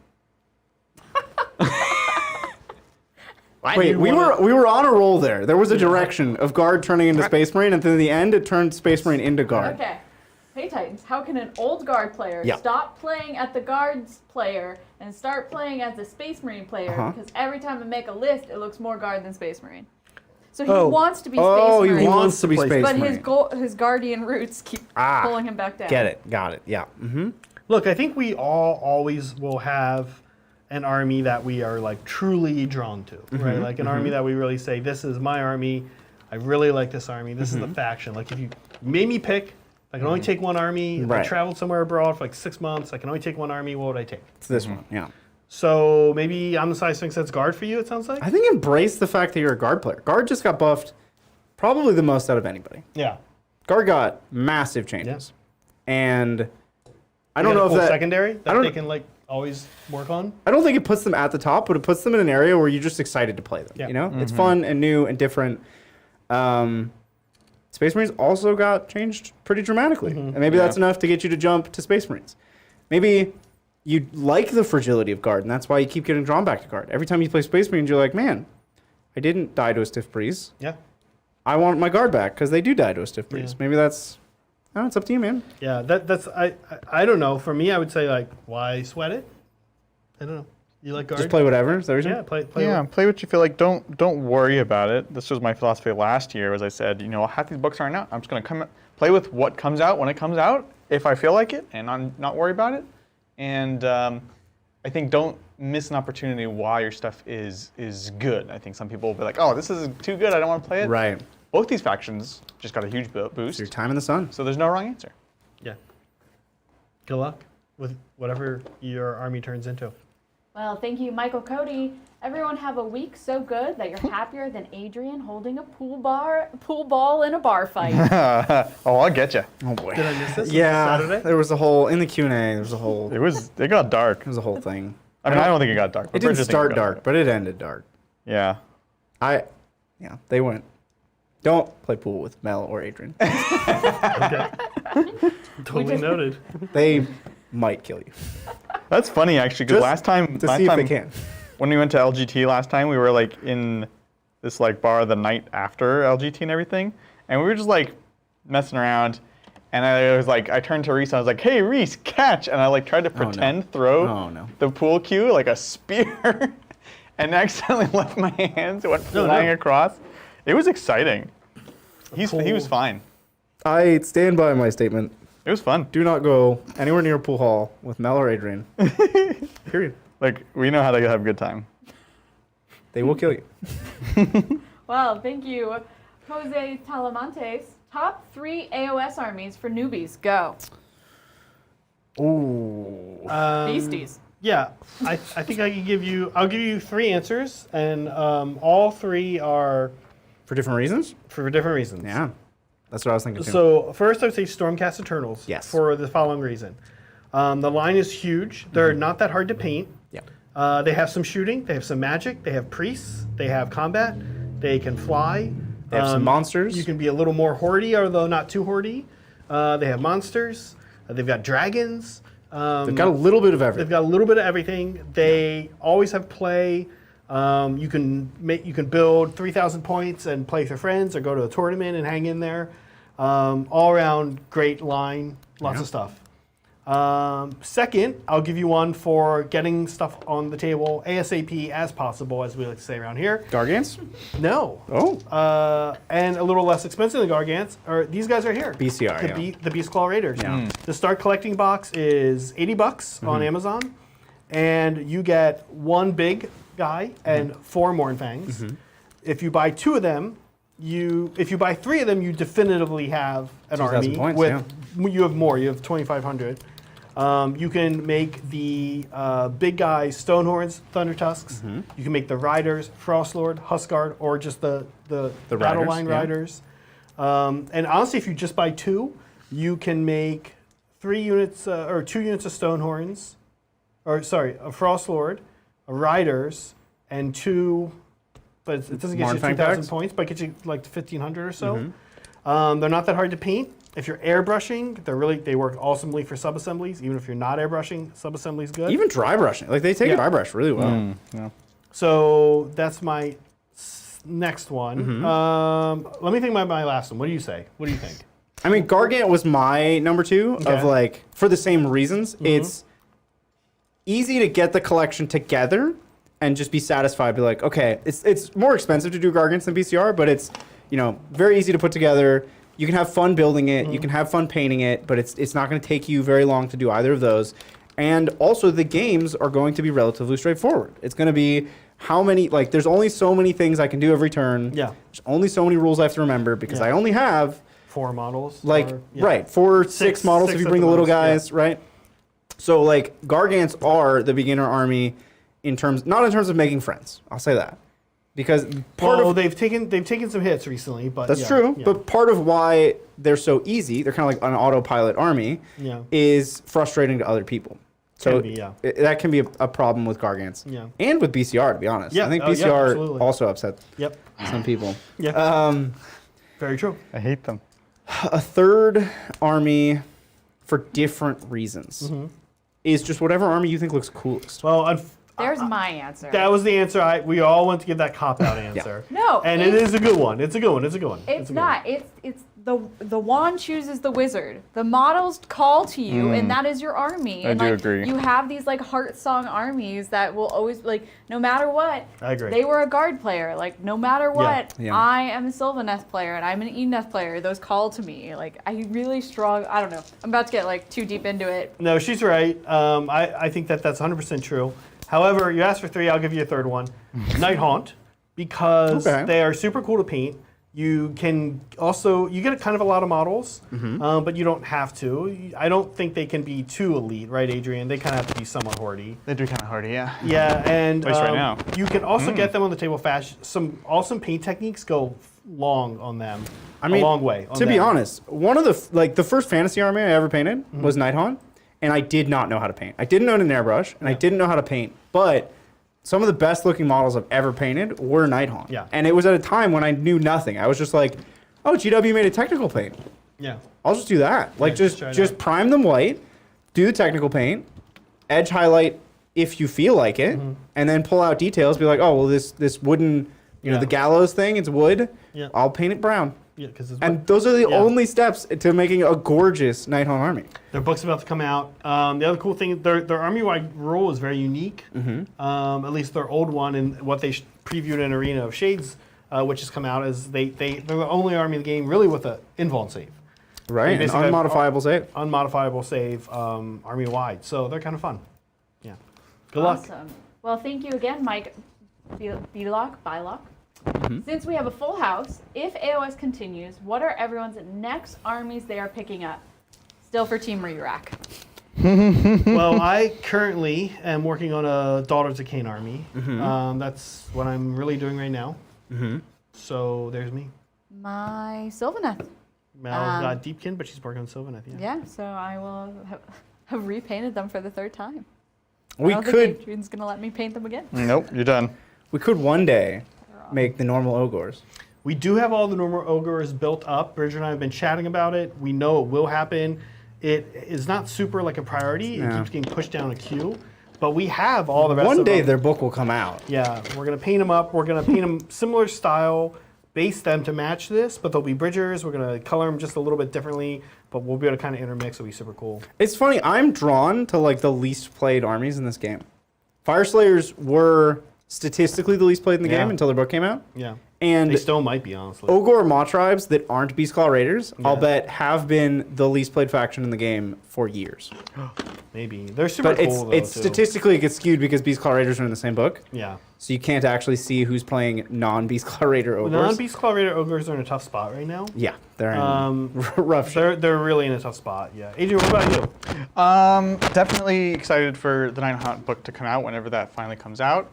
Wait, we were on a roll there. There was a direction of guard turning into Space Marine, and then in the end, it turned Space Marine into guard. Okay. Hey Titans, how can an old guard player Yeah. stop playing at the guards player and start playing as a space marine player? Uh-huh. Because every time I make a list, it looks more guard than space marine. So he Oh. wants to be Oh, space he marine, wants to be play Space but Marine. his guardian roots keep Ah, pulling him back down. Get it. Got it. Yeah. Mm-hmm. Look, I think we all always will have an army that we are like truly drawn to, right? Like an army that we really say, this is my army. I really like this army. This is the faction. Like if you made me pick, I can only take one army. If I Right. traveled somewhere abroad for like 6 months, I can only take one army. What would I take? It's this one. Yeah. So maybe Omniscience Sphinx that's guard for you, it sounds like? I think embrace the fact that you're a guard player. Guard just got buffed probably the most out of anybody. Yeah. Guard got massive changes. And I don't You got know a if full that secondary that don't- they can like always work on. I don't think it puts them at the top, but it puts them in an area where you're just excited to play them. Yeah. You know, it's fun and new and different. Space Marines also got changed pretty dramatically, and maybe that's enough to get you to jump to Space Marines. Maybe you like the fragility of guard, and that's why you keep getting drawn back to guard. Every time you play Space Marines, you're like, man, I didn't die to a stiff breeze. Yeah. I want my guard back because they do die to a stiff breeze. Yeah. Maybe that's. Oh, it's up to you, man. Yeah, that's I don't know. For me, I would say like, why sweat it? I don't know. You like guard? Just play whatever. Is that what you're Yeah, saying? play. Yeah, play what you feel like. Don't worry about it. This was my philosophy last year. As I said, half these books aren't out. I'm just gonna play with what comes out when it comes out, if I feel like it, and I'm not worry about it. And I think don't miss an opportunity while your stuff is good. I think some people will be like, oh, this is too good. I don't want to play it. Right. Both these factions just got a huge boost. It's your time in the sun. So there's no wrong answer. Yeah. Good luck with whatever your army turns into. Well, thank you, Michael Cody. Everyone have a week so good that you're happier than Adrian holding a pool ball in a bar fight. Oh, I'll get you. Oh boy. Did I miss this? Yeah. Saturday? There was a whole in the Q&A. There was a whole. It got dark. It was a whole thing. I mean, I don't think it got dark. It but didn't Bridget thinks start it got dark, but it ended dark. Yeah. They went. Don't play pool with Mel or Adrian. Okay. Totally noted. They might kill you. That's funny actually, because Just last to see if they time can. when we went to LGT last time, we were like in this like bar the night after LGT and everything, and we were just like messing around, and I turned to Reese and I was like, "Hey Reese, catch!" And I like tried to pretend throw the pool cue like a spear, and accidentally left my hands. It went flying across. It was exciting. He was fine. I stand by my statement. It was fun. Do not go anywhere near a pool hall with Mel or Adrian. Period. Like, we know how to have a good time. They will kill you. Well, thank you, Jose Talamantes. Top 3 AOS armies for newbies. Go. Ooh. Beasties. Yeah, I think I'll give you 3 answers, and all 3 are For different reasons? for different reasons. Yeah. That's what I was thinking too. So first I would say Stormcast Eternals. Yes. For the following reason. The line is huge. They're not that hard to paint. Yeah. They have some shooting. They have some magic. They have priests. They have combat. They can fly. They have some monsters. You can be a little more hoardy, although not too hoardy. They have monsters. They've got dragons. They've got a little bit of everything. They've got a little bit of everything. They always have play. You can build 3,000 points and play with your friends, or go to a tournament and hang in there. All around great line, lots of stuff. Second, I'll give you one for getting stuff on the table ASAP as possible, as we like to say around here. Gargants? No. Oh. And a little less expensive than Gargants. These guys are here. BCR, The Beastclaw Raiders. Yeah. The start collecting box is $80 on Amazon, and you get 1 big guy and 4 Mournfangs. If you buy 2 of them, if you buy 3 of them, you definitively have an 2,000 army. points, You have more. You have 2,500. You can make the big guys Stonehorns, Thundertusks. You can make the Riders, Frostlord, Huskard, or just the Battle Riders, Line yeah. Riders. And honestly, if you just buy 2, you can make 3 units or 2 units of Stonehorns, or sorry, a Frostlord, a Riders, and 2. But it doesn't get you Mournfang 2,000 packs? points, but it gets you like 1,500 or so. They're not that hard to paint. If you're airbrushing, they work awesomely for sub-assemblies. Even if you're not airbrushing, sub-assembly is good. Even dry brushing. Like, they take Yeah. dry brush really well. So that's my next one. Let me think about my last one. What do you say? What do you think? I mean, Gargant was my number 2 of Okay. like, for the same reasons. It's easy to get the collection together and just be satisfied. Be like, okay, it's more expensive to do Gargants than BCR, but it's, very easy to put together. You can have fun building it. You can have fun painting it, but it's not going to take you very long to do either of those. And also, the games are going to be relatively straightforward. It's going to be how many, like, there's only so many things I can do every turn. Yeah. There's only so many rules I have to remember because I only have 4 models. like, or- yeah. right, 6 models if six you at bring the the little most, yeah. guys, right? So, like, Gargants are the beginner army not in terms of making friends. I'll say that. Because they've taken some hits recently, but that's yeah, true. yeah. But part of why they're so easy, they're kind of like an autopilot army, Yeah. is frustrating to other people. So Can be, yeah. that can be a problem with Gargants. Yeah. And with BCR, to be honest. Yeah, I think yeah, BCR absolutely. also upsets Yep. some people. Yeah. Very true. I hate them. A third army, for different reasons, is just whatever army you think looks coolest. Well, There's my answer. that was the answer. We all went to give that cop-out answer. No, And it is a good one. It's a good one. It's a good one. It's a good not. It's the wand chooses the wizard. The models call to you, and that is your army. I And do like agree. you have these like heart song armies that will always like no matter what. I agree. They were a guard player. Like no matter what, Yeah. I am a Sylvaneth player and I'm an Edeneth player. Those call to me. Like I really strong. I don't know. I'm about to get like too deep into it. No, she's right. I think that's 100% true. However, you asked for 3, I'll give you a third one. Night Haunt, because Okay. they are super cool to paint. You can also, you get kind of a lot of models, but you don't have to. I don't think they can be too elite, right, Adrian? They kind of have to be somewhat hoardy. They do kind of hardy, yeah. Yeah, and At least right now. you can also get them on the table fast. Some awesome paint techniques go long on them. I mean, a long way. On to be them. honest, one of the first fantasy army I ever painted was Night Haunt, and I did not know how to paint. I didn't own an airbrush, and I didn't know how to paint, but some of the best looking models I've ever painted were Night Haunt. Yeah. And it was at a time when I knew nothing. I was just like, oh, GW made a technical paint. Yeah. I'll just do that. Like, just try it just out. prime them white, do the technical paint, edge highlight if you feel like it, and then pull out details. Be like, oh, well, this wooden, Yeah. the gallows thing, it's wood. Yeah. I'll paint it brown. Yeah, because And those are the only steps to making a gorgeous Nighthawk army. their book's about to come out. The other cool thing, their army-wide rule is very unique. At least their old one, and what they previewed in Arena of Shades, which has come out, is they're the only army in the game really with an invuln save. Right, an basically have unmodifiable save. Unmodifiable save army-wide. So they're kind of fun. Yeah. Good luck. Awesome. Well, thank you again, Mike Bylock. Since we have a full house, if AOS continues, what are everyone's next armies they are picking up? Still for Team Rerak. Well, I currently am working on a Daughters of Cain army. That's what I'm really doing right now. So there's me. My Sylvaneth. Mel's got Deepkin, but she's working on Sylvaneth. Yeah. Yeah, so I will have repainted them for the third time. We I don't could think Adrian's going to let me paint them again. Nope, you're done. one day make the normal ogres. We do have all the normal ogres built up. Bridger and I have been chatting about it. We know it will happen. It is not super like a priority. It keeps getting pushed down a queue. But we have all the rest of One day them. their book will come out. Yeah, we're going to paint them up. We're going to paint them similar style, base them to match this, but they'll be Bridgers. We're going to color them just a little bit differently, but we'll be able to kind of intermix. It'll be super cool. It's funny, I'm drawn to like the least played armies in this game. Fyreslayers were statistically the least played in the game until their book came out. Yeah. And They still might be, honestly. Ogre Maw tribes that aren't Beastclaw Raiders, I'll bet have been the least played faction in the game for years. Maybe. They're super But cool, though, it's too. statistically it gets skewed because Beastclaw Raiders are in the same book. Yeah. So you can't actually see who's playing non-Beastclaw Raider ogres. Non-Beastclaw Raider ogres are in a tough spot right now. Yeah, they're in rough shape. They're really in a tough spot, yeah. Adrian, what about you? Definitely excited for the Nighthawk book to come out whenever that finally comes out.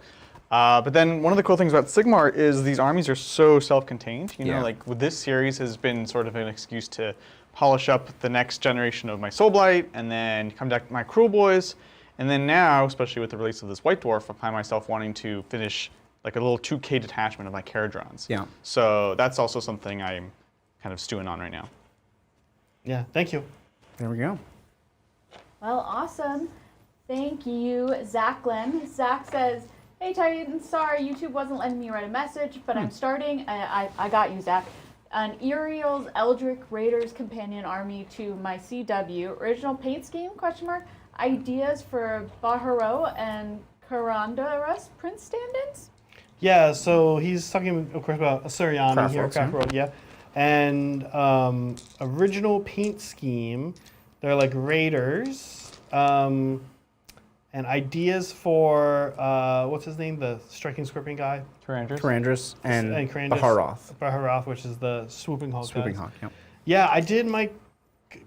But then one of the cool things about Sigmar is these armies are so self-contained. You know, like with this series has been sort of an excuse to polish up the next generation of my Soulblight and then come back to my Cruel Boys. And then now, especially with the release of this White Dwarf, I find myself wanting to finish like a little 2K detachment of my Caradrons. Yeah. So that's also something I'm kind of stewing on right now. Yeah, thank you. There we go. Well, awesome. Thank you, Zach Glenn. Zach says, hey, Titan, sorry, YouTube wasn't letting me write a message, but I'm starting, I got you, Zach, an Uriel's Eldritch Raiders Companion Army to my CW. Original paint scheme, question mark, ideas for Baharo and Karandaras Prince stand-ins? Yeah, so he's talking, of course, about Asuriani here, Craftworks, yeah. Craftworld, yeah. And original paint scheme, they're like Raiders. And ideas for, what's his name? The Striking Scorpion guy? Tarandris and Crandus. Baharoth. Baharoth, which is the Swooping Hawk. Swooping guys. Hawk, yep. Yeah, I did my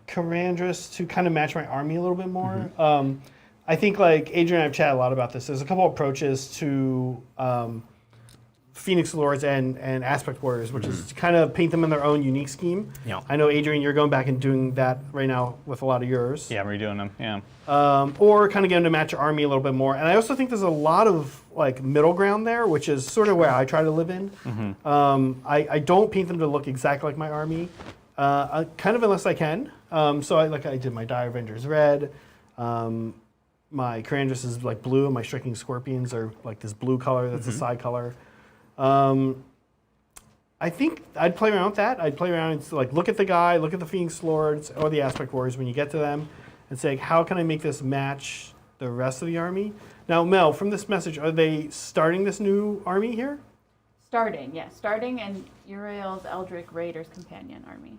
Karandris to kind of match my army a little bit more. I think like Adrian and I have chatted a lot about this. There's a couple approaches to Phoenix Lords and Aspect Warriors, which is to kind of paint them in their own unique scheme. Yeah. I know, Adrian, you're going back and doing that right now with a lot of yours. Yeah, I'm redoing them, yeah. Or kind of get them to match your army a little bit more. And I also think there's a lot of like middle ground there, which is sort of where I try to live in. I don't paint them to look exactly like my army, kind of unless I can. So I did my Dire Avengers red. My Karandris is like blue, and my Striking Scorpions are like this blue color. That's a side color. I think I'd play around with that. I'd play around and like look at the guy, look at the Phoenix Lords or the Aspect Warriors when you get to them, and say, how can I make this match the rest of the army? Now, Mel, from this message, are they starting this new army here? Starting, yes. Starting and Uriel's Eldritch Raiders Companion Army.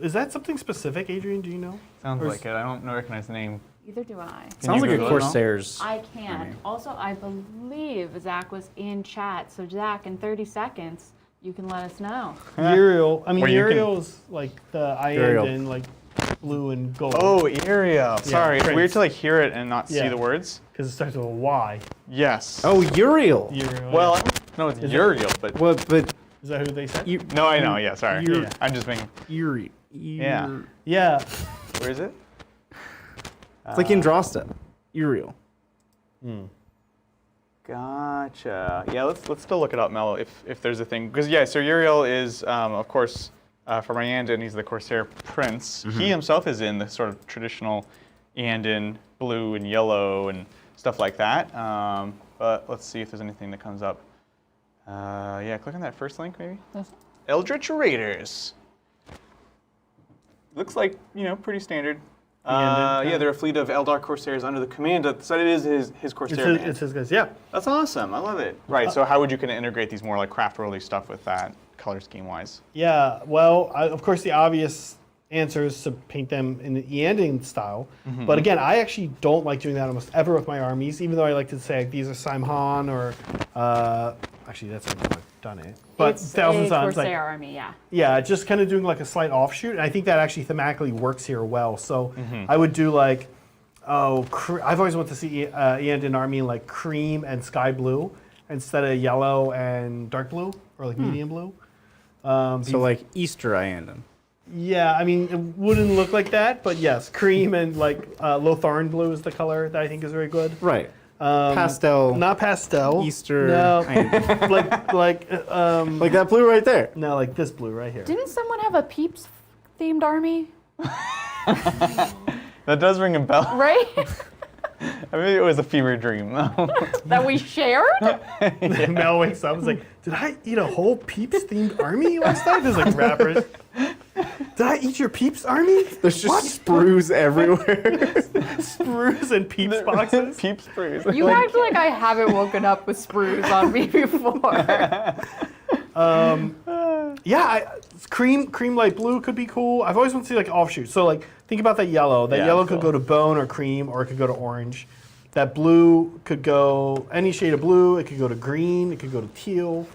Is that something specific, Adrian? Do you know? Sounds Or is- like it. I don't recognize the name. Either do I. Sounds like a Google it, Mel? Corsairs. I can. Also, I believe Zach was in chat. So, Zach, in 30 seconds, you can let us know. Uriel. I mean, Or you can- Uriel's like the Uriel. in like blue and gold. Oh, Uriel. Sorry, it's Prince. weird to like hear it and not see Yeah. the words. Because it starts with a Y. Yes. Oh, Uriel. Uriel. Well, no, it's Uriel, but What? But is that who they said? no, I know. Yeah, sorry. Uri- I'm just being. Uri. Yeah. Yeah. Where is it? It's like Andrasta. Uriel. Gotcha. Yeah, let's still look it up, Mel, if there's a thing. Because yeah, so Uriel is of course for my Andin, he's the Corsair Prince. He himself is in the sort of traditional Andin blue and yellow and stuff like that. But let's see if there's anything that comes up. Yeah, click on that first link, maybe. Eldritch Raiders. Looks like, pretty standard. Yeah, they're a fleet of Eldar Corsairs under the command of, so it is his Corsair band. It's his guys, yeah. That's awesome, I love it. Right, so how would you kind of integrate these more like craft worldy stuff with that, color scheme-wise? Yeah, well, of course the obvious answer is to paint them in the Eanding style. But again, I actually don't like doing that almost ever with my armies, even though I like to say like, these are Simhan or, actually that's not I've done it. But It's Thousand a Suns, Corsair army, yeah. yeah, just kind of doing like a slight offshoot. And I think that actually thematically works here well. So I would do like, I've always wanted to see Eandin army in like cream and sky blue instead of yellow and dark blue or like medium blue. So like Easter Iandon. Yeah, I mean, it wouldn't look like that, but yes, cream and like Lotharan blue is the color that I think is very good. Right. Pastel. Not pastel. Easter. No. Iandon. like Like that blue right there. no, like this blue right here. Didn't someone have a Peeps themed army? That does ring a bell. Right? I mean, it was a fever dream, though. That we shared? Mel wakes up and is like, did I eat a whole Peeps themed army last night? There's like rappers. Did I eat your Peeps army? There's just sprues everywhere. Sprues and Peeps boxes. Peep sprues. You act like I haven't woken up with sprues on me before. Yeah, cream light blue could be cool. I've always wanted to see like offshoots. So like think about that yellow. That Yeah, yellow cool. could go to bone or cream, or it could go to orange. That blue could go any shade of blue. It could go to green. It could go to teal.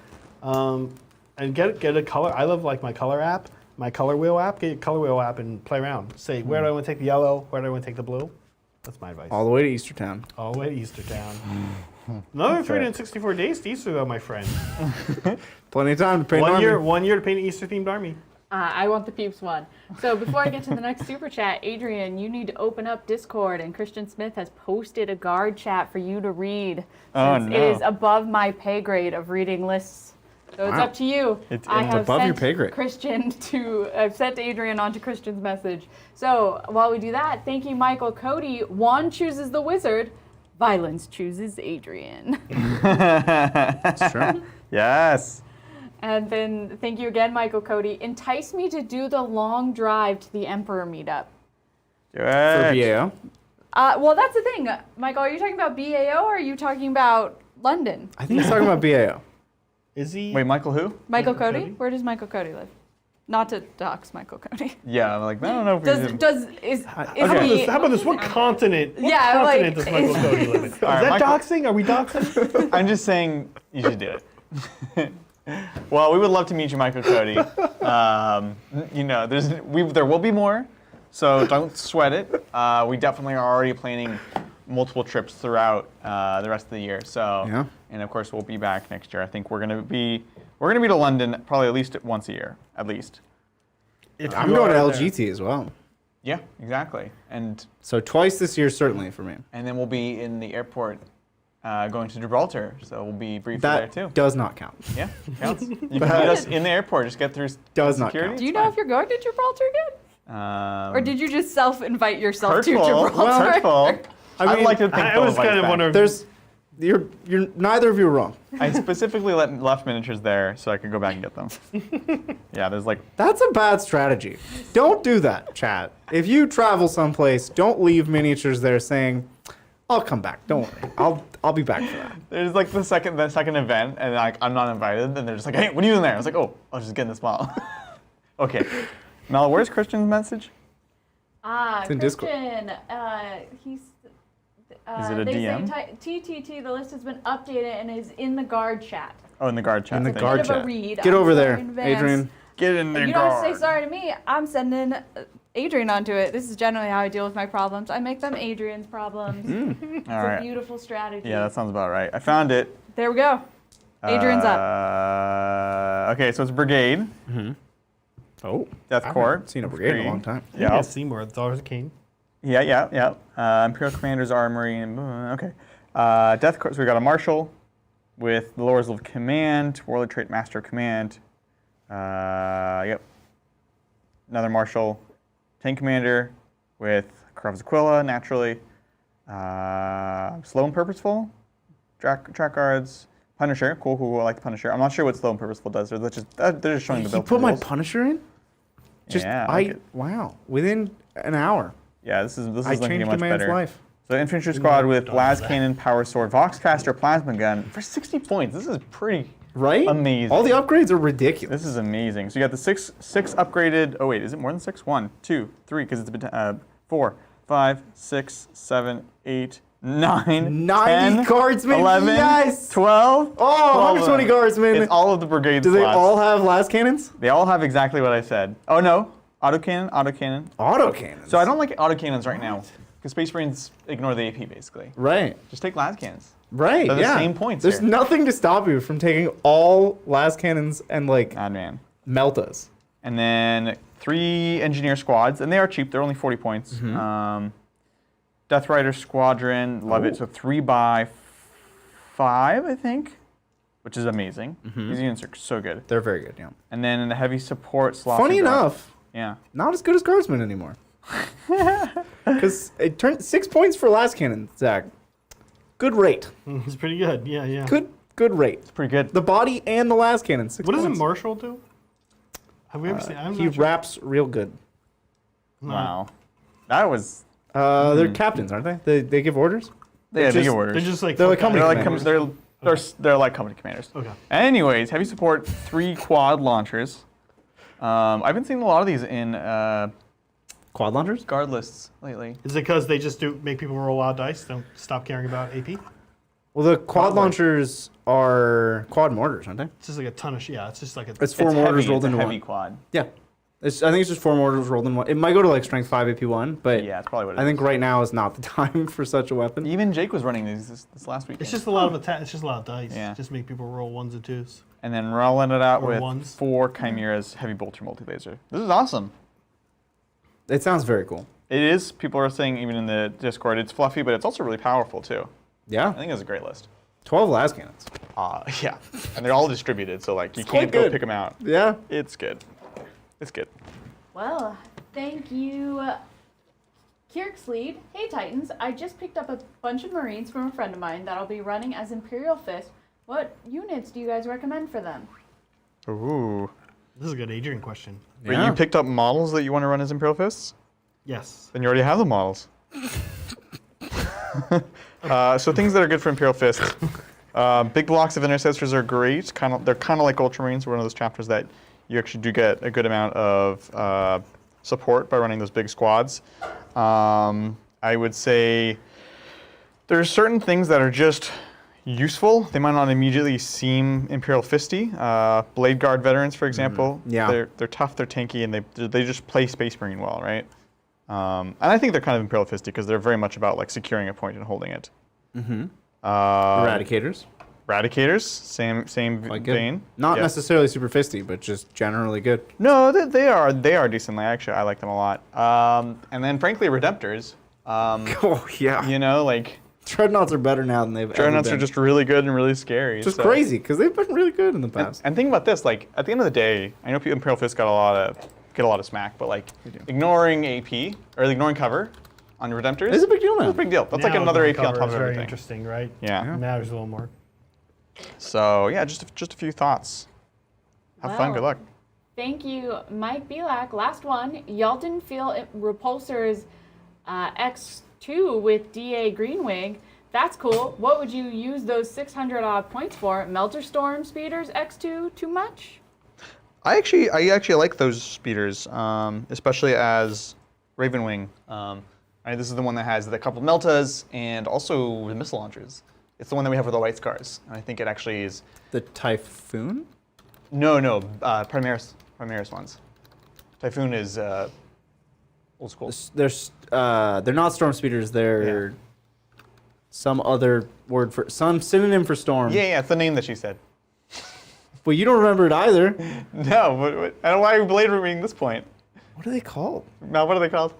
And get a color. I love like my color app, my color wheel app. Get your color wheel app and play around. Say where do I want to take the yellow? Where do I want to take the blue? That's my advice. All the way to Eastertown. All the way to Eastertown. Another 364 days to Easter though, my friend. Plenty of time to paint an army. One year to paint an Easter themed army. I want the Peeps one. So before I get to the next super chat, Adrian, you need to open up Discord, and Christian Smith has posted a guard chat for you to read. Oh, since no. It is above my pay grade of reading lists. So it's Wow. up to you. It's above your pay grade. I've sent Adrian onto Christian's message. So while we do that, thank you, Michael Cody. Juan chooses the wizard. Violence chooses Adrian. That's true. Yes. And then thank you again, Michael Cody. Entice me to do the long drive to the Emperor meetup. Do For it. BAO. Well, that's the thing. Michael, are you talking about BAO or are you talking about London? I think he's talking about BAO. Is he? Wait, Michael who? Michael Cody? Cody? Where does Michael Cody live? Not to dox Michael Cody. Yeah, I'm like, I don't know if we should. How about this? What continent? What Yeah, continent like- does Michael Cody live in? Is All right, that Michael- doxing? Are we doxing? I'm just saying you should do it. Well, we would love to meet you, Michael Cody. There will be more, so don't sweat it. We definitely are already planning multiple trips throughout the rest of the year. So, Yeah. and of course, we'll be back next year. I think we're gonna be to London probably at least once a year, at least. If I'm you going to are there. LGT as well. Yeah, exactly. And So twice this year, certainly for me. then we'll be in the airport going to Gibraltar, so we'll be briefly there That too. does not count. Yeah, counts. You can meet us in the airport. Just get through Does not security. count. Do you know if you're going to Gibraltar again? Or did you just self-invite yourself to hurtful? Gibraltar? Well, hurtful. I'd mean, like to think I they'll was invite kind us of back. wondering. You're neither of you are wrong. I specifically left miniatures there so I could go back and get them. Yeah, there's like That's a bad strategy. Don't do that, chat. If you travel someplace, don't leave miniatures there saying, "I'll come back. Don't worry. I'll be back for that." there's like the second event and like I'm not invited and they're just like, "Hey, what are you doing there?" I was like, "Oh, I'll just get in this model." Okay. Mel, where's Christian's message? It's in Discord. Christian, he's. Is it a they DM? say TTT, the list has been updated and is in the guard chat. Oh, in the guard chat. In the thing. guard Bit of a chat. read. Get I'm over sorry there, in advance. Adrian. Get in there. You don't have to say sorry to me. I'm sending Adrian onto it. This is generally how I deal with my problems. I make them Adrian's problems. It's All a right. beautiful strategy. Yeah, that sounds about right. I found it. There we go. Adrian's up. Okay, so it's Brigade, Oh, Death I Corps. haven't seen a brigade in a long time. Yeah, Seymour, the Daughters of Cain. Yeah. Imperial Commander's Armory. And, okay. Death Corps. So we got a Marshal with the Lords of Command, Warlord Trait Master of Command. Yep. another marshal, tank commander with Carves Aquila naturally, slow and purposeful, track guards, Punisher. Cool. I like the Punisher. I'm not sure what slow and purposeful does. They're just showing the You build. put my Punisher in? Yeah, I like it. Wow. Within an hour. Yeah, this is I looking changed much a man's better. life. So infantry squad with las cannon, power sword, voxcaster, plasma gun for 60 points. This is pretty Right? amazing. All the upgrades are ridiculous. This is amazing. So you got the six upgraded. Oh wait, is it more than 6? 1, 2, 3, because it's 4, 5, 6, 7, 8, 9, 90 10, guardsmen, 11, yes! 12. Oh, 12 120 guardsmen. It's all of the brigade Do they slots. all have las cannons? They all have exactly what I said. Oh no, autocannon. Autocannons. So I don't like autocannons right now because Space Marines ignore the AP basically. Right. Just take las cannons. Right. They're the yeah. same points There's here. nothing to stop you from taking all las cannons and like Odd man. meltas. And then 3 engineer squads, and they are cheap. They're only 40 points. Death Rider Squadron, love it. So 3 by 5, I think, which is amazing. These units are so good. They're very good. Yeah. And then in the heavy support slot. Funny enough, Yeah. not as good as guardsmen anymore. Because it turned 6 points for las cannon, Zach. Good rate. It's pretty good. Yeah. Good rate. It's pretty good. The body and the las cannon. 6 What does a points. marshal do? Have we ever seen? I'm He not sure. raps real good. Wow. That was. They're captains, aren't they? They give orders. Yeah, they just- give orders. They're just like They're like fuck company guys. They're like commanders. they're like company commanders. Okay. Anyways, heavy support 3 quad launchers. I've been seeing a lot of these in Quad launchers? guard lists lately. Is it because they just do make people roll out dice? Don't stop caring about AP? Well, the quad Quad launchers are quad mortars, aren't they? It's just like a ton of yeah. It's just like a. It's 4 It's mortars heavy, rolled it's a into heavy one. quad. Yeah. I think it's just 4 mortars rolled in one. It might go to like strength 5 AP1, but Yeah, it's probably what it I think is. right now is not the time for such a weapon. Even Jake was running these this last weekend. It's just a lot of attack. It's just a lot of dice. Yeah. Just make people roll 1s and 2s. And then rolling it out Or with ones. 4 Chimeras heavy bolter multi-laser. This is awesome. It sounds very cool. It is. People are saying even in the Discord, it's fluffy, but it's also really powerful too. Yeah. I think it's a great list. 12 las cannons. Yeah. And they're all distributed, so like you It's quite can't go good. pick them out. Yeah. It's good. It's good. Well, thank you, Kirkslead. Hey Titans, I just picked up a bunch of Marines from a friend of mine that I'll be running as Imperial Fist. What units do you guys recommend for them? Ooh. This is a good Adrian question. Wait, Yeah. you picked up models that you want to run as Imperial Fists? Yes. Then you already have the models. So things that are good for Imperial Fists. Big blocks of intercessors are great. They're kind of like Ultramarines. One of those chapters that you actually do get a good amount of support by running those big squads. I would say there's certain things that are just useful. They might not immediately seem Imperial Fisty. Blade Guard veterans, for example. Yeah. They're tough, they're tanky, and they just play Space Marine well, right? And I think they're kind of Imperial Fisty because they're very much about like securing a point and holding it. Eradicators. Eradicators, same Quite good. vein. Not Yeah. necessarily super fisty, but just generally good. No, they are decently. Actually, I like them a lot. And then frankly, Redemptors. Oh, yeah. You know, like Dreadnoughts are better now than they've ever Dreadnoughts been. are just really good and really scary. Just so- crazy, because they've been really good in the past. And think about this, like at the end of the day, I know Imperial Fist get a lot of smack, but like ignoring AP or ignoring cover on your Redemptors It's a big deal now. It's a big deal. That's like Now another the AP on cover top is of very everything. interesting, right? Yeah. It matters a little more. So yeah, just a few thoughts. Have fun. Good Wow. luck. Thank you, Mike Belak. Last one. Y'all didn't feel Repulsor's X2 with DA Greenwing. That's cool. What would you use those 600 odd points for? Melter Storm Speeders X2 too much? I actually like those speeders, especially as Ravenwing. This is the one that has the couple Meltas and also the missile launchers. It's the one that we have with the white scars. And I think it actually is. The Typhoon? No, Primaris ones. Typhoon is old school. They're not storm speeders. They're some other word for some synonym for storm. Yeah, it's the name that she said. But you don't remember it either. No, what, I don't know why you're blade reading this point. What are they called? Now, what are they called?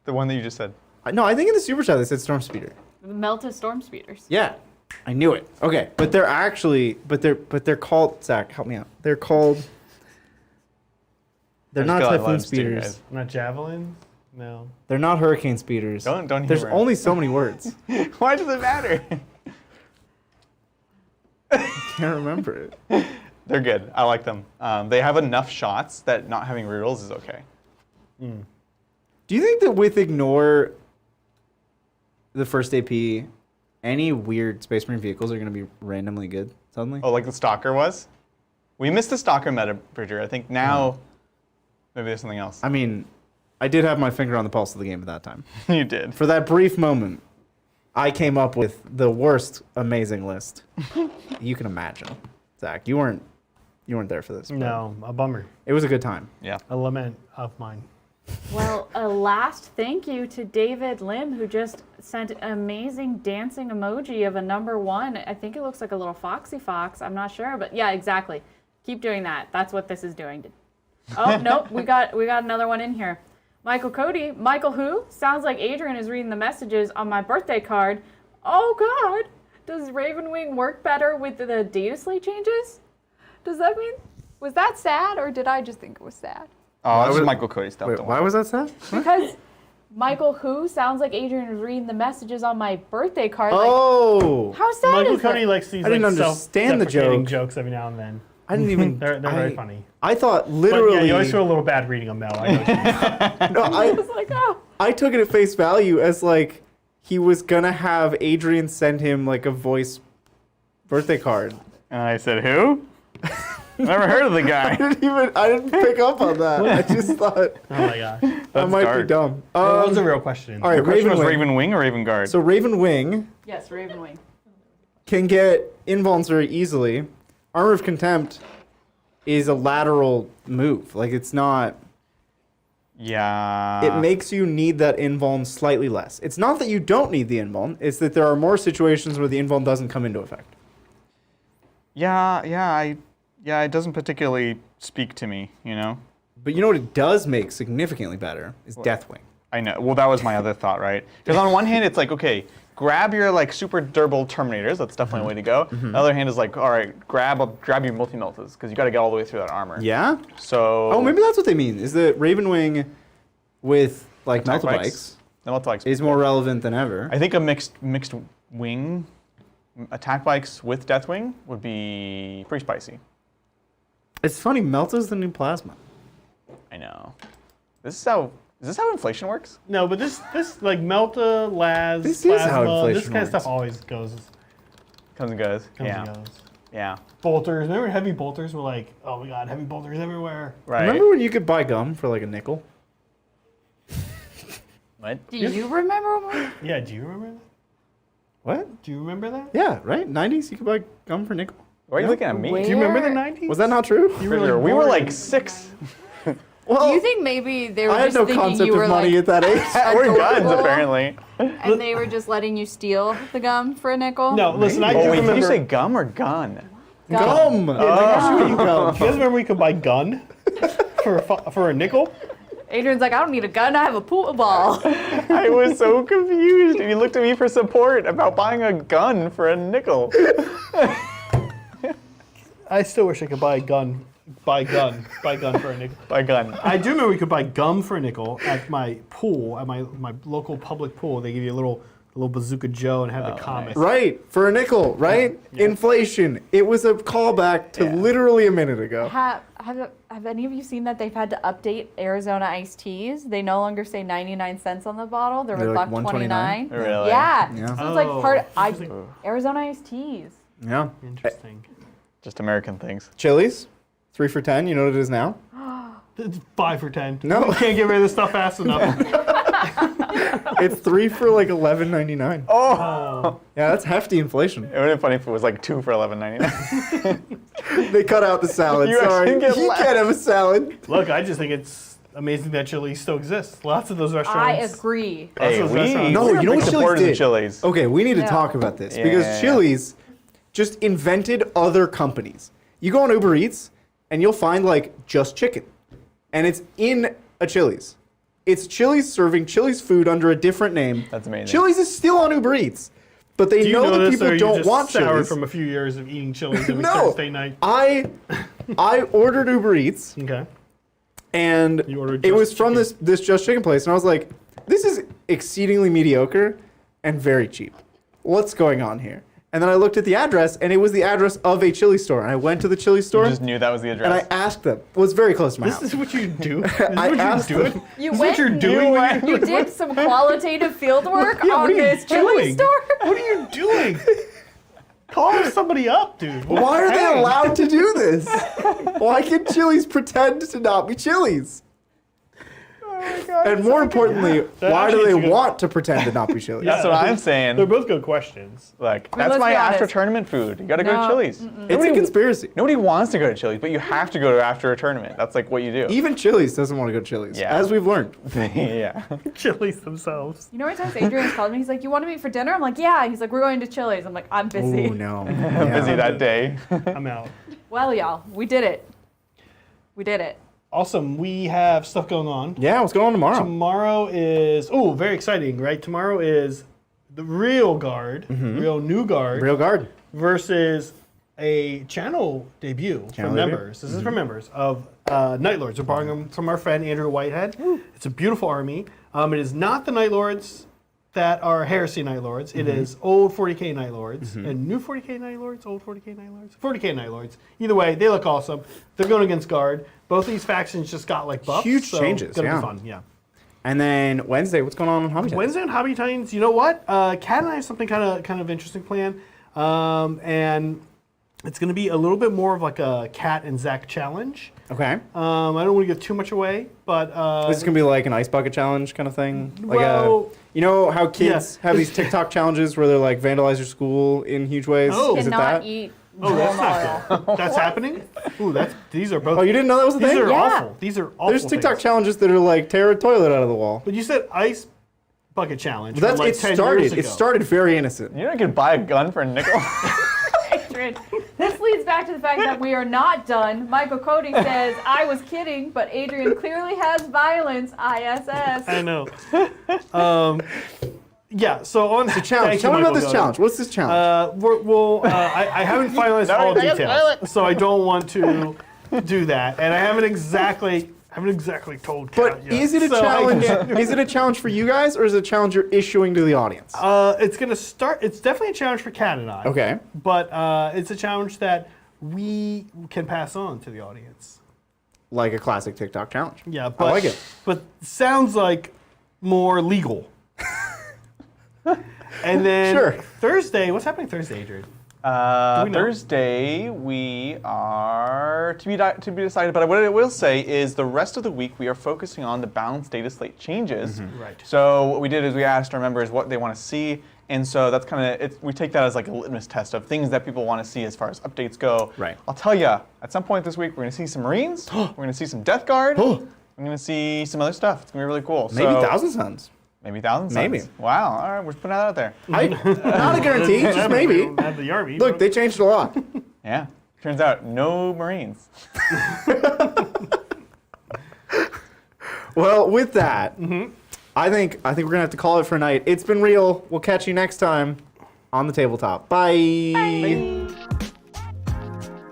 The one that you just said. No, I think in the super chat they said storm speeder. The Melta Storm Speeders. Yeah, I knew it. Okay, but they're actually, but they're called. Zach, help me out. They're called. They're I just not feel like I typhoon love Stu, speeders. guys. Not javelins? No. They're not hurricane speeders. Don't There's humor only us. so many words. Why does it matter? Can't remember it. They're good. I like them. They have enough shots that not having rerolls is okay. Do you think that with ignore the first AP, any weird Space Marine vehicles are going to be randomly good suddenly? Oh, like the Stalker was? We missed the Stalker meta, Bridger. I think now maybe there's something else. I mean, I did have my finger on the pulse of the game at that time. You did. For that brief moment, I came up with the worst amazing list you can imagine. Zach, you weren't there for this. but No, a bummer. It was a good time. Yeah. A lament of mine. Well, a last thank you to David Lim, who just sent an amazing dancing emoji of a number 1. I think it looks like a little foxy fox. I'm not sure, but yeah, exactly. Keep doing that. That's what this is doing. Oh, nope, we got another one in here. Michael Cody. Michael who? Sounds like Adrian is reading the messages on my birthday card. Oh, God. Does Ravenwing work better with the data slate changes? Does that mean... Was that sad, or did I just think it was sad? Oh, this is would- Michael Cody stuff. Wait, don't why worry. was that sad? Because Michael who? Sounds like Adrian is reading the messages on my birthday card. Oh! Like, how sad Michael is that? Cody likes these I didn't like understand the self-deprecating joke. jokes every now and then. I didn't even... They're very funny. I thought But literally... yeah, you always feel a little bad reading them though. I know what you mean. no, I was like, oh. I took it at face value as like he was gonna have Adrian send him like a voice birthday card. And I said, who? Never heard of the guy. I didn't pick up on that. I just thought Oh my gosh. that might be dark. dumb. What was the real question? all right, The question was Ravenwing. Raven Wing or Raven Guard? So Raven Wing Yes, Ravenwing. can get invulns very easily. Armor of Contempt is a lateral move. Like it's not. yeah. It makes you need that invuln slightly less. It's not that you don't need the invuln. It's that there are more situations where the invuln doesn't come into effect. Yeah, it doesn't particularly speak to me, you know? But you know what it does make significantly better is Deathwing. I know. Well, that was my other thought, right? Because on one hand, it's like, okay, grab your like super durable Terminators. That's definitely a way to go. The other hand is like, all right, grab your multi-meltas because you got to get all the way through that armor. Yeah. So. Oh, maybe that's what they mean. Is that Ravenwing with like Attack Melta bikes. bikes The multi-bikes. is more relevant than ever. I think a mixed wing attack bikes with Deathwing would be pretty spicy. It's funny. Melta's the new plasma. I know. Is this how inflation works? No, but this like Melta, Laz, This is how Plasma, this inflation kind of stuff works. always goes. Comes and goes. Comes yeah. and goes. Yeah. Bolters. Remember heavy bolters were like, oh my god, heavy bolters everywhere. Right. Remember when you could buy gum for like a nickel? What? Do you remember when? Yeah, do you remember that? What? Do you remember that? Yeah, right. 90s, you could buy gum for a nickel. Why are you looking at me? Wait. Do you remember the Where- 90s? Was that not true? You Bridger, we were born like in- 6. Well, Do you think maybe they were I had just no thinking concept you were of money like, at that age. We're guns, adorable, apparently. and they were just letting you steal the gum for a nickel? No, listen, I do Oh, wait, did remember. you say gum or gun? Gum. Shooting gum. Do you guys remember we could buy gun for a nickel? Adrian's like, I don't need a gun, I have a pool ball. I was so confused. And you looked at me for support about buying a gun for a nickel. I still wish I could buy a gun. Buy gun for a nickel. By gun. I do remember we could buy gum for a nickel at my pool, at my local public pool. They give you a little Bazooka Joe and have the comic. Right, for a nickel, right? Yeah. Inflation. It was a callback to literally a minute ago. Have any of you seen that they've had to update Arizona iced teas? They no longer say 99 cents on the bottle. They're They're like $1.29. Really? Yeah. Yeah. So it's like interesting. Arizona iced teas. Yeah. Interesting. Just American things. Chili's, 3 for $10. You know what it is now? It's 5 for 10. No. We can't get rid of this stuff fast enough. It's 3 for like $11.99. Oh! Yeah, that's hefty inflation. It would have been funny if it was like 2 for $11.99. They cut out the salad. You Sorry, actually get you less. can't have a salad. Look, I just think it's amazing that Chili's still exists. Lots of those restaurants. I agree. Lots Hey, of those we, restaurants. No, we're you know big what Chili's supporters of did? Chili's. Okay, we need to Yeah. talk about this Yeah, because yeah, yeah. Chili's just invented other companies. You go on Uber Eats and you'll find like just chicken, and it's in a Chili's. It's Chili's serving Chili's food under a different name. That's amazing. Chili's is still on Uber Eats, but they Do you know that this, or people are you don't just want soured Chili's. from a few years of eating Chili's every No, Thursday night? I ordered Uber Eats Okay. And You ordered it Just was from Chicken. this Just Chicken place, and I was like, this is exceedingly mediocre and very cheap. What's going on here? And then I looked at the address, and it was the address of a chili store. And I went to the chili store, You just knew that was the and I address. asked them. It was very close to my This house. is what you do. This is I what asked you're doing. them. You This is went. what you're doing. when You did some qualitative field work Yeah, on what are you this chili doing? store. What are you doing? Call somebody up, dude. Why are they Hey. allowed to do this? Why can chilies pretend to not be chilies? And more importantly, That why do actually they is a good- want to pretend to not be chilies? That's what I'm saying. They're both good questions. Like, mean, that's let's my be honest. after tournament food. You gotta go No, to Chili's. It's a conspiracy. Nobody wants to go to Chili's, but you have to go to after a tournament. That's like what you do. Even Chili's doesn't want to go to Chili's, Yeah. as we've learned. Yeah. Chili's themselves. You know what times Adrian's called me? He's like, "You want to meet for dinner?" I'm like, "Yeah." He's like, "We're going to Chili's." I'm like, "I'm Oh busy." no. I'm Yeah. busy that day. I'm out. Well, y'all, we did it. We did it. Awesome. We have stuff going on. Yeah, what's going on tomorrow? Tomorrow is very exciting, right? Tomorrow is the real guard, real new guard, Real guard. versus a channel debut Channel for debut? members. This is for members of Night Lords. We're borrowing them from our friend Andrew Whitehead. It's a beautiful army. It is not the Night Lords that are Heresy Night Lords. It is old 40k Night Lords and new 40k Night Lords, old 40k Night Lords, 40k Night Lords. Either way, they look awesome. They're going against Guard. Both of these factions just got like buffs. Huge so changes, It's gonna yeah. be fun. Yeah. And then Wednesday, what's going on Hobby Titans? Wednesday on Hobby Titans, you know what? Kat and I have something kind of interesting planned, and it's going to be a little bit more of like a Kat and Zach challenge. Okay. I don't want to give too much away, but This is going to be like an ice bucket challenge kind of thing? Like Well, you know how kids yeah. have these TikTok challenges where they're like vandalize your school in huge ways? Oh. Is it Cannot that? eat oh, that's normal oil. not good. That's happening. Ooh, these are both. Oh, you didn't know that was a These thing? are Yeah. awful. These are awful. There's TikTok things. challenges that are like tear a toilet out of the wall. But you said ice bucket challenge. That's from like 10 years ago. It started very innocent. You know you could buy a gun for a nickel? Adrian, this leads back to the fact that we are not done. Michael Cody says, "I was kidding, but Adrian clearly has violence." ISS. I know. Yeah. So on the Challenge. Tell me about this challenge. What's this challenge? I haven't finalized all details, so I don't want to do that, and I haven't exactly told Kat But yet, is it a so I challenge? can't- Is it a challenge for you guys, or is it a challenge you're issuing to the audience? It's gonna start. It's definitely a challenge for Kat and I. Okay. But it's a challenge that we can pass on to the audience. Like a classic TikTok challenge. Yeah, but I like it. But sounds like more legal. And then Sure. Thursday, what's happening Thursday, Adrian? we know? Thursday, we are to be decided. But what I will say is the rest of the week we are focusing on the balanced data slate changes. Right. So what we did is we asked our members what they want to see, and so that's kind of we take that as like a litmus test of things that people want to see as far as updates go. Right. I'll tell you, at some point this week we're going to see some Marines. We're going to see some Death Guard. We're going to see some other stuff. It's going to be really cool. Maybe So- Thousand Suns. Maybe Thousand Maybe. Suns. Wow. All right, we're putting that out there. Not a guarantee, just maybe. Have the army. Look, they changed a lot. Yeah. Turns out no Marines. Well, with that, I think we're gonna have to call it for a night. It's been real. We'll catch you next time on the tabletop. Bye. Bye.